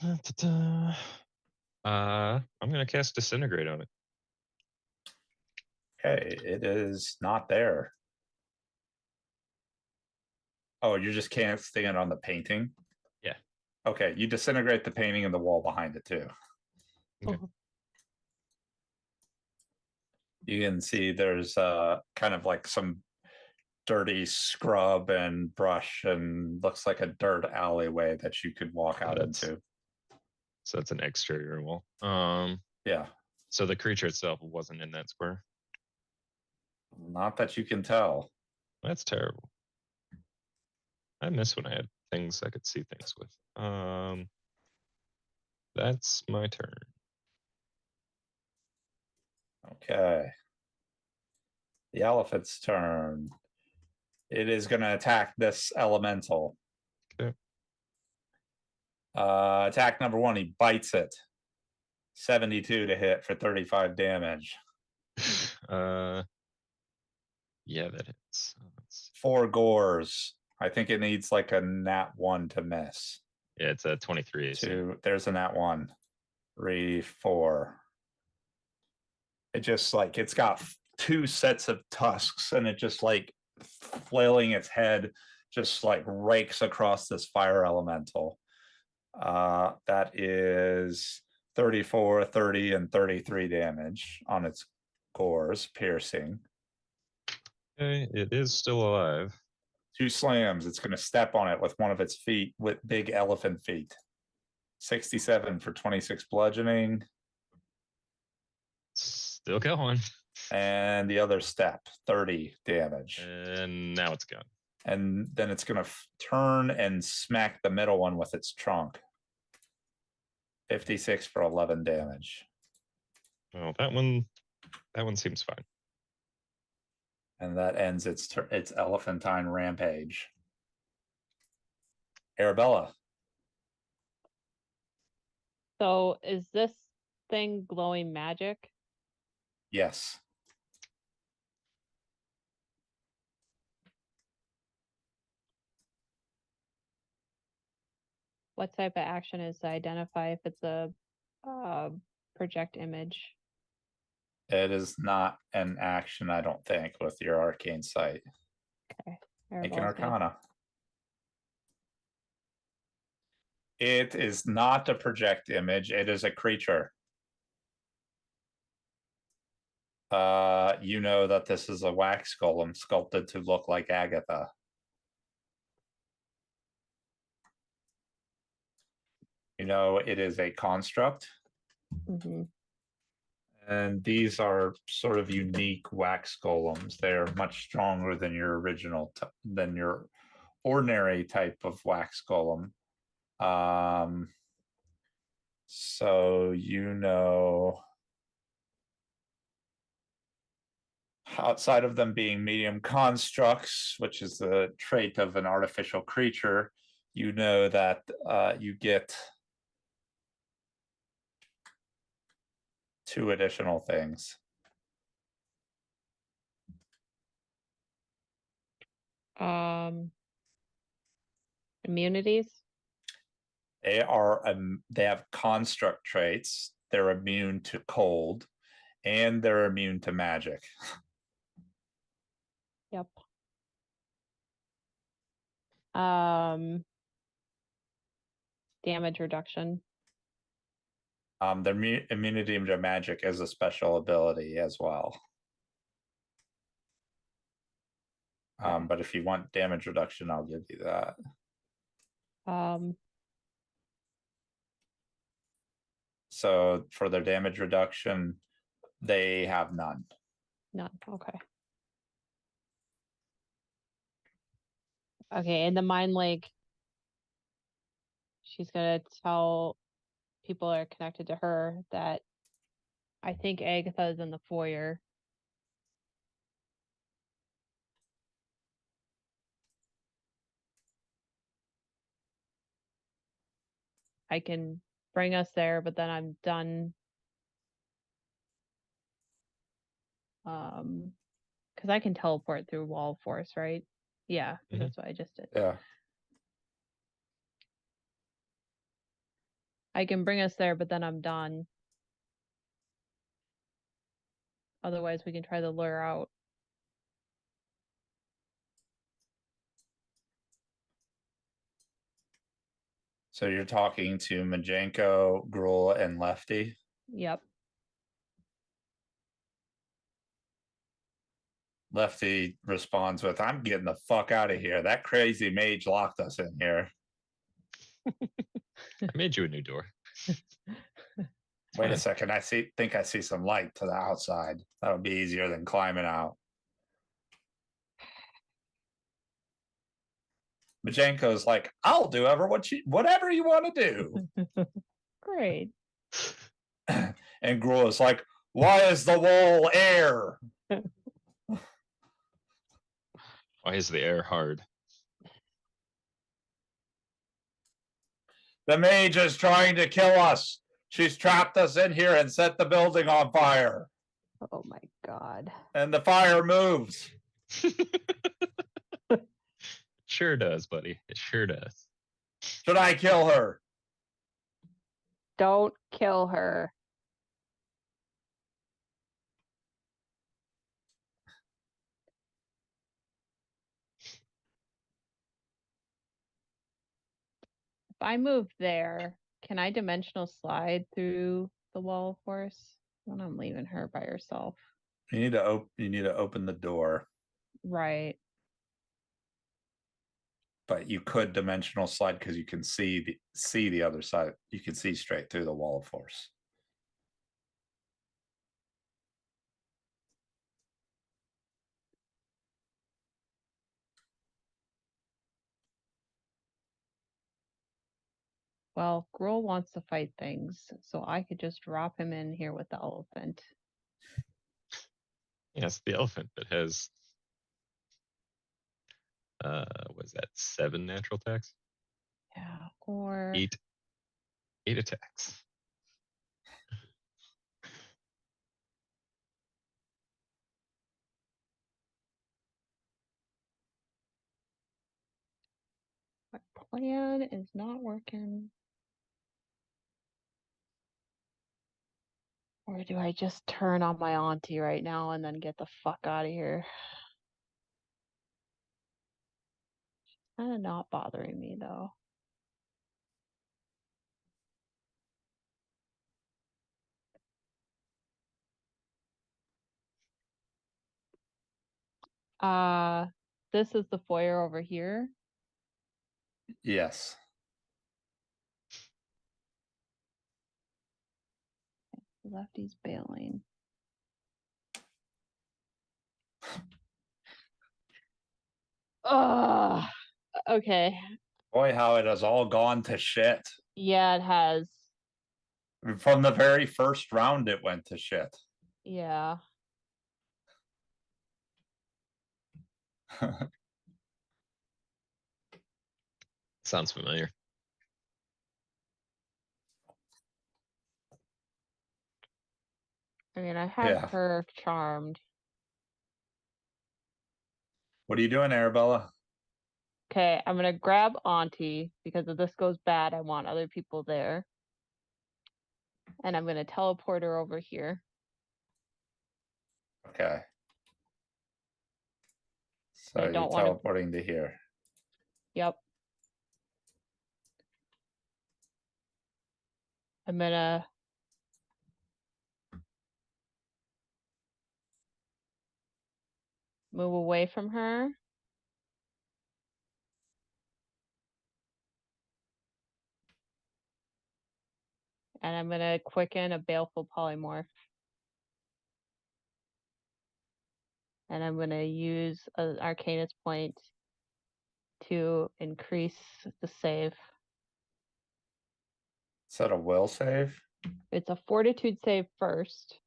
I'm gonna cast Disintegrate on it. Okay, it is not there. Oh, you're just casting it on the painting? Yeah. Okay, you disintegrate the painting and the wall behind it too. Okay. You can see there's kind of like some dirty scrub and brush, and looks like a dirt alleyway that you could walk out into. So that's an exterior wall. Yeah. So the creature itself wasn't in that square. Not that you can tell. That's terrible. I miss when I had things I could see things with. That's my turn. Okay. The elephant's turn. It is going to attack this elemental. Okay. Attack number 1, he bites it. 72 to hit for 35 damage. Yeah, that hits. 4 gores. I think it needs like a nat 1 to miss. Yeah, it's a 23 AC. 2, there's a nat 1. 3, 4. It just like, it's got 2 sets of tusks, and it just like flailing its head, just like rakes across this fire elemental. That is 34, 30, and 33 damage on its gores, piercing. Okay, it is still alive. 2 slams. It's going to step on it with one of its feet, with big elephant feet. 67 for 26 bludgeoning. Still going. And the other step, 30 damage. And now it's gone. And then it's going to turn and smack the middle one with its trunk. 56 for 11 damage. Well, that one seems fine. And that ends its elephantine rampage. Arabella. So is this thing glowing magic? Yes. What type of action is to identify if it's a project image? It is not an action, I don't think, with your arcane sight. Okay. Make an Arabella's gonna- arcana. It is not a project image, it is a creature. You know that this is a wax golem sculpted to look like Agatha. You know, it is a construct, Mhm. and these are sort of unique wax golems. They're much stronger than your original, than your ordinary type of wax golem. So you know, outside of them being medium constructs, which is the trait of an artificial creature, you know that you get 2 additional things. Immunities? They have construct traits. They're immune to cold, and they're immune to magic. Yep. Damage reduction. Their immunity to magic is a special ability as well. Okay. But if you want damage reduction, I'll give you that. So for their damage reduction, they have none. None. Okay. Okay, and the mind link. She's gonna tell people that are connected to her that I think Agatha is in the foyer. I can bring us there, but then I'm done. Because I can teleport through wall of force, right? Yeah, Mhm. that's what I just did. Yeah. I can bring us there, but then I'm done. Otherwise, we can try to lure out. So you're talking to Majenko, Gruul, and Lefty. Yep. Lefty responds with, "I'm getting the fuck out of here. That crazy mage locked us in here." I made you a new door. Wait a fine. second. Think I see some light to the outside. That'll be easier than climbing out. Majenko's like, "I'll do whatever you want to Great. do." And Gruul is like, "Why is the wall air?" Why is the air hard? "The mage is trying to kill us. She's trapped us in here and set the building on fire. Oh my god. And the fire moves." Sure does, buddy. It sure does. "Should I kill her?" Don't kill her. If I move there, can I dimensional slide through the wall of force when I'm leaving her by herself? You need to open the door, Right. but you could dimensional slide because you can see the other side. You can see straight through the wall of force. Well, Gruul wants to fight things, so I could just drop him in here with the elephant. Yes, the elephant that has was that 7 natural attacks? Yeah, or 8 attacks. my plan is not working. Or do I just turn on my auntie right now and then get the fuck out of here? Kind of not bothering me though. Uh, this is the foyer over here. Yes. Lefty's bailing. Ugh. Okay. Boy, how it has all gone to shit. Yeah, it has. From the very first round, it went to shit. Yeah. Sounds familiar. I mean, I have Yeah. her charmed. What are you doing, Arabella? Okay, I'm gonna grab Auntie because if this goes bad, I want other people there. And I'm gonna teleport her over here. Okay. So I you're don't wanna- teleporting to here. Yep. I'm gonna move away from her. And I'm gonna quicken a baleful polymorph. And I'm gonna use an Arcanist point to increase the save. Is that a will save? It's a fortitude save first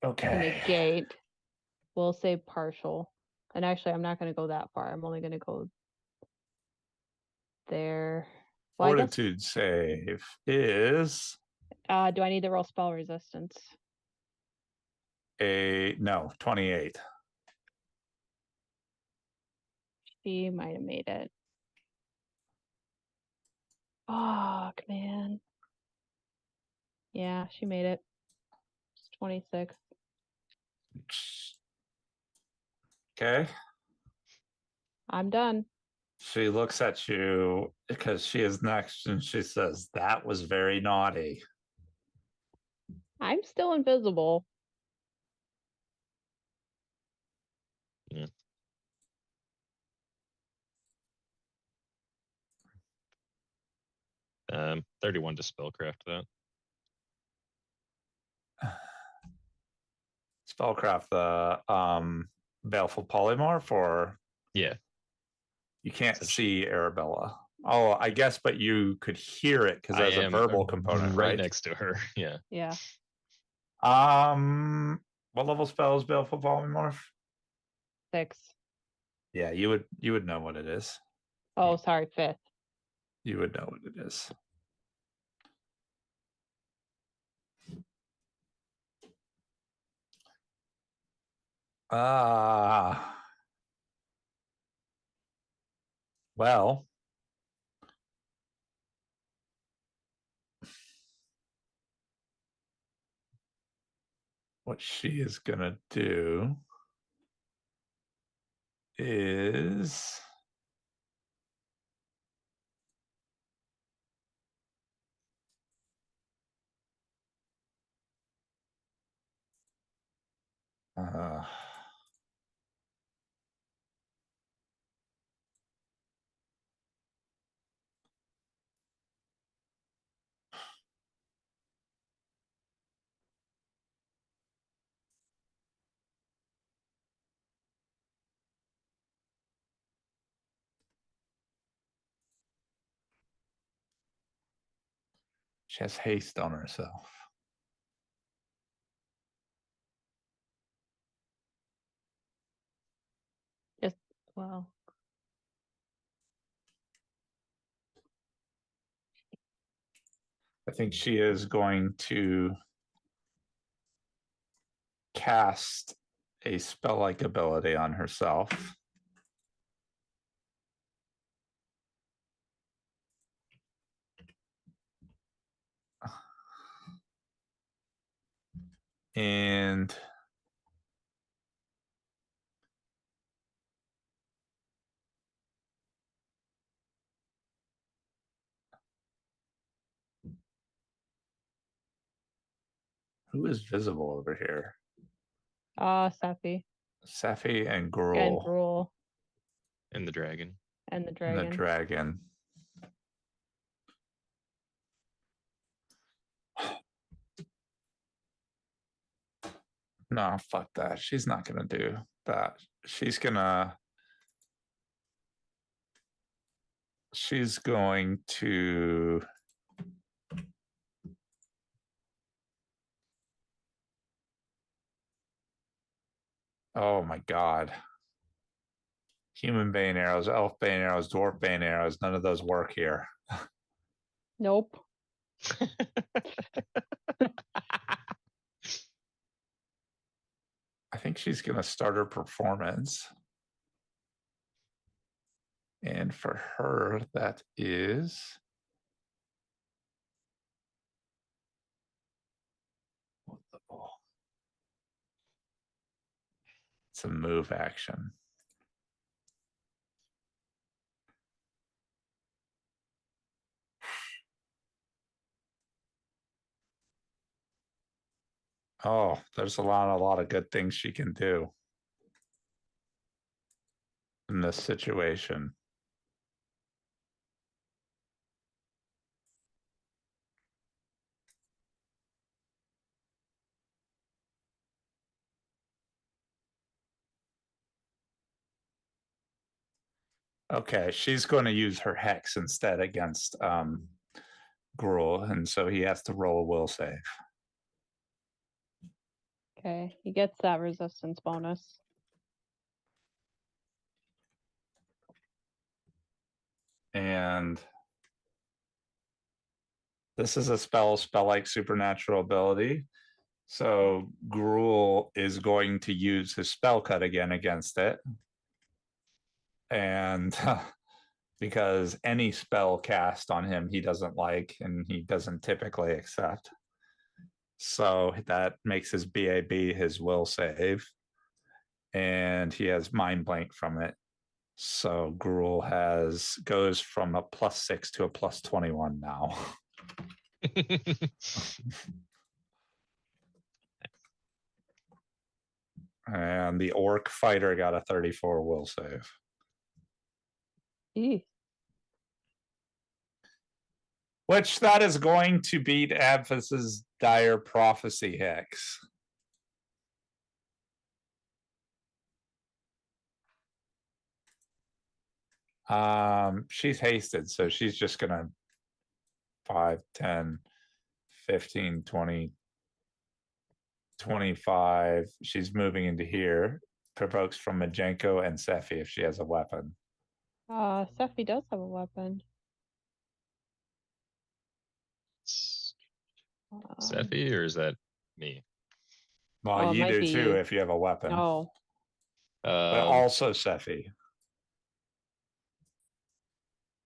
to Okay. negate. We'll save partial. And actually, I'm not gonna go that far. I'm only gonna go there. Well, I guess, Fortitude save is do I need to roll spell resistance? no 28. She might have made it. Fuck, man. Yeah, she made it. It's 26. Okay. I'm done. She looks at you because she is next and she says, "That was very naughty." I'm still invisible. Yeah. 31 to spellcraft that. Spellcraft the baleful polymorph, or Yeah. you can't Such- see Arabella. Oh, I guess, but you could hear it because I there's a am verbal component, right right? next to her. Yeah. Yeah. What level spell is baleful polymorph? 6. Yeah, you would know what it is. Oh, sorry, 5th. You would know what it is. Ah. Well. What she is gonna do is uh She has haste on herself. Just, well, I think she is going to cast a spell-like ability on herself. And who is visible over here? Sephi Sephi and and Gruul Gruul And the dragon. and the and dragon. the dragon. No, fuck that. She's not gonna do that. She's going to oh my god. Human bane arrows, elf bane arrows, dwarf bane arrows, none of those work here. Nope. I think she's gonna start her performance. And for her, that is it's a move action. Oh, there's a lot of good things she can do in this situation. Okay, she's going to use her hex instead against Gruul, and so he has to roll a will save. Okay, he gets that resistance bonus. And this is a spell-like supernatural ability. So Gruul is going to use his spell cut again against it. And because any spell cast on him he doesn't like and he doesn't typically accept. So that makes his BAB his will save. And he has mind blank from it. So Gruul goes from a +6 to a +21 now. And the orc fighter got a 34 will save. Eeh. Which that is going to beat Advis's dire prophecy hex. She's hasted, so she's just gonna 5, 10, 15, 20, 25. She's moving into here. Provokes from Majenko and Sephi if she has a weapon. Sephi does have a weapon. Sephi, or is that me? Well, Oh, it you might do be too you. if you have a weapon. Oh, But also Sephi.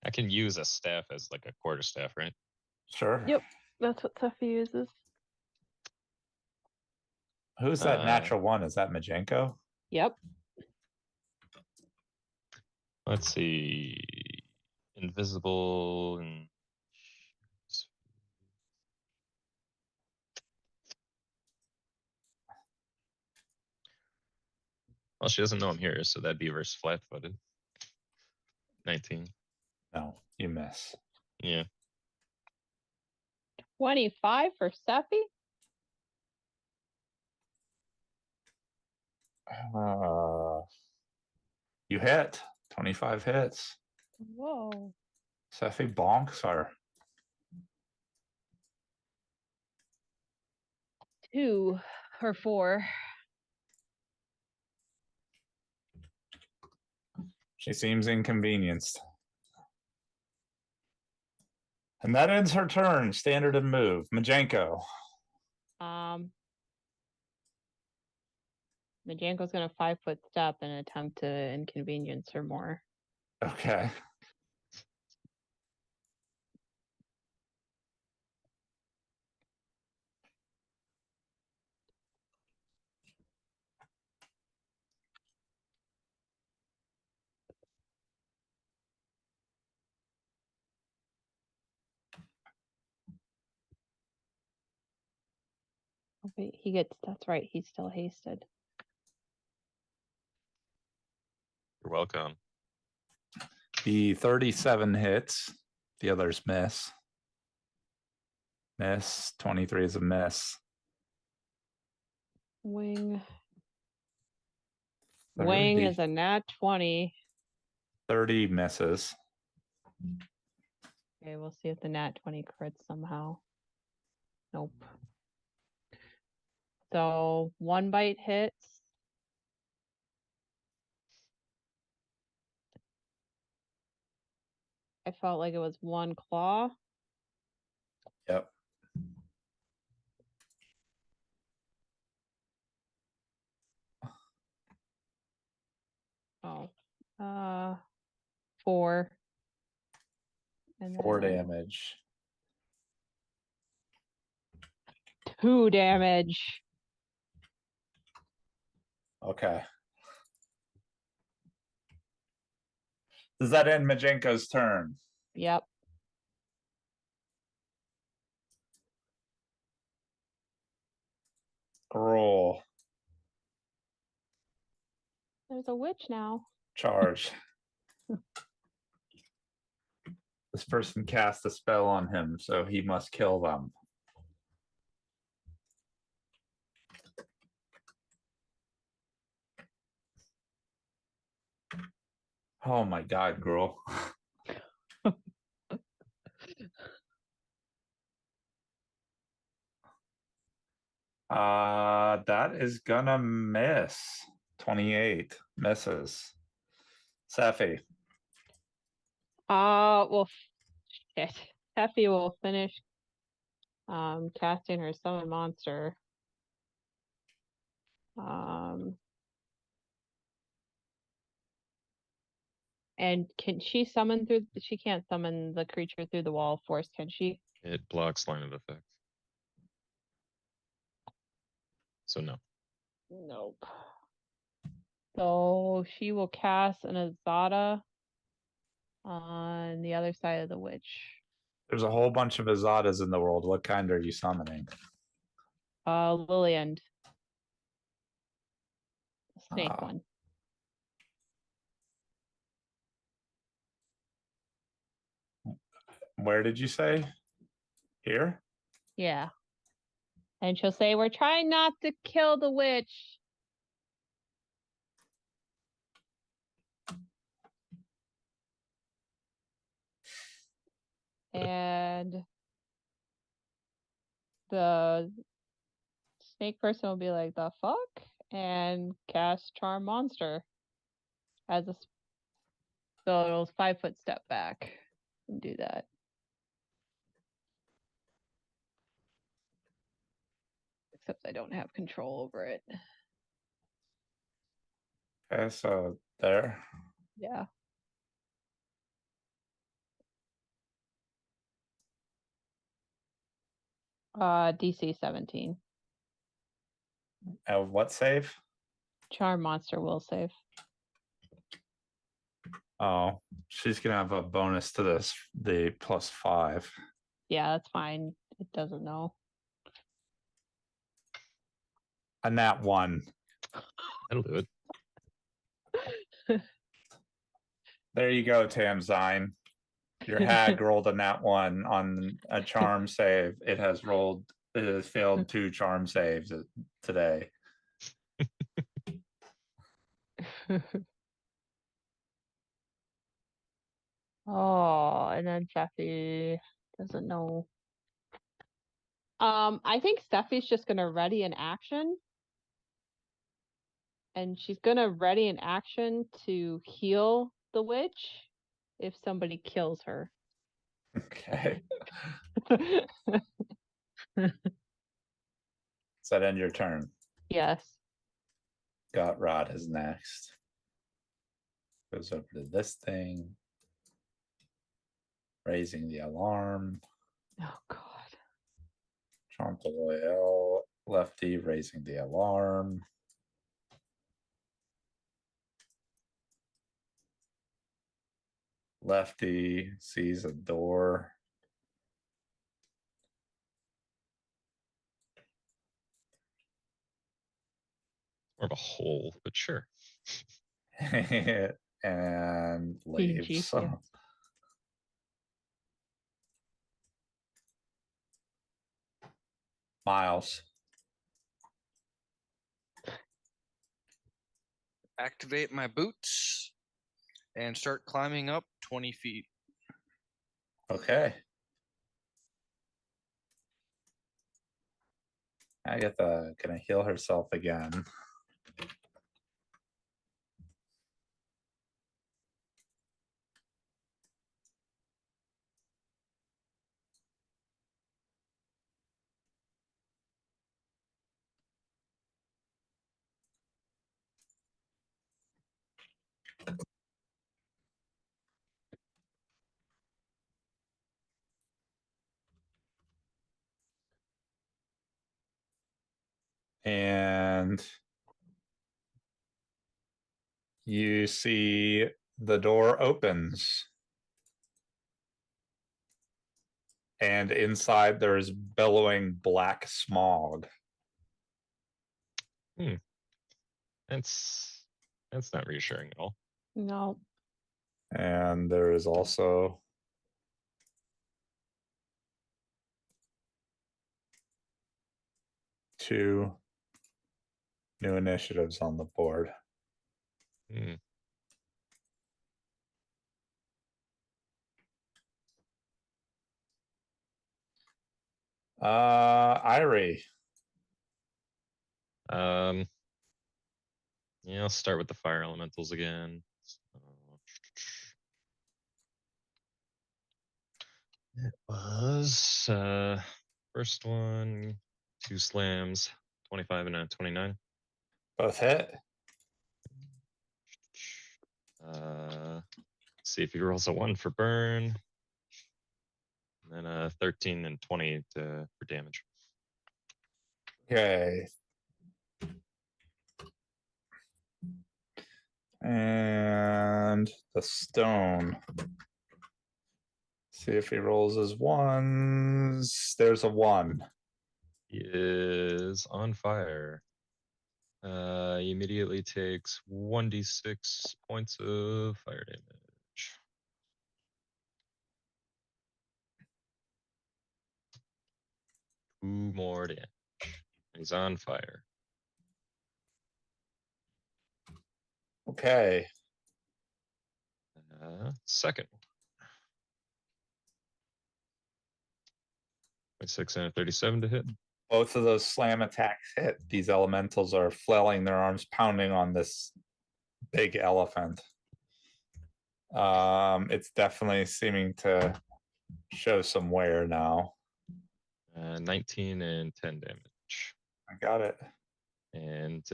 I can use a staff as like a quarterstaff, right? Sure. Yep. That's what Sephi uses. Who's that natural one? Is that Majenko? Yep. Let's see. Invisible and well, she doesn't know I'm here, so that'd be versus flat-footed. 19. No, you miss. Yeah. 25 for Sephi? You hit 25 hits. Whoa. Sephi bonks her. 2 or 4. She seems inconvenienced. And that ends her turn. Standard and move. Majenko. Majenko's gonna 5-foot step and attempt to inconvenience her more. Okay. Oh, wait, that's right, he's still hasted. You're welcome. The 37 hits. The others miss. Miss. 23 is a miss. Wing. Wing 30. is a nat 20. 30 misses. Okay, we'll see if the nat 20 crits somehow. Nope. So 1 bite hits. I felt like it was 1 claw. Yep. Oh, 4. And 4 then damage. 2 damage. Okay. Does that end Majenko's turn? Yep. Roll. There's a witch now. Charge. This person cast a spell on him, so he must kill them. Oh my god, girl. That is gonna miss. 28 misses. Safi. Well, shit. Effie will finish casting her summon monster. And can she summon through? She can't summon the creature through the wall of force, can she? It blocks line of effect. So no. Nope. So she will cast an Azada on the other side of the witch. There's a whole bunch of Azadas in the world. What kind are you summoning? Liliend. Snake Ah. one. Where did you say? Here? Yeah. And she'll say, we're trying not to kill the witch. And the snake person will be like, the fuck? And cast Charm Monster as a so it'll 5-foot step back and do that. Except I don't have control over it. Okay, so there. Yeah. DC 17. What save? Charm Monster will save. Oh, she's gonna have a bonus to this, the +5. Yeah, that's fine. It doesn't know. A nat 1. That'll do it. There you go, Tamzine. Your hag rolled a nat 1 on a charm save. It has failed 2 charm saves today. Oh, and then Jeffy doesn't know. I think Steffi's just gonna ready an action. And she's gonna ready an action to heal the witch if somebody kills her. Okay. Does that end your turn? Yes. Got Rod is next. Goes over to this thing. Raising the alarm. Oh God. Trump Loyal. Lefty raising the alarm. Lefty sees a door. More of a hole, but sure. And PG, leaves. yeah. Miles. Activate my boots and start climbing up 20 feet. Okay. Agatha gonna heal herself again. And you see the door opens. And inside there's billowing black smog. That's not reassuring at all. No. And there is also two new initiatives on the board. Hmm. Irie. Yeah, I'll start with the fire elementals again. It was first one, 2 slams, 25 and a 29. Both hit. See if he rolls a 1 for burn. And then 13 and 20 for damage. Okay. And the stone. See if he rolls his ones. There's a 1. He is on fire. He immediately takes 1d6 points of fire damage. Two more damage. He's on fire. Okay. Second. 26 and a 37 to hit. Both of those slam attacks hit. These elementals are flailing their arms, pounding on this big elephant. It's definitely seeming to show some wear now. 19 and 10 damage. I got it. And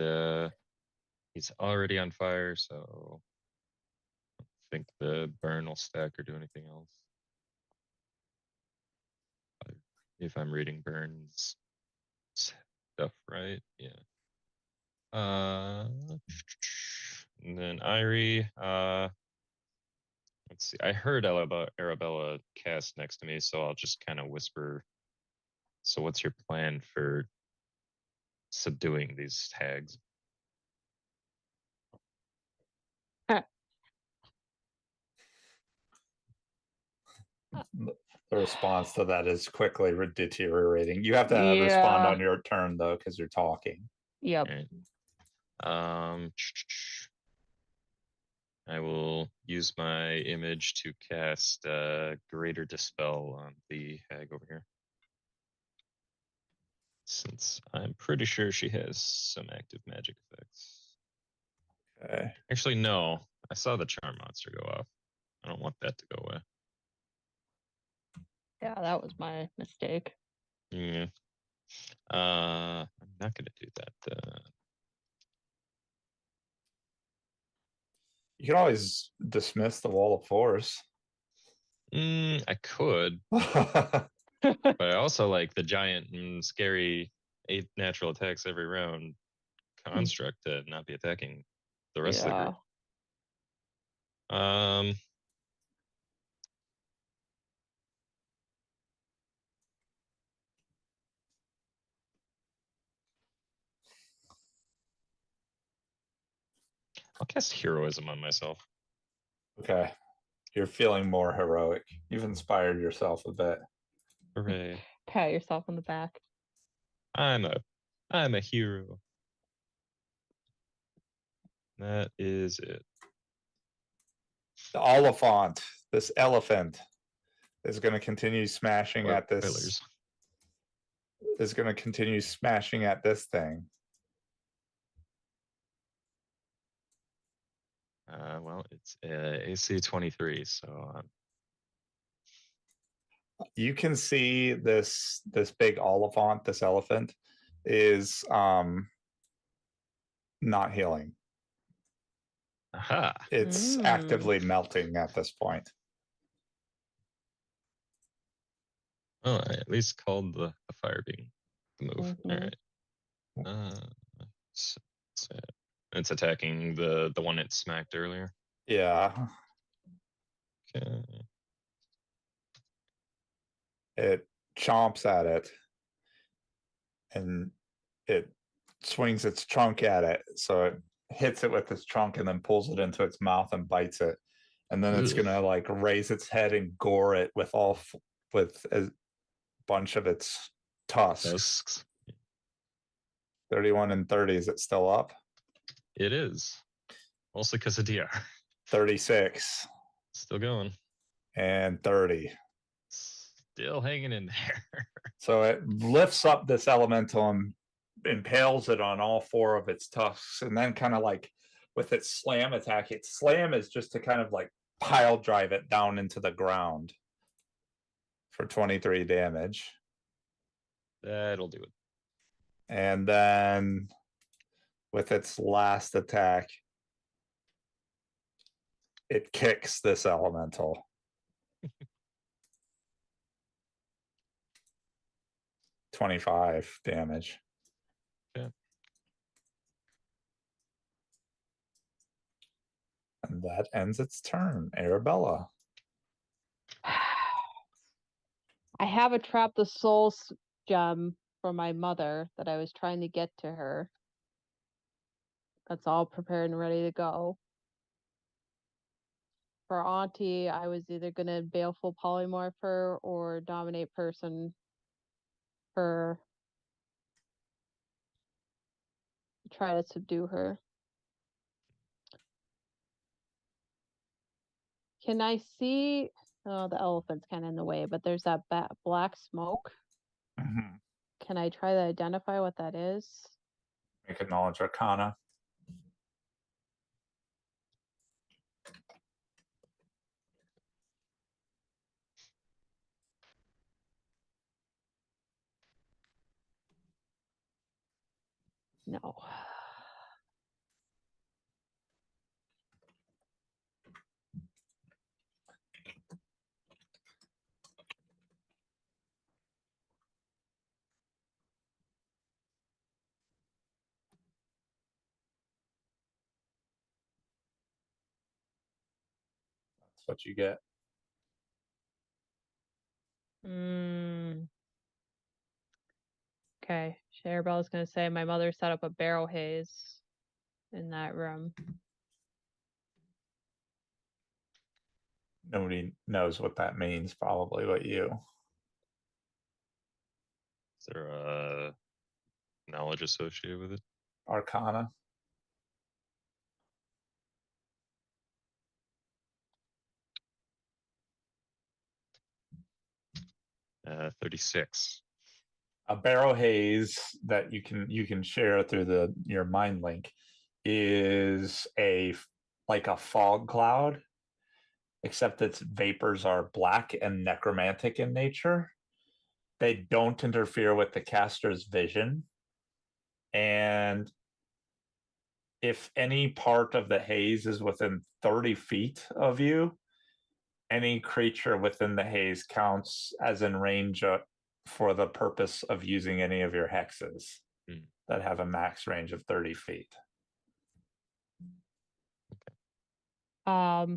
he's already on fire, so I don't think the burn will stack or do anything else. If I'm reading burns stuff right, yeah. And then Irie, let's see. I heard Arabella cast next to me, so I'll just kind of whisper. So what's your plan for subduing these hags? The response to that is quickly deteriorating. You have to respond on your turn though, because you're talking. Yep. Right. I will use my image to cast Greater Dispel on the hag over here. Since I'm pretty sure she has some active magic effects. Okay. Actually, no. I saw the charm monster go off. I don't want that to go away. Yeah, that was my mistake. Yeah. I'm not gonna do that. You can always dismiss the wall of force. I could, but I also like the giant and scary 8 natural attacks every round construct to not be attacking the rest of the group. I'll cast heroism on myself. Okay. You're feeling more heroic. You've inspired yourself a bit. Hooray. Pat yourself on the back. I'm a hero. That is it. The Oliphant, this elephant, is going to continue smashing at this. Spoilers. Is going to continue smashing at this thing. Well, it's AC 23, so You can see this big Oliphant, this elephant, is not healing. aha. It's actively melting at this point. Oh, I at least called the fire being the move. All Mhm. right. S- it's attacking the one it smacked earlier. Yeah, Okay. it chomps at it and it swings its trunk at it. So it hits it with its trunk and then pulls it into its mouth and bites it. And then it's Ugh. gonna like raise its head and gore it with with a bunch of its tusks. Tusks. 31 and 30. Is it still up? It is. Mostly because of DR. 36 Still going. and 30. Still hanging in there. So it lifts up this elemental and impales it on all 4 of its tusks, and then kind of like with its slam attack, its slam is just to kind of like pile drive it down into the ground for 23 damage. That'll do it. And then with its last attack, it kicks this elemental. 25 damage. Okay. And that ends its turn. Arabella. I have a trap the souls gem for my mother that I was trying to get to her. That's all prepared and ready to go. For Auntie, I was either gonna baleful polymorph her or dominate person for try to subdue her. Can I see? Oh, the elephant's kind of in the way, but there's that black smoke. Mhm. Can I try to identify what that is? Make a knowledge arcana. No. That's what you get. Okay. Sharebell's gonna say my mother set up a barrel haze in that room. Nobody knows what that means, probably, but you. Is there a knowledge associated with it? Arcana. 36. a barrow haze that you can share through your mind link is like a fog cloud, except its vapors are black and necromantic in nature. They don't interfere with the caster's vision, and if any part of the haze is within 30 feet of you, any creature within the haze counts as in range for the purpose of using any of your hexes that have a max range of 30 feet. I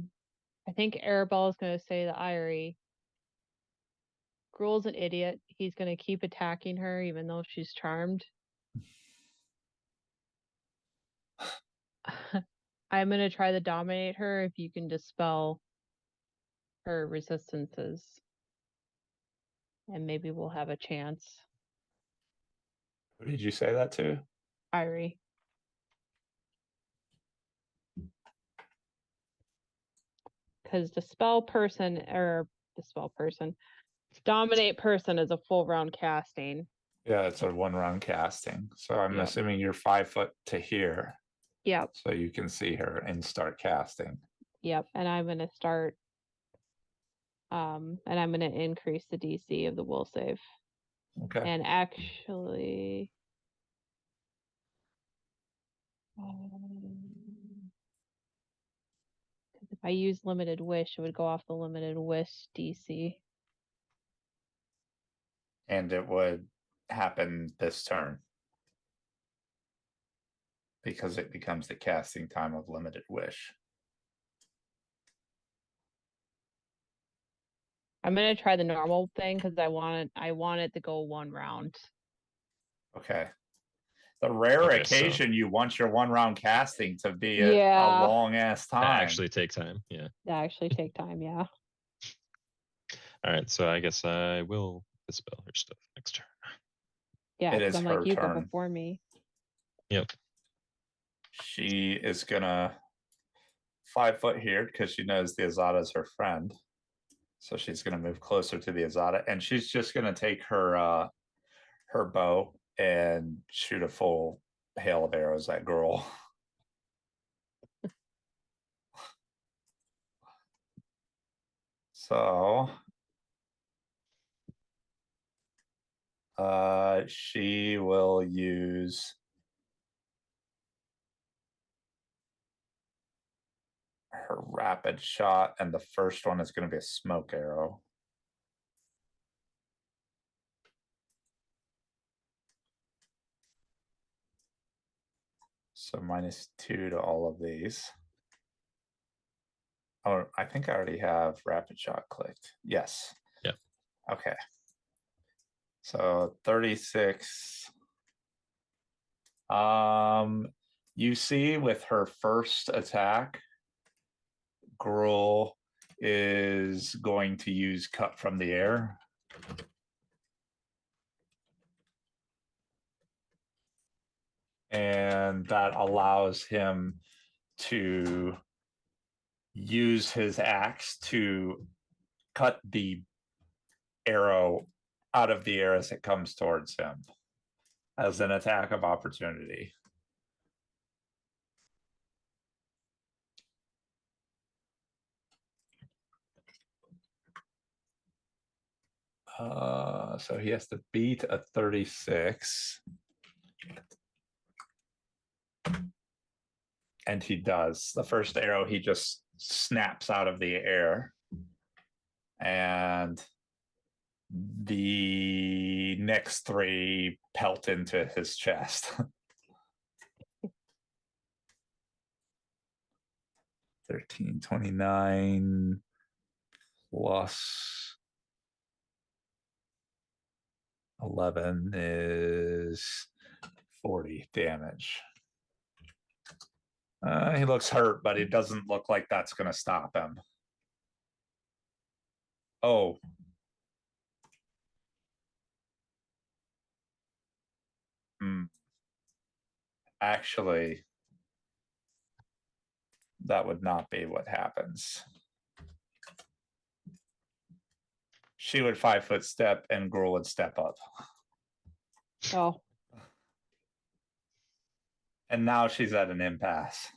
think Arabelle is gonna say to Irie, Gruul's an idiot. He's gonna keep attacking her even though she's charmed. I'm gonna try to dominate her if you can dispel her resistances. And maybe we'll have a chance. Who did you say that to? Irie. Because dominate person is a full round casting. Yeah, it's a 1 round casting. So I'm Yep. assuming you're 5 foot to here, Yep, so you can see her and start casting. yep. And I'm gonna start. And I'm gonna increase the DC of the will save. Okay. And actually. If I use limited wish, it would go off the limited wish DC. And it would happen this turn, because it becomes the casting time of limited wish. I'm gonna try the normal thing because I want it to go 1 round. Okay. The rare Okay, so- occasion you want your 1 round casting to be Yeah. a long ass That time. actually take time. Yeah. That actually take time, yeah. All right. So I guess I will dispel her stuff next turn. Yeah, It because is I'm her like, you go turn. before me. Yep. She is gonna 5 foot here because she knows the Azada is her friend. So she's gonna move closer to the Azada, and she's just gonna take her her bow and shoot a full hail of arrows at Gruul. So she will use her rapid shot, and the first one is going to be a smoke arrow. So -2 to all of these. Oh, I think I already have rapid shot clicked. Yes. Yep. Okay. So 36. You see with her first attack, Gruul is going to use cut from the air. And that allows him to use his axe to cut the arrow out of the air as it comes towards him as an attack of opportunity. So he has to beat a 36. And he does. The first arrow, he just snaps out of the air. And the next 3 pelt into his chest. 13, 29 plus 11 is 40 damage. He looks hurt, but it doesn't look like that's going to stop him. Oh. Actually, that would not be what happens. She would 5 foot step and Gruul would step up. Oh, And now she's at an impasse.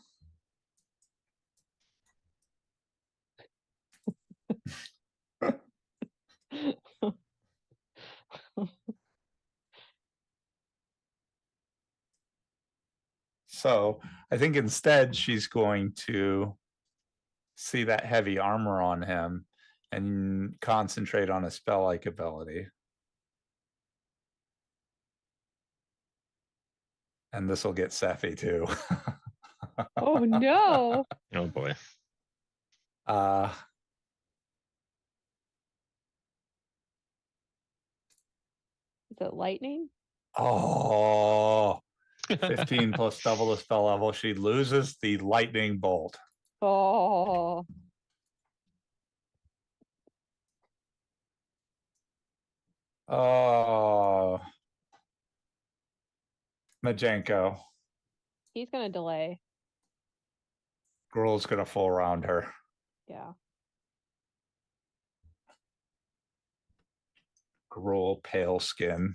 So I think instead she's going to see that heavy armor on him and concentrate on a spell-like ability. And this will get Sephi too. oh no. Oh boy. Uh, Is it lightning? oh, 15 plus double the spell level. She loses the lightning bolt. Oh, Oh, Majenko. he's gonna delay. Gruel's gonna fall around her. Yeah. Gruel, pale skin.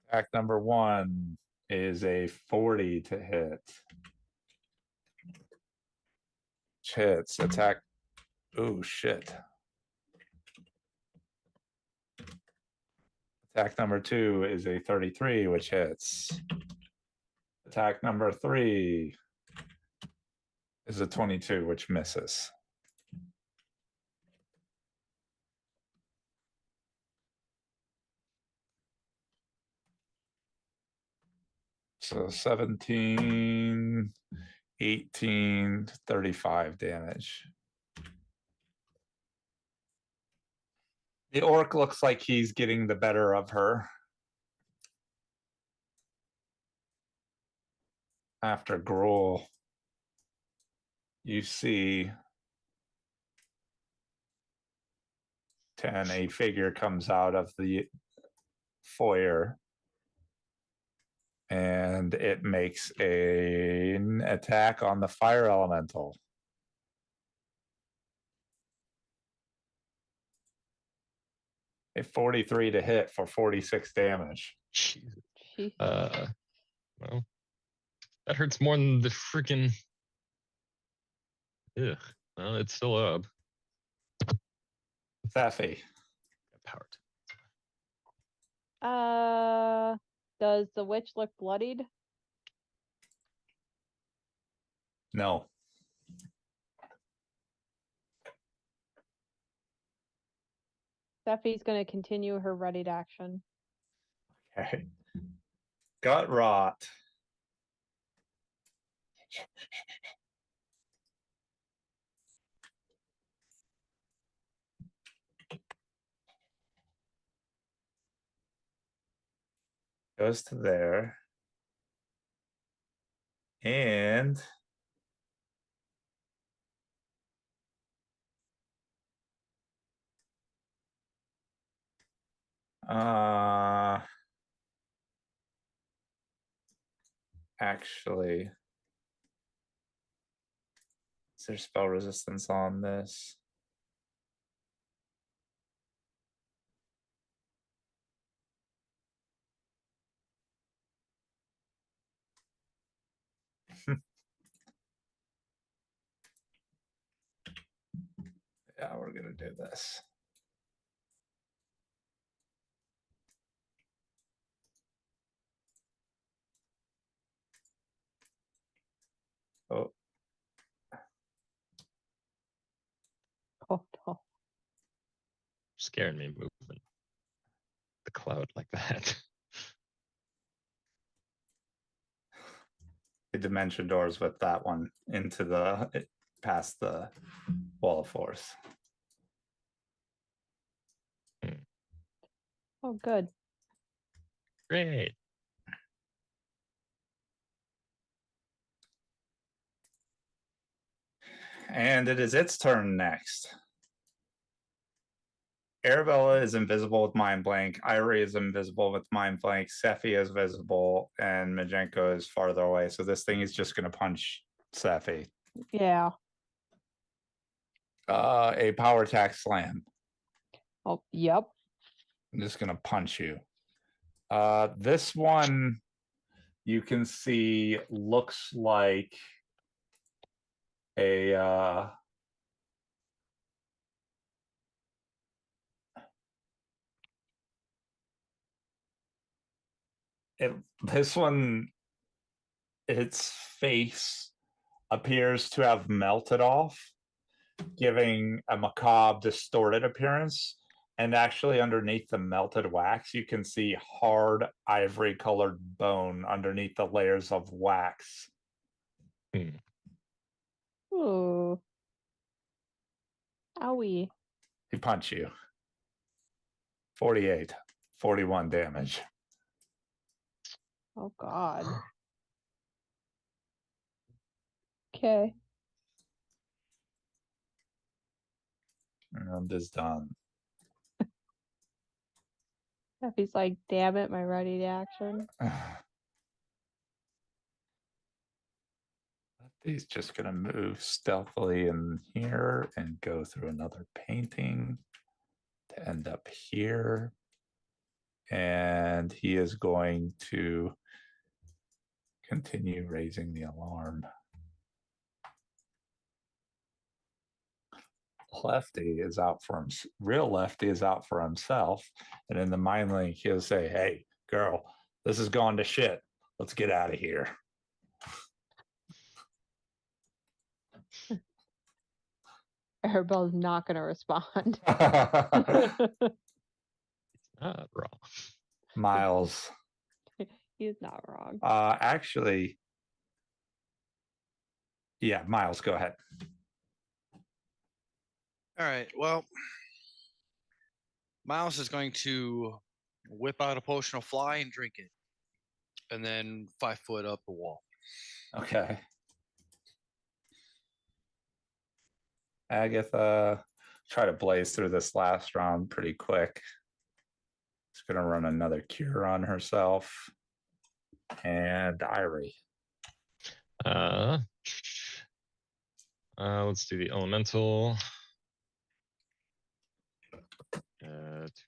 Attack number 1 is a 40 to hit. Hits. Attack. Oh shit. Attack number 2 is a 33, which hits. Attack number 3 is a 22, which misses. So 17, 18, 35 damage. The orc looks like he's getting the better of her. After Gruel, you see 10, a figure comes out of the foyer and it makes an attack on the fire elemental. A 43 to hit for 46 damage. Jesus. She. Well, that hurts more than the freaking. Ugh. Well, it's still up. Safi. Powered. Does the witch look bloodied? No. Steffi's gonna continue her readied action. Okay. Gut rot. Goes to there. And actually, is there spell resistance on this? Yeah, we're gonna do this. Oh, Oh no. Scaring me moving the cloud like that. the dimension doors with that one into the past the wall of force. Oh, good. Great. And it is its turn next. Arabella is invisible with Mind Blank. Irie is invisible with Mind Blank. Sephi is visible, and Majenko is farther away. So this thing is just going to punch Sephi. Yeah. A power attack slam. Oh, yep. I'm just gonna punch you. This one you can see looks like a this one, its face appears to have melted off, giving a macabre, distorted appearance. And actually, underneath the melted wax, you can see hard ivory colored bone underneath the layers of wax. Ooh. Owie. He punched you. 48, 41 damage. Oh God. Okay. Round is done. He's like, damn it, my ready to action. He's just gonna move stealthily in here and go through another painting to end up here. And he is going to continue raising the alarm. Lefty is out for him. Real Lefty is out for himself. And in the mind link, he'll say, "Hey, girl, this is going to shit. Let's get out of here." Arabelle's not gonna respond. Not wrong. Miles. He's not wrong. Actually, yeah, Miles, go ahead. All right. Well, Miles is going to whip out a potion of fly and drink it, and then 5 foot up the wall. Okay. Agatha, try to blaze through this last round pretty quick. She's gonna run another cure on herself. And Irie. Let's do the elemental.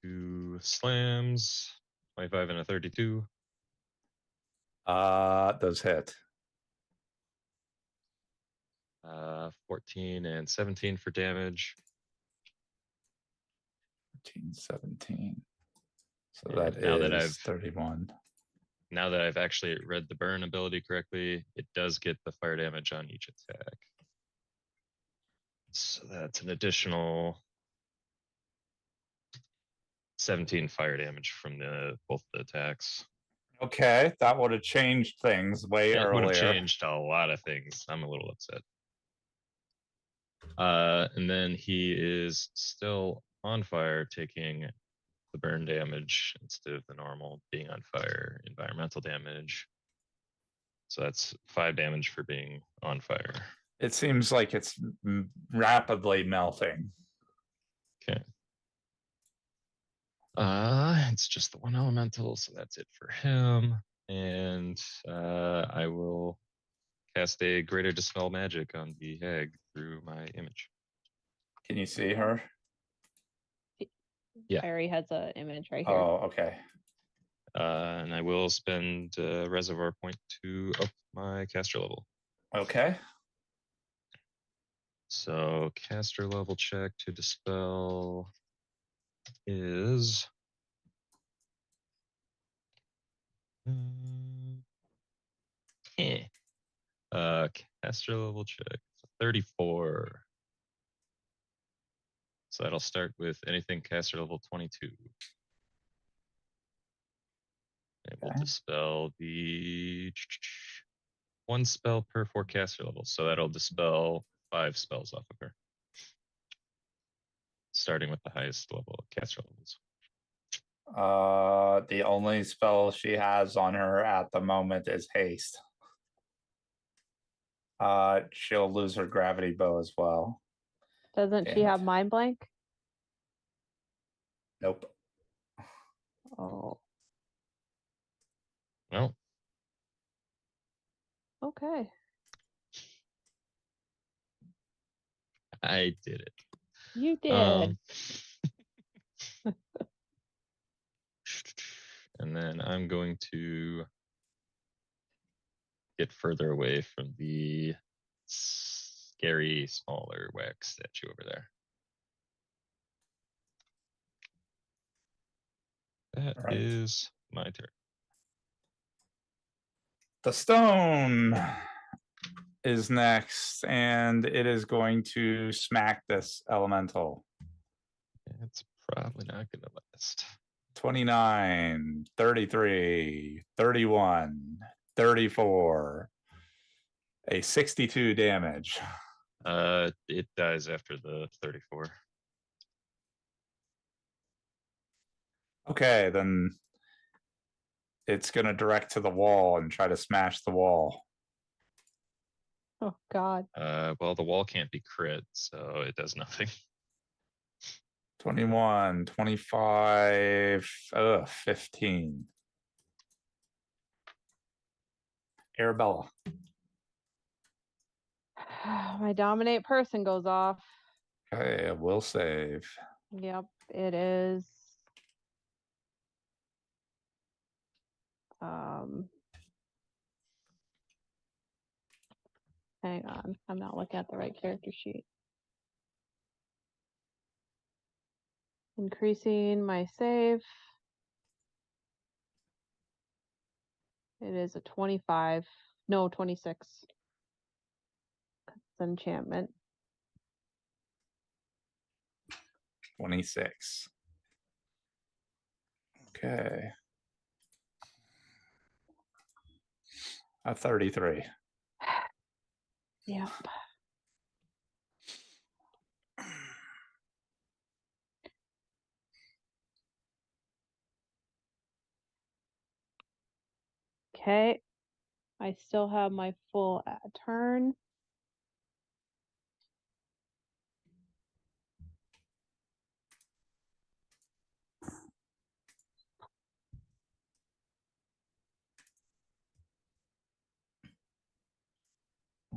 2 slams, 25 and a 32. Those hit. 14 and 17 for damage. 13, 17. So And that now is that I've 31. Now that I've actually read the burn ability correctly, it does get the fire damage on each attack. So that's an additional 17 fire damage from both the attacks. Okay, that would have changed things way It would earlier. have changed a lot of things. I'm a little upset. And then he is still on fire, taking the burn damage instead of the normal being on fire environmental damage. So that's 5 damage for being on fire. It seems like it's rapidly melting. Okay. It's just the one elemental, so that's it for him. And I will cast a greater dispel magic on the hag through my image. Can you see her? Yeah. Barry has an image right here. Oh, okay. And I will spend a reservoir point to up my caster level. Okay. So caster level check to dispel is caster level check 34. So that'll start with anything caster level 22. It will Okay. dispel the 1 spell per 4 caster levels. So that'll dispel 5 spells off of her. Starting with the highest level of caster levels. The only spell she has on her at the moment is haste. She'll lose her gravity bow as well. Doesn't she damn have it. mind blank? Nope. Oh, Well, okay. I did it. You did. And then I'm going to get further away from the scary smaller wax statue over there. That All right. is my turn. The stone is next, and it is going to smack this elemental. It's probably not going to last. 29, 33, 31, 34. A 62 damage. It dies after the 34. Okay, then it's going to direct to the wall and try to smash the wall. Oh God. Well, the wall can't be crit, so it does nothing. 21, 25, 15. Arabella. My dominate person goes off. Okay, I will save. Yep, it is. Hang on, I'm not looking at the right character sheet. Increasing my save. It is a 25, no, 26. It's enchantment. 26. Okay. A 33. Yep. Okay. I still have my full turn.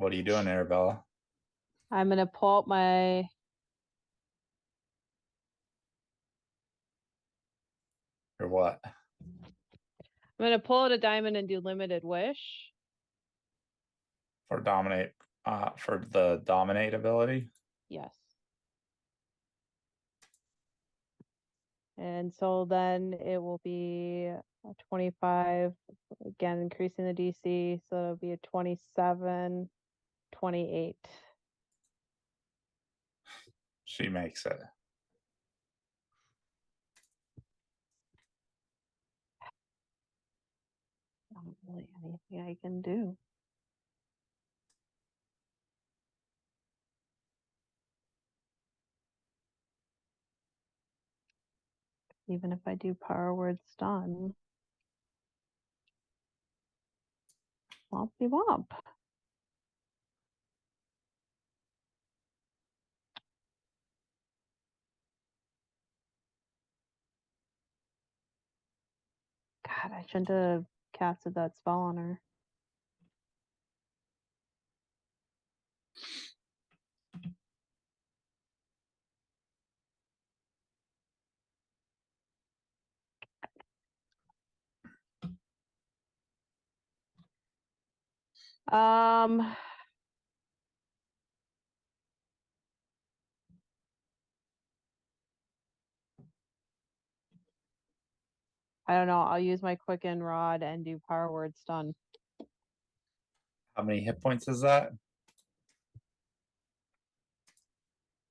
What are you doing, Arabella? I'm gonna pull up my Or what? I'm gonna pull out a diamond and do limited wish. For dominate, for the dominate ability? Yes. And so then it will be a 25, again, increasing the DC, so it'll be a 27, 28. She makes it. Not really anything I can do. Even if I do power word stun. Wompy womp. God, I shouldn't have casted that spell on her. Um, I don't know. I'll use my quicken rod and do power word stun. How many hit points is that? I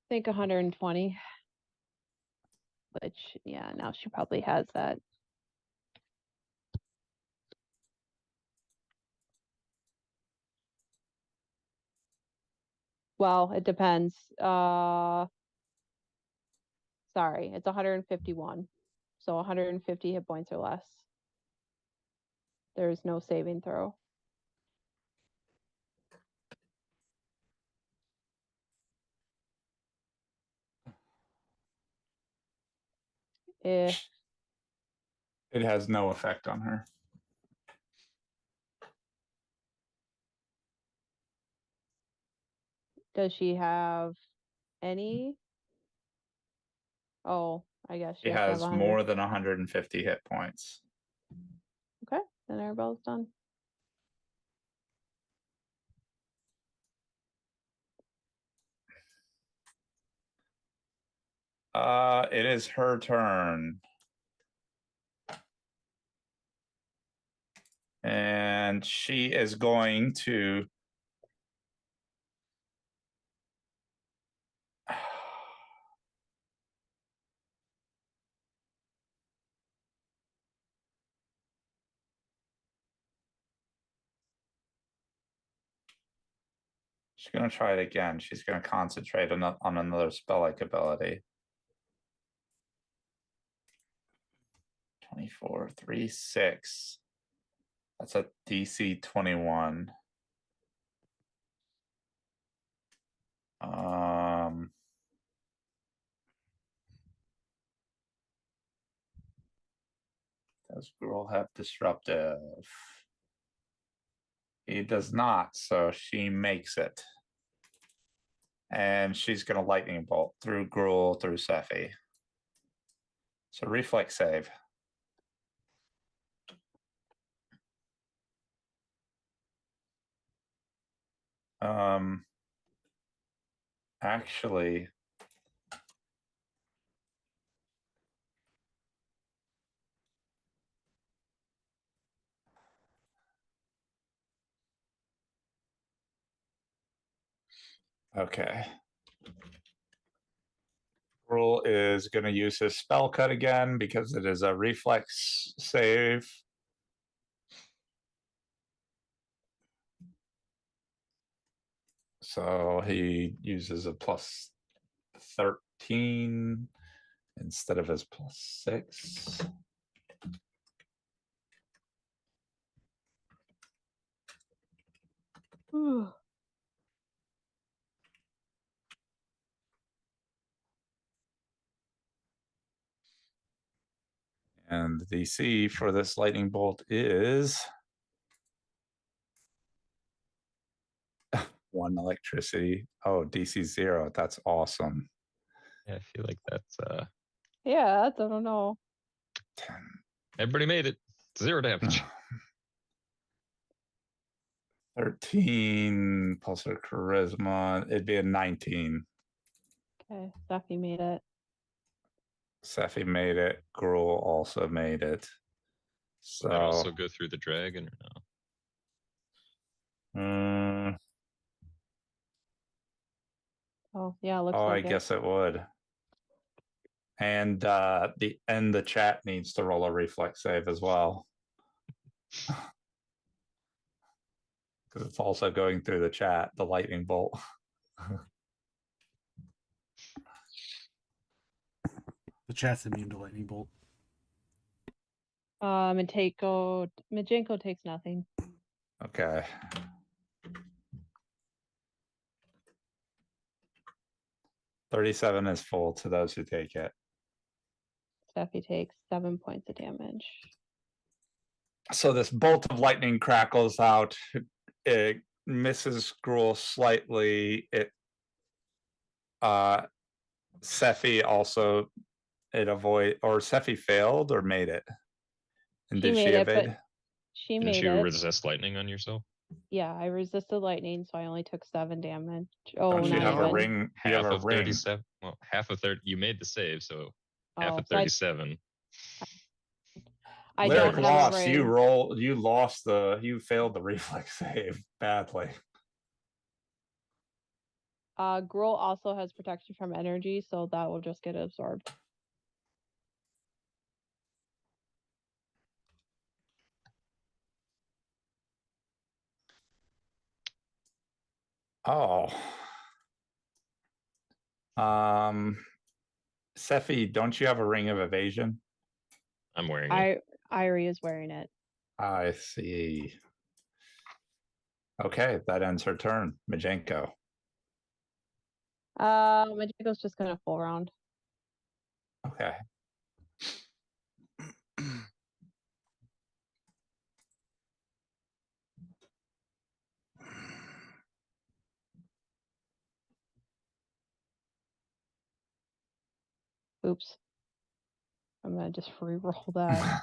think 120. Which, yeah, now she probably has that. Well, it depends. Sorry, it's 151. So 150 hit points or less. There's no saving throw. If It has no effect on her. does she have any? Oh, I guess She she has to have has 100. more than 150 hit points. Then Arabelle's done. It is her turn. And she is going to she's going to try it again. She's going to concentrate on another spell-like ability. 24, 3, 6. That's a DC 21. Does Gruul have disruptive? He does not, so she makes it. And she's going to lightning bolt through Gruul through Sephi. So reflex save. Actually, okay. Gruul is going to use his spell cut again because it is a reflex save. So he uses a plus 13 instead of his plus 6. And the DC for this lightning bolt is 1 electricity. Oh, DC 0. That's awesome. Yeah, I feel like that's Yeah, that's, I don't know. 10. everybody made it. 0 damage. 13 plus her charisma. It'd be a 19. Okay, Steffi made it. Sephi made it. Gruul also made it. So That also go through the dragon or no? Oh, yeah, looks oh, I like it. guess it would. And the chat needs to roll a reflex save as well. Because it's also going through the chat, the lightning bolt. The chat's immune to lightning bolt. Majenko takes nothing. Okay. $37 is full to those who take it. Steffi takes 7 points of damage. So this bolt of lightning crackles out. It misses Gruul slightly. It Sephi also Sephi failed or made it. And She did she made it, but evade? she Didn't made you it. resist lightning on yourself? Yeah, I resisted lightning, so I only took 7 damage. Don't Oh, you not have a even. ring? You have Half a of ring. 37. Well, half of 30. You made the save, so half Oh, of so 37. I Lyric don't have a lost. You ring. you failed the reflex save badly. Gruul also has protection from energy, so that will just get absorbed. Oh. Sephi, don't you have a ring of evasion? I'm wearing it. Irie is wearing it. I see. Okay, that ends her turn. Majenko. Majenko's just gonna full round. Okay. Oops. I'm gonna just re-roll that.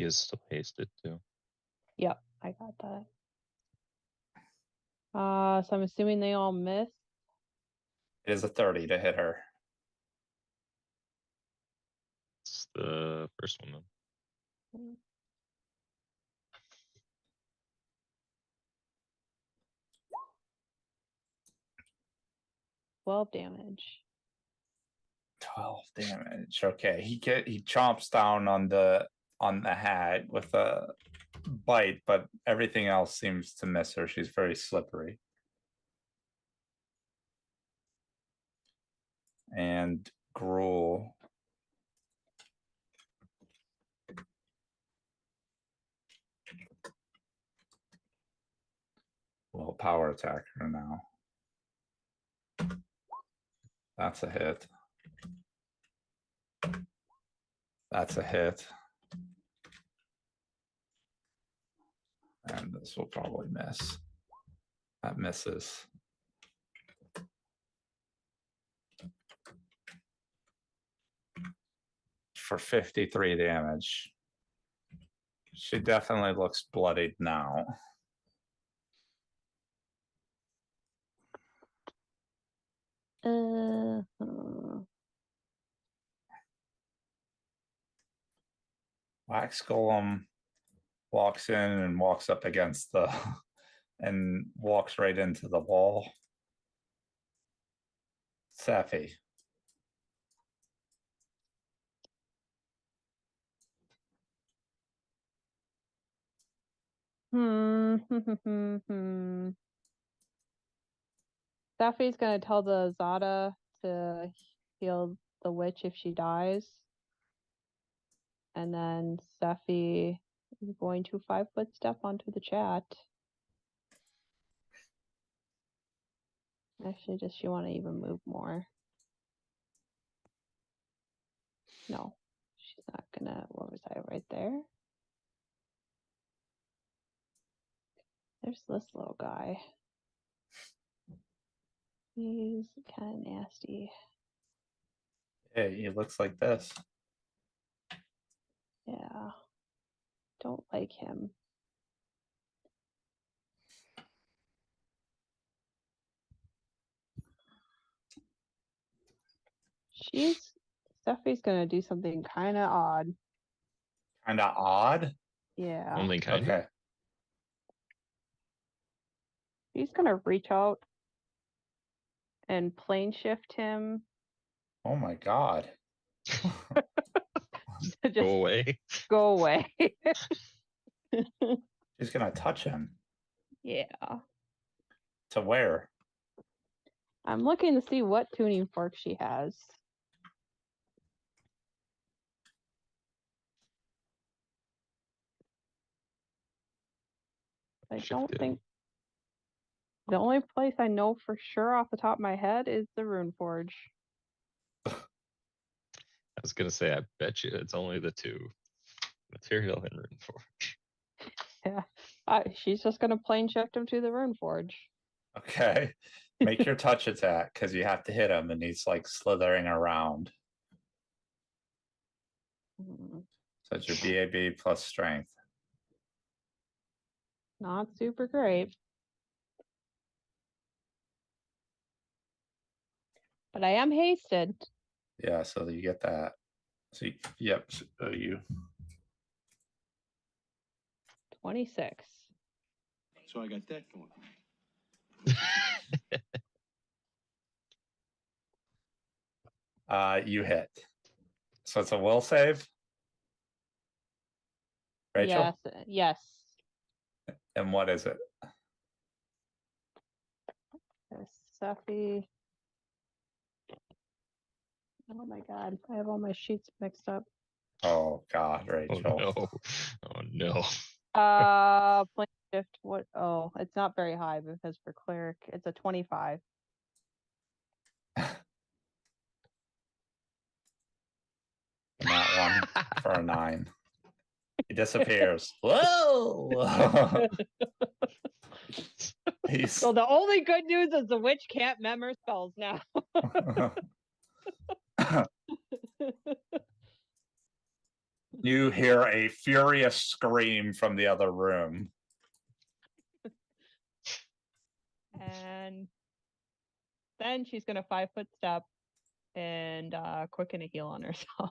is still hasted too. Yep, I got that. So I'm assuming they all miss. It is a 30 to hit her. It's the first one though. 12 damage. 12 damage. Okay, he chomps down on the hag with a bite, but everything else seems to miss her. She's very slippery. And Gruel. Will power attack her now. That's a hit. That's a hit. And this will probably miss. That misses. For 53 damage. She definitely looks bloodied now. Wax Golem walks in and walks up against the and walks right into the wall. Safi. Safi's gonna tell the Zada to heal the witch if she dies. And then Safi is going to 5-foot step onto the chat. Actually, does she want to even move more? No, she's not gonna. What was I right there? There's this little guy. He's kind of nasty. Yeah, he looks like this. Yeah. Don't like him. Steffi's gonna do something kind of odd. Kind of odd. Yeah. Only kind of. Okay. She's gonna reach out and plane shift him. Oh my god. Just Go away. go away. She's gonna touch him. Yeah. To where? I'm looking to see what tuning fork she has. I don't Shifted. think the only place I know for sure off the top of my head is the Rune Forge. I was gonna say, I bet you it's only the two, material and Rune Forge. Yeah. She's just gonna plane shift him to the Rune Forge. Okay. Make your touch attack because you have to hit him and he's like slithering around. Hmm. So it's your BAB plus strength. Not super great. But I am hasted. Yeah, so you get that. So yep, so you 26. So I got that going. you hit. So it's a will save. Rachel? Yes. And what is it? Safi. Oh my god, I have all my sheets mixed up. Oh god, Oh Rachel. no. Oh no. Plane shift, what? Oh, it's not very high because for cleric, it's a 25. And that one for a 9. He disappears. Whoa! He's So the only good news is the witch can't memor spells now. You hear a furious scream from the other room. And then she's gonna 5-foot step and quicken a heal on herself.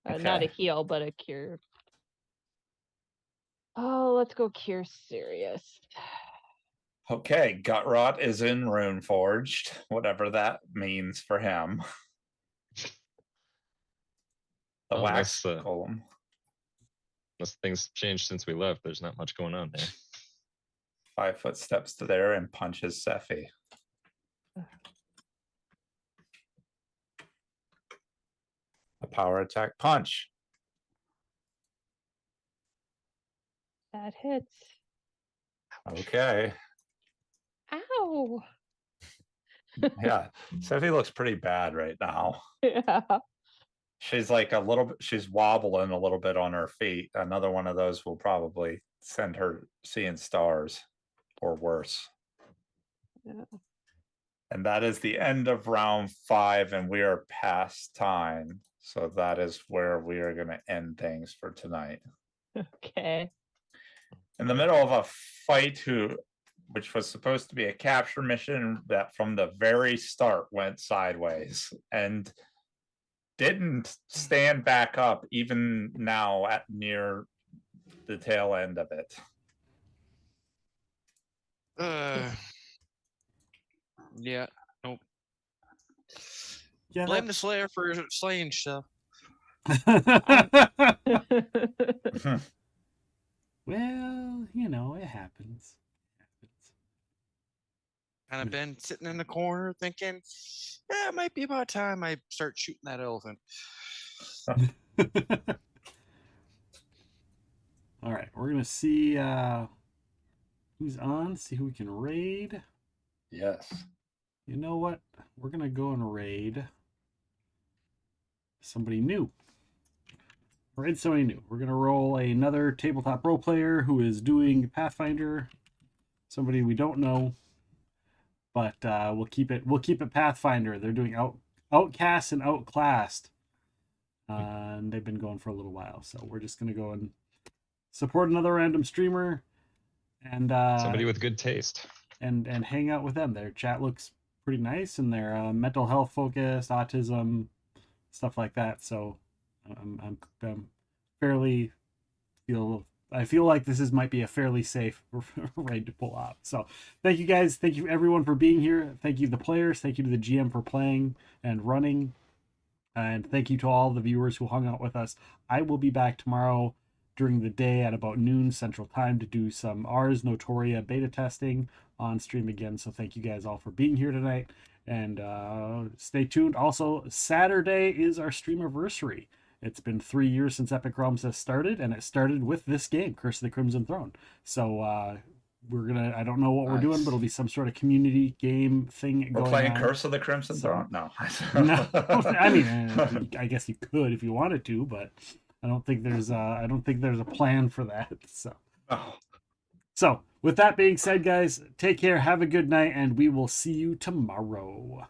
Not a Okay. heal, but a cure. Oh, let's go cure serious. Okay, gut rot is in Runeforged, whatever that means for him. The Oh, wax that's, golem. Unless things changed since we left, there's not much going on there. 5 foot steps to there and punches Sephi. A power attack punch. That hits. Okay. Ow. Yeah. Sephi looks pretty bad right now. Yeah. She's like a little bit, she's wobbling a little bit on her feet. Another one of those will probably send her seeing stars or worse. Yeah. And that is the end of round 5, and we are past time. So that is where we are going to end things for tonight. Okay. In the middle of a fight which was supposed to be a capture mission that from the very start went sideways and didn't stand back up even now at near the tail end of it. Yeah. Nope. Yeah, Blame the Slayer for slaying stuff. well, you know, it happens. Kind of been sitting in the corner thinking, yeah, it might be about time I start shooting that elephant. All right, we're gonna see who's on, see who we can raid. Yes. You know what? We're gonna go and raid somebody new. Raid somebody new. We're gonna roll another tabletop role player who is doing Pathfinder. Somebody we don't know, but we'll keep it Pathfinder. They're doing Outcast and Outclassed, and they've been going for a little while. So we're just gonna go and support another random streamer, and Somebody with good taste. and hang out with them. Their chat looks pretty nice, and they're mental health focused, autism, stuff like that. So I'm fairly I feel like this might be a fairly safe raid to pull out. So thank you guys. Thank you everyone for being here. Thank you to the players. Thank you to the GM for playing and running. And thank you to all the viewers who hung out with us. I will be back tomorrow during the day at about noon Central Time to do some Ars Notoria beta testing on stream again. So thank you guys all for being here tonight. And stay tuned. Also, Saturday is our streamiversary. It's been 3 years since Epic Realms has started, and it started with this game, Curse of the Crimson Throne. So we're gonna, I don't know what we're doing, but it'll be some sort of community game thing We're going playing on. Curse of the Crimson Throne? No. No, I mean, I guess you could if you wanted to, but I don't think there's a plan for that. So with that being said, guys, take care, have a good night, and we will see you tomorrow.